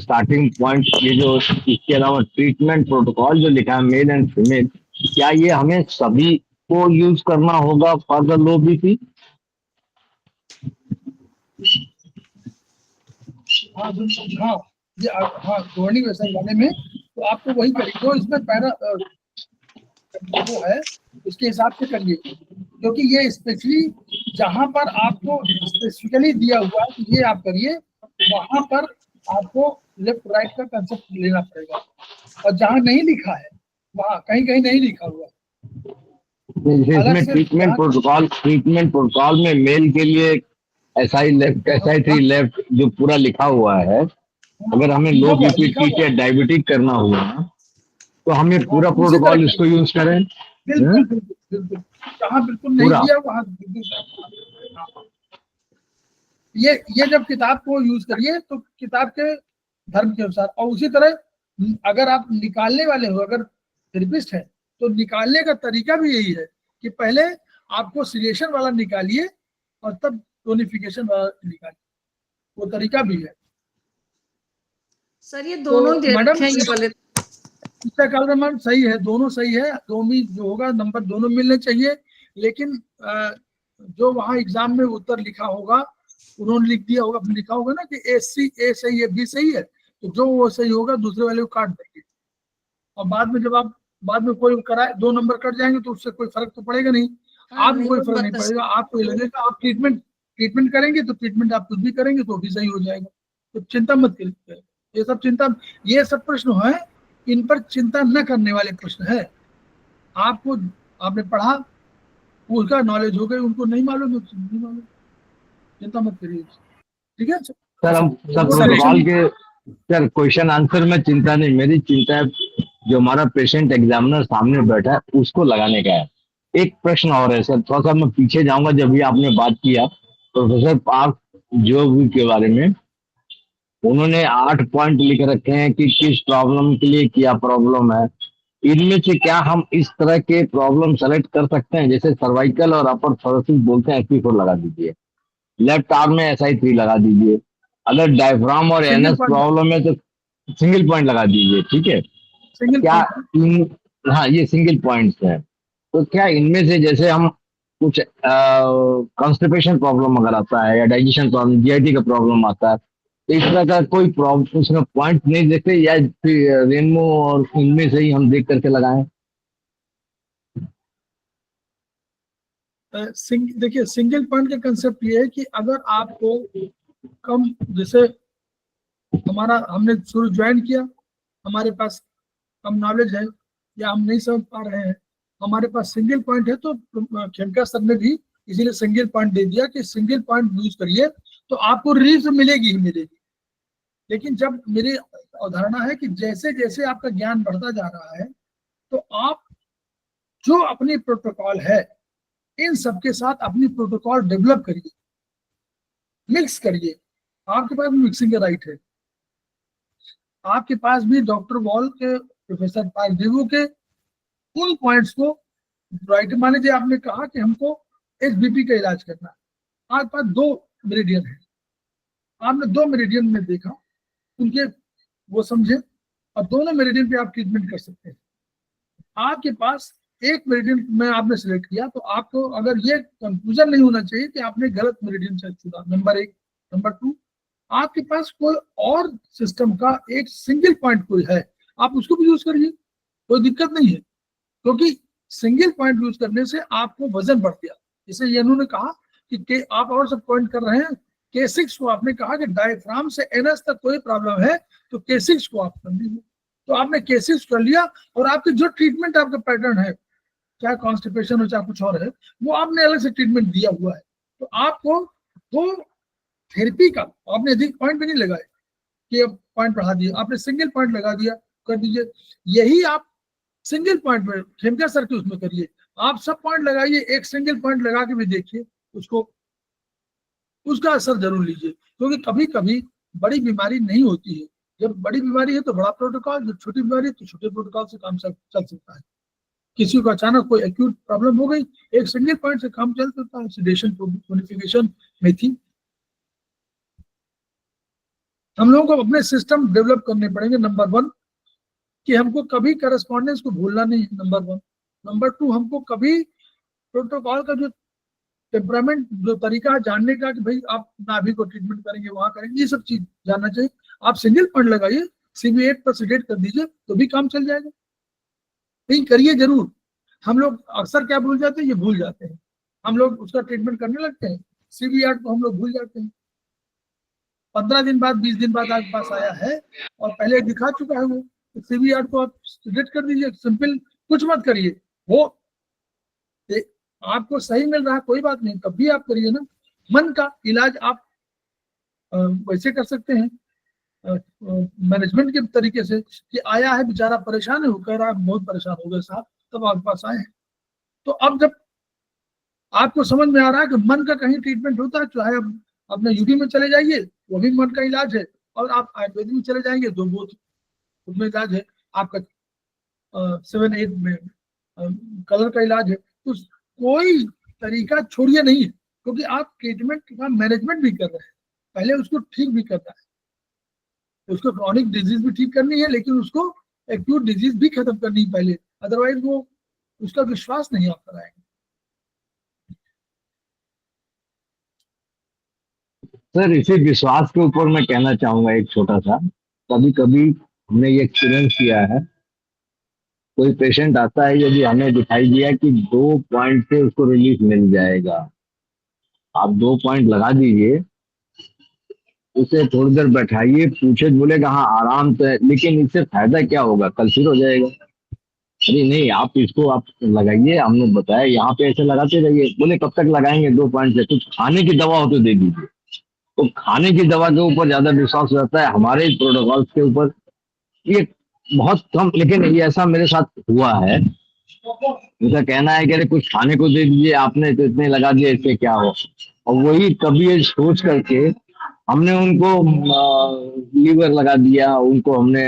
starting point, ये जो इसके अलावा ट्रीटमेंट प्रोटोकॉल जो लिखा है मेल एंड फीमेल, क्या ये हमें सभी को यूज करना होगा फॉर द लो बीपी? हाँ हाँ, ये हाँ, गवर्निंग वेसल वाले में तो आपको वही करिए जो इसमें पैरा वो है, उसके हिसाब से करिए, क्योंकि ये स्पेशली जहां पर आपको स्पेसिफिकली दिया हुआ है कि ये आप करिए, वहां पर आपको लेफ्ट राइट का कंसेप्ट लेना पड़ेगा, और जहाँ नहीं लिखा है वहाँ कहीं कहीं नहीं लिखा हुआ है। इसमें अलग से ट्रीटमेंट प्रोटोकॉल में मेल के लिए SI लेफ्ट SI3 लेफ्ट जो पूरा लिखा हुआ है, अगर हमें लो लिखा हुआ है, बीपी लिखा हुआ ठीक या डायबिटिक करना हुआ तो हमें पूरा उसी प्रोटोकॉल तरह इसको यूज करें। बिल्कुल बिल्कुल बिल्कुल, जहाँ बिल्कुल नहीं पूरा। दिया वहाँ बिल्कुल। ये जब किताब को यूज करिए तो किताब के धर्म के अनुसार, और उसी तरह अगर आप निकालने वाले हो, अगर थेरेपिस्ट है तो निकालने का तरीका भी यही है कि पहले आपको सिलेशन वाला निकालिए और तब टोनिफिकेशन वाला निकालिए, वो तरीका भी है। सर ये दोनों ही दे मैडम, रखे हैं ये वाले। इसका कारण मैम सही है, दोनों सही है, दोनों जो होगा नंबर दोनों मिलने चाहिए। लेकिन जो वहाँ एग्जाम में उत्तर लिखा होगा, उन्होंने लिख दिया होगा, लिखा होगा ना कि ए सही है, बी सही है, तो जो वो सही होगा दूसरे वाले को काट देंगे, और बाद में जब आप बाद में कोई कराए 2 नंबर कट जाएंगे तो उससे कोई फर्क तो पड़ेगा नहीं। हाँ, आपको कोई वो फर्क बात नहीं तो पड़ेगा, आपको ये लगेगा आप ट्रीटमेंट करेंगे तो ट्रीटमेंट आप कुछ भी करेंगे तो भी सही हो जाएगा, तो चिंता मत करिए। ये सब प्रश्न है, इन पर चिंता न करने वाले प्रश्न है। आपको आपने पढ़ा, उसका नॉलेज हो गई, उनको नहीं मालूम है, नहीं मालूम, चिंता मत करिए, ठीक है सर हम सब प्रोटोकॉल के सर क्वेश्चन आंसर में चिंता नहीं, मेरी चिंता है जो हमारा पेशेंट एग्जामिनर सामने बैठा है उसको लगाने का है। एक प्रश्न और है सर, थोड़ा सा मैं पीछे जाऊंगा। जब भी आपने बात किया प्रोफेसर पार्क जो के बारे में, उन्होंने 8 पॉइंट लिख रखे हैं कि किस प्रॉब्लम के लिए क्या प्रॉब्लम है। इनमें से क्या हम इस तरह के प्रॉब्लम सेलेक्ट कर सकते हैं? जैसे सर्वाइकल और अपर थोरेसिस बोलते हैं, SP4 लगा दीजिए, लेफ्ट आर्म में SI3 लगा दीजिए, अगर डायफ्राम और सिंगल NS पॉइंट, प्रॉब्लम है तो सिंगल पॉइंट लगा दीजिए, ठीक है। सिंगल क्या पॉइंट, हाँ ये सिंगल पॉइंट्स हैं, तो क्या इनमें से जैसे हम कुछ कॉन्स्टिपेशन प्रॉब्लम अगर आता है या डाइजेशन प्रॉब्लम, GIT का प्रॉब्लम आता है, तो इस तरह का कोई प्रॉब्लम उसमें पॉइंट नहीं देखते, या रेनमो और इनमें से ही हम देख करके लगाएं? देखिए सिंगल पॉइंट का कंसेप्ट ये है कि अगर आपको कम, जैसे हमने शुरू ज्वाइन किया, हमारे पास कम नॉलेज है या हम नहीं समझ पा रहे हैं, हमारे पास सिंगल पॉइंट है, तो खेमका सर ने भी इसीलिए सिंगल पॉइंट दे दिया कि सिंगल पॉइंट यूज करिए तो आपको रिलीफ मिलेगी ही मिलेगी। लेकिन जब मेरी अवधारणा है कि जैसे जैसे आपका ज्ञान बढ़ता जा रहा है तो आप जो अपनी प्रोटोकॉल है इन सबके साथ अपनी प्रोटोकॉल डेवलप करिए, मिक्स करिए। आपके पास मिक्सिंग का राइट है, आपके पास भी डॉक्टर वॉल के, प्रोफेसर पारदेवो के उन पॉइंट्स को राइट। मान लीजिए आपने कहा कि हमको HBP का इलाज करना है, आपके पास 2 मेरिडियन है, आपने 2 मेरिडियन में देखा, उनके वो समझे और दोनों मेरिडियन पे आप ट्रीटमेंट कर सकते हैं। आपके पास एक मेरिडियन में आपने सिलेक्ट किया तो आपको अगर ये कंफ्यूजन नहीं होना चाहिए कि आपने गलत मेरिडियन से चुना, नंबर 1। नंबर 2, आपके पास कोई और सिस्टम का एक सिंगल पॉइंट कोई है, आप उसको भी यूज करिए, कोई दिक्कत नहीं है, क्योंकि सिंगल पॉइंट यूज करने से आपको वजन बढ़ गया। जैसे ये उन्होंने कहा कि आप और सब पॉइंट कर रहे हैं, K6 को आपने कहा कि डायफ्राम से NS तक कोई प्रॉब्लम है तो K6 को आप कर लीजिए, तो आपने K6 कर लिया और आपके जो ट्रीटमेंट आपका पैटर्न है, चाहे कॉन्स्टिपेशन हो चाहे कुछ और है, वो आपने अलग से ट्रीटमेंट दिया हुआ है। तो आपको वो थेरेपी का आपने अधिक पॉइंट भी नहीं लगाए कि अब पॉइंट बढ़ा दिया, आपने सिंगल पॉइंट लगा दिया, कर दीजिए। यही आप सिंगल पॉइंट में खेमका सर के उसमें करिए, आप सब पॉइंट लगाइए, एक सिंगल पॉइंट लगा के भी देखिए, उसका असर जरूर लीजिए, क्योंकि कभी कभी बड़ी बीमारी नहीं होती है, जब बड़ी बीमारी है तो बड़ा प्रोटोकॉल, जब छोटी बीमारी है तो छोटे प्रोटोकॉल से काम चल सकता है। किसी को अचानक कोई एक्यूट प्रॉब्लम हो गई, एक सिंगल पॉइंट से काम चल सकता है, सेडेशन, टोनिफिकेशन में थी। हम लोगों को अपने सिस्टम डेवलप करने पड़ेंगे। नंबर 1 कि हमको कभी करस्पॉन्डेंस को भूलना नहीं है, नंबर 1। नंबर 2, हमको कभी प्रोटोकॉल का जो टेम्परामेंट, जो तरीका है जानने का कि भाई आप नाभि को ट्रीटमेंट करेंगे, वहां करेंगे, ये सब चीज जानना चाहिए। आप सिंगल पॉइंट लगाइए, CV8 पर सेडेट कर दीजिए तो भी काम चल जाएगा। नहीं करिए जरूर। हम लोग अक्सर क्या भूल जाते हैं, ये भूल जाते हैं, हम लोग उसका ट्रीटमेंट करने लगते हैं, CV8 को हम लोग भूल जाते हैं। 15 दिन बाद 20 दिन बाद आपके पास आया है और पहले दिखा चुका है वो, तो सीबीआर को आप रिजेक्ट कर दीजिए, सिंपल, कुछ मत करिए। वो आपको सही मिल रहा है कोई बात नहीं, तब भी आप करिए ना। मन का इलाज आप वैसे कर सकते हैं मैनेजमेंट के तरीके से कि आया है बेचारा परेशान है, वो कह रहा है बहुत परेशान हो गए साहब, तब आपके पास आए हैं। तो अब जब आपको समझ में आ रहा है कि मन का कहीं ट्रीटमेंट होता है, चाहे आप अपने यूडी में चले जाइए, वो भी मन का इलाज है, और आप आयुर्वेदिक में चले जाएंगे, दो बहुत उसमें इलाज है आपका 7-8 में कलर का इलाज है। तो कोई तरीका छोड़िए नहीं, क्योंकि आप ट्रीटमेंट का मैनेजमेंट भी कर रहे हैं, पहले उसको ठीक भी करना है, उसको क्रॉनिक डिजीज भी ठीक करनी है, लेकिन उसको एक्यूट डिजीज भी खत्म करनी है पहले, अदरवाइज वो उसका विश्वास नहीं आप कराएंगे। सर इसी विश्वास के ऊपर मैं कहना चाहूंगा एक छोटा सा, कभी कभी हमने ये एक्सपीरियंस किया है, कोई पेशेंट आता है, यदि हमें दिखाई दिया कि 2 पॉइंट से उसको रिलीफ मिल जाएगा, आप 2 पॉइंट लगा दीजिए, उसे थोड़ी देर बैठाइए, पूछे, बोलेगा हाँ आराम तो है, लेकिन इससे फायदा क्या होगा, कल फिर हो जाएगा। अरे नहीं, आप इसको आप लगाइए, हमने बताया यहाँ पे ऐसे लगाते रहिए। बोले कब तक लगाएंगे 2 पॉइंट से, कुछ खाने की दवा हो तो दे दीजिए। तो खाने की दवा के ऊपर ज्यादा विश्वास रहता है, हमारे प्रोटोकॉल्स के ऊपर ये बहुत कम, लेकिन ये ऐसा मेरे साथ हुआ है। उनका कहना है कि अरे कुछ खाने को दे दीजिए, आपने तो इतने लगा दिए, इससे क्या हो। और वही कभी ये सोच करके हमने उनको लीवर लगा दिया, उनको हमने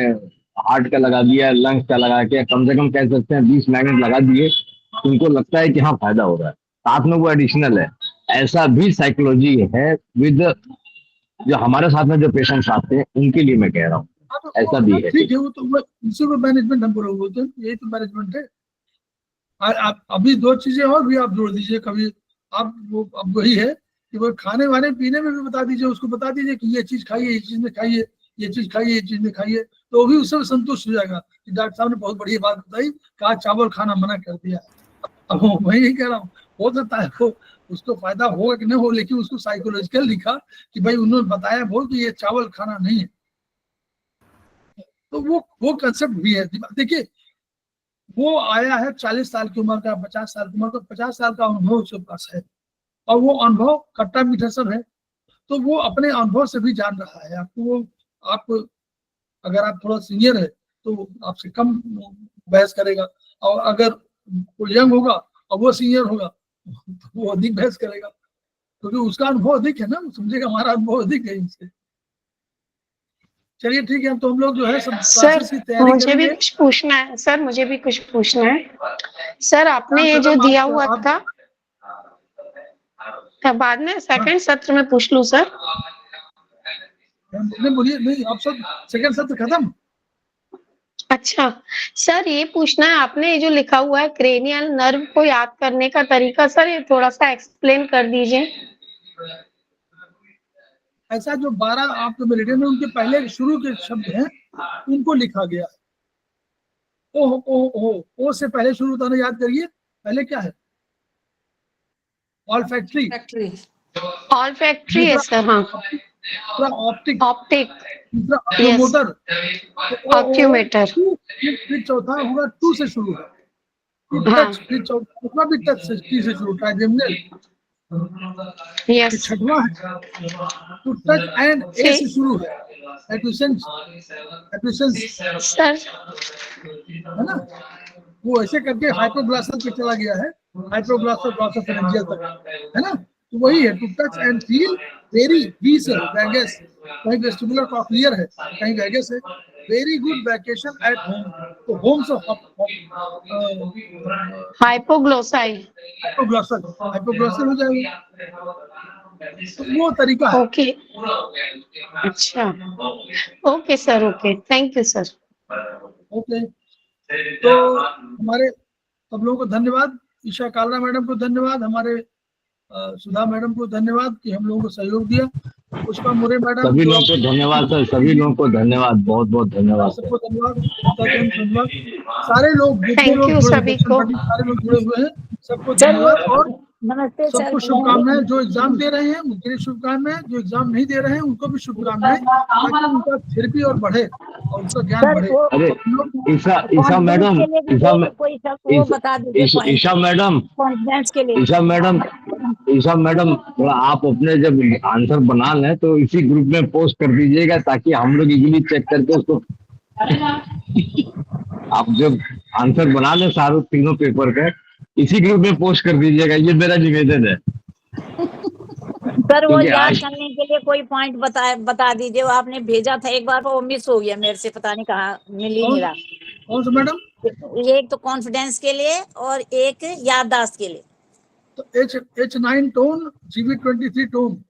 हार्ट का लगा दिया, लंग्स का लगा के, कम से कम कह सकते हैं 20 मैग्नेट लगा दिए, उनको लगता है कि हाँ फायदा हो रहा है, साथ में वो एडिशनल है। ऐसा भी साइकोलॉजी है विद जो हमारे साथ में जो पेशेंट्स आते हैं उनके लिए मैं कह रहा हूँ, ऐसा भी है। ठीक है, वो तो इसी को मैनेजमेंट हम लोग बोलते हैं, यही तो मैनेजमेंट है। और आप अभी 2 चीजें और भी आप जोड़ दीजिए कभी, आप वो अब वही है कि वो खाने वाने पीने में भी बता दीजिए, उसको बता दीजिए कि ये चीज खाइए, ये चीज में खाइए, ये चीज खाइए, ये चीज में खाइए, तो वो भी उससे संतुष्ट हो जाएगा कि डॉक्टर साहब ने बहुत बढ़िया बात बताई, कहा चावल खाना मना कर दिया। अब मैं यही कह रहा हूँ, हो सकता है वो उसको फायदा होगा कि नहीं हो, लेकिन उसको साइकोलॉजिकल लिखा कि भाई उन्होंने बताया बोल कि ये चावल खाना नहीं है, तो वो कंसेप्ट भी है। देखिए वो आया है 40 साल की उम्र का, 50 साल की उम्र का, 50 साल का अनुभव उसके पास है, और वो अनुभव खट्टा मीठा सब है, तो वो अपने अनुभव से भी जान रहा है आपको। वो आप अगर आप थोड़ा सीनियर है तो आपसे कम बहस करेगा, और अगर वो यंग होगा और वो सीनियर होगा तो वो अधिक बहस करेगा, क्योंकि उसका अनुभव अधिक है ना, वो समझेगा हमारा अनुभव अधिक है इनसे। चलिए ठीक है, तो हम लोग जो है सब सर की तैयारी मुझे भी करेंगे। कुछ पूछना है सर, मुझे भी कुछ पूछना है सर। आपने ये जो दिया हुआ था, बाद में सेकंड सत्र में पूछ लूं सर? नहीं बोलिए, नहीं आप सब सेकंड सत्र खत्म। अच्छा सर, ये पूछना है, आपने ये जो लिखा हुआ है क्रेनियल नर्व को याद करने का तरीका, सर ये थोड़ा सा एक्सप्लेन कर दीजिए। ऐसा जो 12 आपके मेरिडियन में उनके पहले शुरू के शब्द हैं उनको लिखा गया है। ओ से पहले शुरू होता है, याद करिए पहले क्या है, ऑल्फैक्टरी, ऑल्फैक्टरी है सर, हाँ। दूसरा ऑप्टिक, ऑप्टिक, तीसरा ऑक्यूमोटर, ऑक्यूमेटर, फिर चौथा होगा 2 से शुरू है, फिर हाँ। टच, फिर चौथा भी टच से T से शुरू, ट्राइजेमिनल, यस छठवां है टू टच एंड ए से शुरू है, एडुसेंस सर। है ना, वो ऐसे करके हाइपोग्लासल पे चला गया है, हाइपोग्लासल ग्लॉसोफेरेंजियल तक, है ना। तो वही है to touch and feel, very we say vagus, कहीं वेस्टिबुलर कॉक्लियर है, कहीं वैगस है, very good vacation at home, तो होम से हाइपोग्लोसाई, हाइपोग्लासल हो जाएगा, तो वो तरीका है। ओके, अच्छा, okay sir, okay, thank you sir. Okay, तो हमारे सब लोगों को धन्यवाद, ईशा कालरा मैडम को धन्यवाद, हमारे सुधा मैडम को धन्यवाद कि हम लोगों को सहयोग दिया, पुष्पा मोरे मैडम, सभी लोगों को धन्यवाद सर, सभी लोगों को धन्यवाद, बहुत बहुत धन्यवाद सर। सबको धन्यवाद, सारे लोग थैंक यू सभी को। सारे लोग जुड़े हुए हैं, सबको धन्यवाद। और नमस्ते सर। सबको शुभकामनाएं, जो एग्जाम दे रहे हैं उनके लिए शुभकामनाएं, जो एग्जाम नहीं दे रहे हैं उनको भी शुभकामनाएं, ताकि उनका थेरेपी और बढ़े और उनका ज्ञान सर बढ़े। वो अरे ईशा मैडम, कॉन्फिडेंस के लिए भी ईशा कोई सब वो बता दीजिए ईशा मैडम, कॉन्फिडेंस के लिए। ईशा मैडम थोड़ा आप अपने जब आंसर बना लें तो इसी ग्रुप में पोस्ट कर दीजिएगा, ताकि हम लोग इजीली चेक करके उसको, आप जब आंसर बना लें सारे तीनों पेपर का, इसी ग्रुप में पोस्ट कर दीजिएगा, ये मेरा निवेदन है। सर वो याद करने के लिए कोई पॉइंट बता दीजिए। वो आपने भेजा था एक बार, वो मिस हो गया मेरे से, पता नहीं कहाँ मिल ही नहीं रहा। कौन सा मैडम? एक तो कॉन्फिडेंस के लिए और एक याददाश्त के लिए। तो H9 tone, GB23 tone,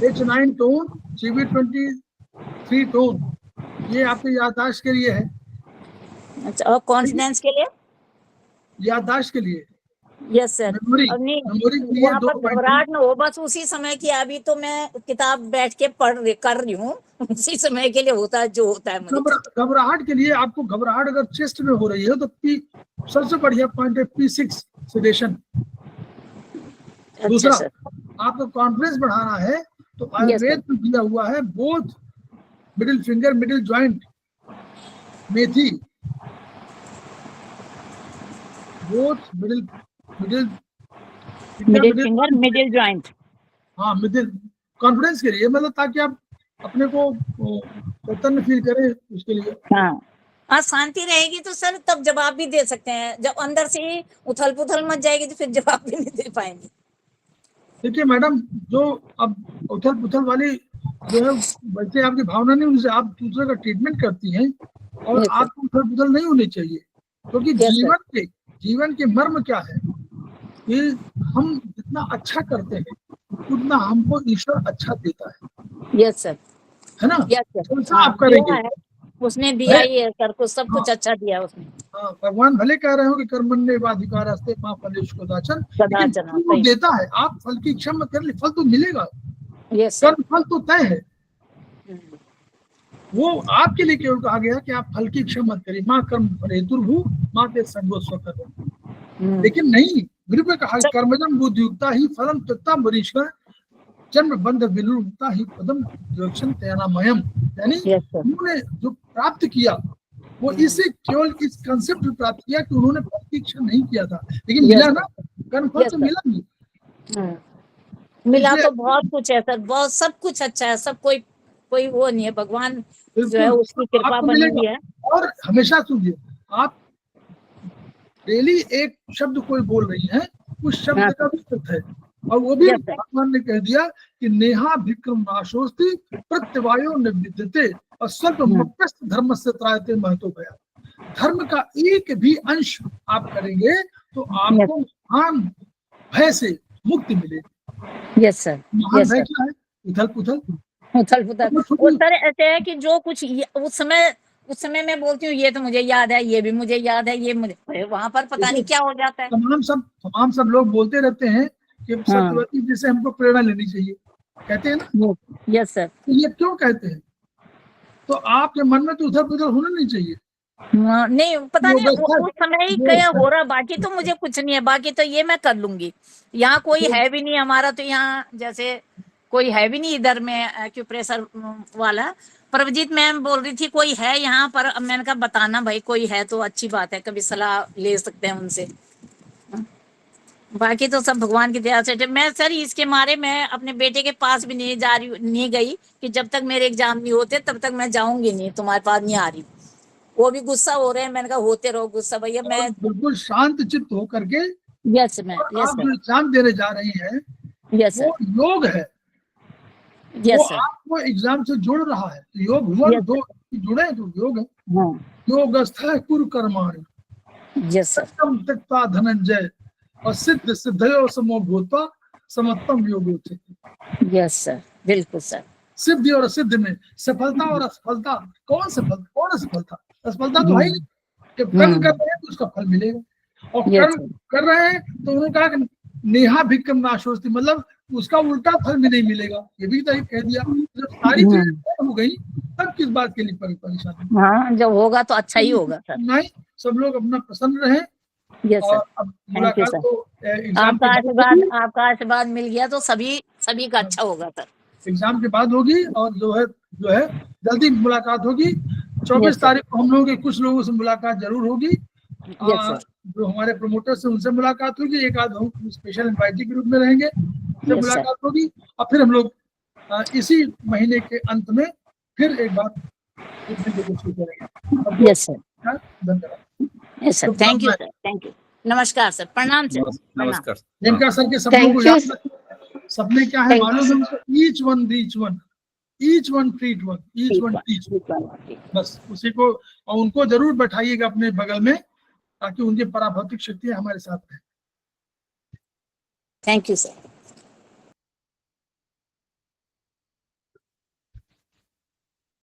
H9 tone, GB23 tone, ये आपकी याददाश्त के लिए है। अच्छा, और कॉन्फिडेंस के लिए? याददाश्त के लिए, यस सर। मेमोरी के लिए वहाँ पर घबराहट न हो, बस उसी समय की। अभी तो मैं किताब बैठ के कर रही हूँ, उसी समय के लिए होता है जो होता है मुझे। घबराहट के लिए, आपको घबराहट अगर चेस्ट में हो रही है तो सबसे बढ़िया पॉइंट है P6 सेडेशन। दूसरा, आपको कॉन्फिडेंस बढ़ाना है तो आयुर्वेद में दिया हुआ है both middle finger, middle joint, मेथी, both middle finger, middle joint. हाँ, मिडिल कॉन्फिडेंस के लिए, मतलब ताकि आप अपने को चैतन्य फील करें, उसके लिए। हाँ, शांति रहेगी तो सर तब जवाब भी दे सकते हैं। जब अंदर से ही उथल पुथल मच जाएगी तो फिर जवाब भी नहीं दे पाएंगे। देखिए मैडम, जो अब उथल पुथल वाली जो है, वैसे आपकी भावना नहीं, उनसे आप दूसरे का ट्रीटमेंट करती हैं, और आपको उथल पुथल नहीं होनी चाहिए, क्योंकि जीवन के मर्म क्या है कि हम जितना अच्छा करते हैं उतना हमको ईश्वर अच्छा देता है। यस सर, है ना? Yes sir. आप करेंगे, उसने दिया ही है सर को, सब कुछ अच्छा दिया उसने। हाँ, भगवान भले कह रहे हो कि कर्मण्येवाधिकार अस्ते मां फलेषु कदाचन, लेकिन वो देता है। आप फल की इच्छा मत कर, फल तो मिलेगा। कर्म फल तो तय है, वो आपके लिए केवल कहा गया कि आप फल की इच्छा मत करिए। माँ कर्म हेतुर्भू माँ के संगो स्वकर्म। लेकिन नहीं, गुरु ने कहा कर्मजम बुद्धियुक्ता ही फलम त्यक्ता मरीश्वर जन्म बंध विनुक्ता ही पदम दर्शन तयनामयम। यानी उन्होंने जो प्राप्त किया वो इसे केवल इस कंसेप्ट में प्राप्त किया कि उन्होंने फल की इच्छा नहीं किया था, लेकिन मिला ना, कर्म फल तो मिला नहीं। मिला तो बहुत कुछ है सर, बहुत सब कुछ अच्छा है, सब कोई वो नहीं है, भगवान जो है उसकी कृपा बनी हुई है। और हमेशा सुनिए, आप डेली एक शब्द कोई बोल रही हैं, उस शब्द का भी अर्थ है, और वो भी भगवान ने कह दिया कि नेहा विक्रम नाशोस्ति प्रत्यवायो निविद्यते और स्वल्प मध्यस्थ धर्म से त्रायते महतो भया। धर्म का एक भी अंश आप करेंगे तो आपको महान भय से मुक्ति मिलेगी। Yes sir. महान भय क्या है? उथल पुथल। उस तरह ऐसे है कि जो कुछ उस समय मैं बोलती हूँ ये तो मुझे याद है, ये भी मुझे याद है, ये मुझे, वहां पर पता नहीं क्या हो जाता है। तमाम सब लोग बोलते रहते हैं कि सत्यवती जी से हमको प्रेरणा लेनी चाहिए, कहते हैं ना। Yes sir. ये क्यों कहते हैं? तो आपके मन में तो उधर पुधर होना नहीं चाहिए। नहीं, पता नहीं उस समय ही क्या हो रहा, बाकी तो मुझे कुछ नहीं है, बाकी तो ये मैं कर लूंगी। यहाँ कोई है भी नहीं हमारा, तो यहाँ जैसे कोई है भी नहीं इधर में एक्यूप्रेशर वाला। प्रभजीत मैम बोल रही थी कोई है यहाँ पर, मैंने कहा बताना भाई, कोई है तो अच्छी बात है, कभी सलाह ले सकते हैं उनसे। बाकी तो सब भगवान की दया से। मैं सर इसके मारे मैं अपने बेटे के पास भी नहीं गई कि जब तक मेरे एग्जाम नहीं होते तब तक मैं जाऊंगी नहीं, तुम्हारे पास नहीं आ रही। वो भी गुस्सा हो रहे हैं, मैंने कहा होते रहो गुस्सा भैया। मैं बिल्कुल शांत चित्त होकर के, यस मैम, आप जो एग्जाम देने जा रही हैं, यस वो योग है, वो आपको एग्जाम से जोड़ रहा है। योग हुआ, दो जुड़े तो योग है। योगस्थ कुरु कर्माणि, यस सर, त्यक्त्वा धनंजय और सिद्ध सिद्धयो समो भूत्वा समत्तम योगोच्यते। यस सर, बिल्कुल सर। सिद्धि और सिद्ध में सफलता और असफलता, कौन असफलता? असफलता तो है कि कर्म कर रहे हैं तो उसका फल मिलेगा, और कर्म कर रहे हैं तो उन्होंने कहा कि नेहा भिक्कम नाशोस्ति, मतलब उसका उल्टा फल भी नहीं मिलेगा। ये भी तो कह दिया। जब सारी चीजें हो गई तब किस बात के लिए परेशानी? हाँ, जब होगा तो अच्छा ही होगा सर। नहीं, सब लोग अपना प्रसन्न रहे, यस और सर, अब यू मुलाकात सर। तो एग्जाम के आपका बाद होगी, आशीर्वाद, आपका आशीर्वाद मिल गया तो सभी का अच्छा होगा सर। एग्जाम के बाद होगी, और जो है जल्दी मुलाकात होगी। 24 यस सर, तारीख को हम लोगों के कुछ लोगों से मुलाकात जरूर होगी। यस सर, जो हमारे प्रमोटर से उनसे मुलाकात होगी, एक आध हम स्पेशल इनवाइटी के रूप में रहेंगे, उनसे यस सर, मुलाकात होगी, और फिर हम लोग इसी महीने के अंत में फिर एक बार मिलने की कोशिश करेंगे। यस सर, धन्यवाद। Yes sir, thank you sir, thank you. नमस्कार सर, प्रणाम सर, प्रणाम। नमस्कार। इनका सर के सपनों Thank को you, याद sir. रखें। सपने क्या है Thank मालूम है उनको? Each one reach one, each one treat one, each one teach, बस उसी को, और उनको जरूर बैठाइएगा अपने बगल में, ताकि उनकी पराभौतिक शक्तियां हमारे साथ रहें। Thank you sir.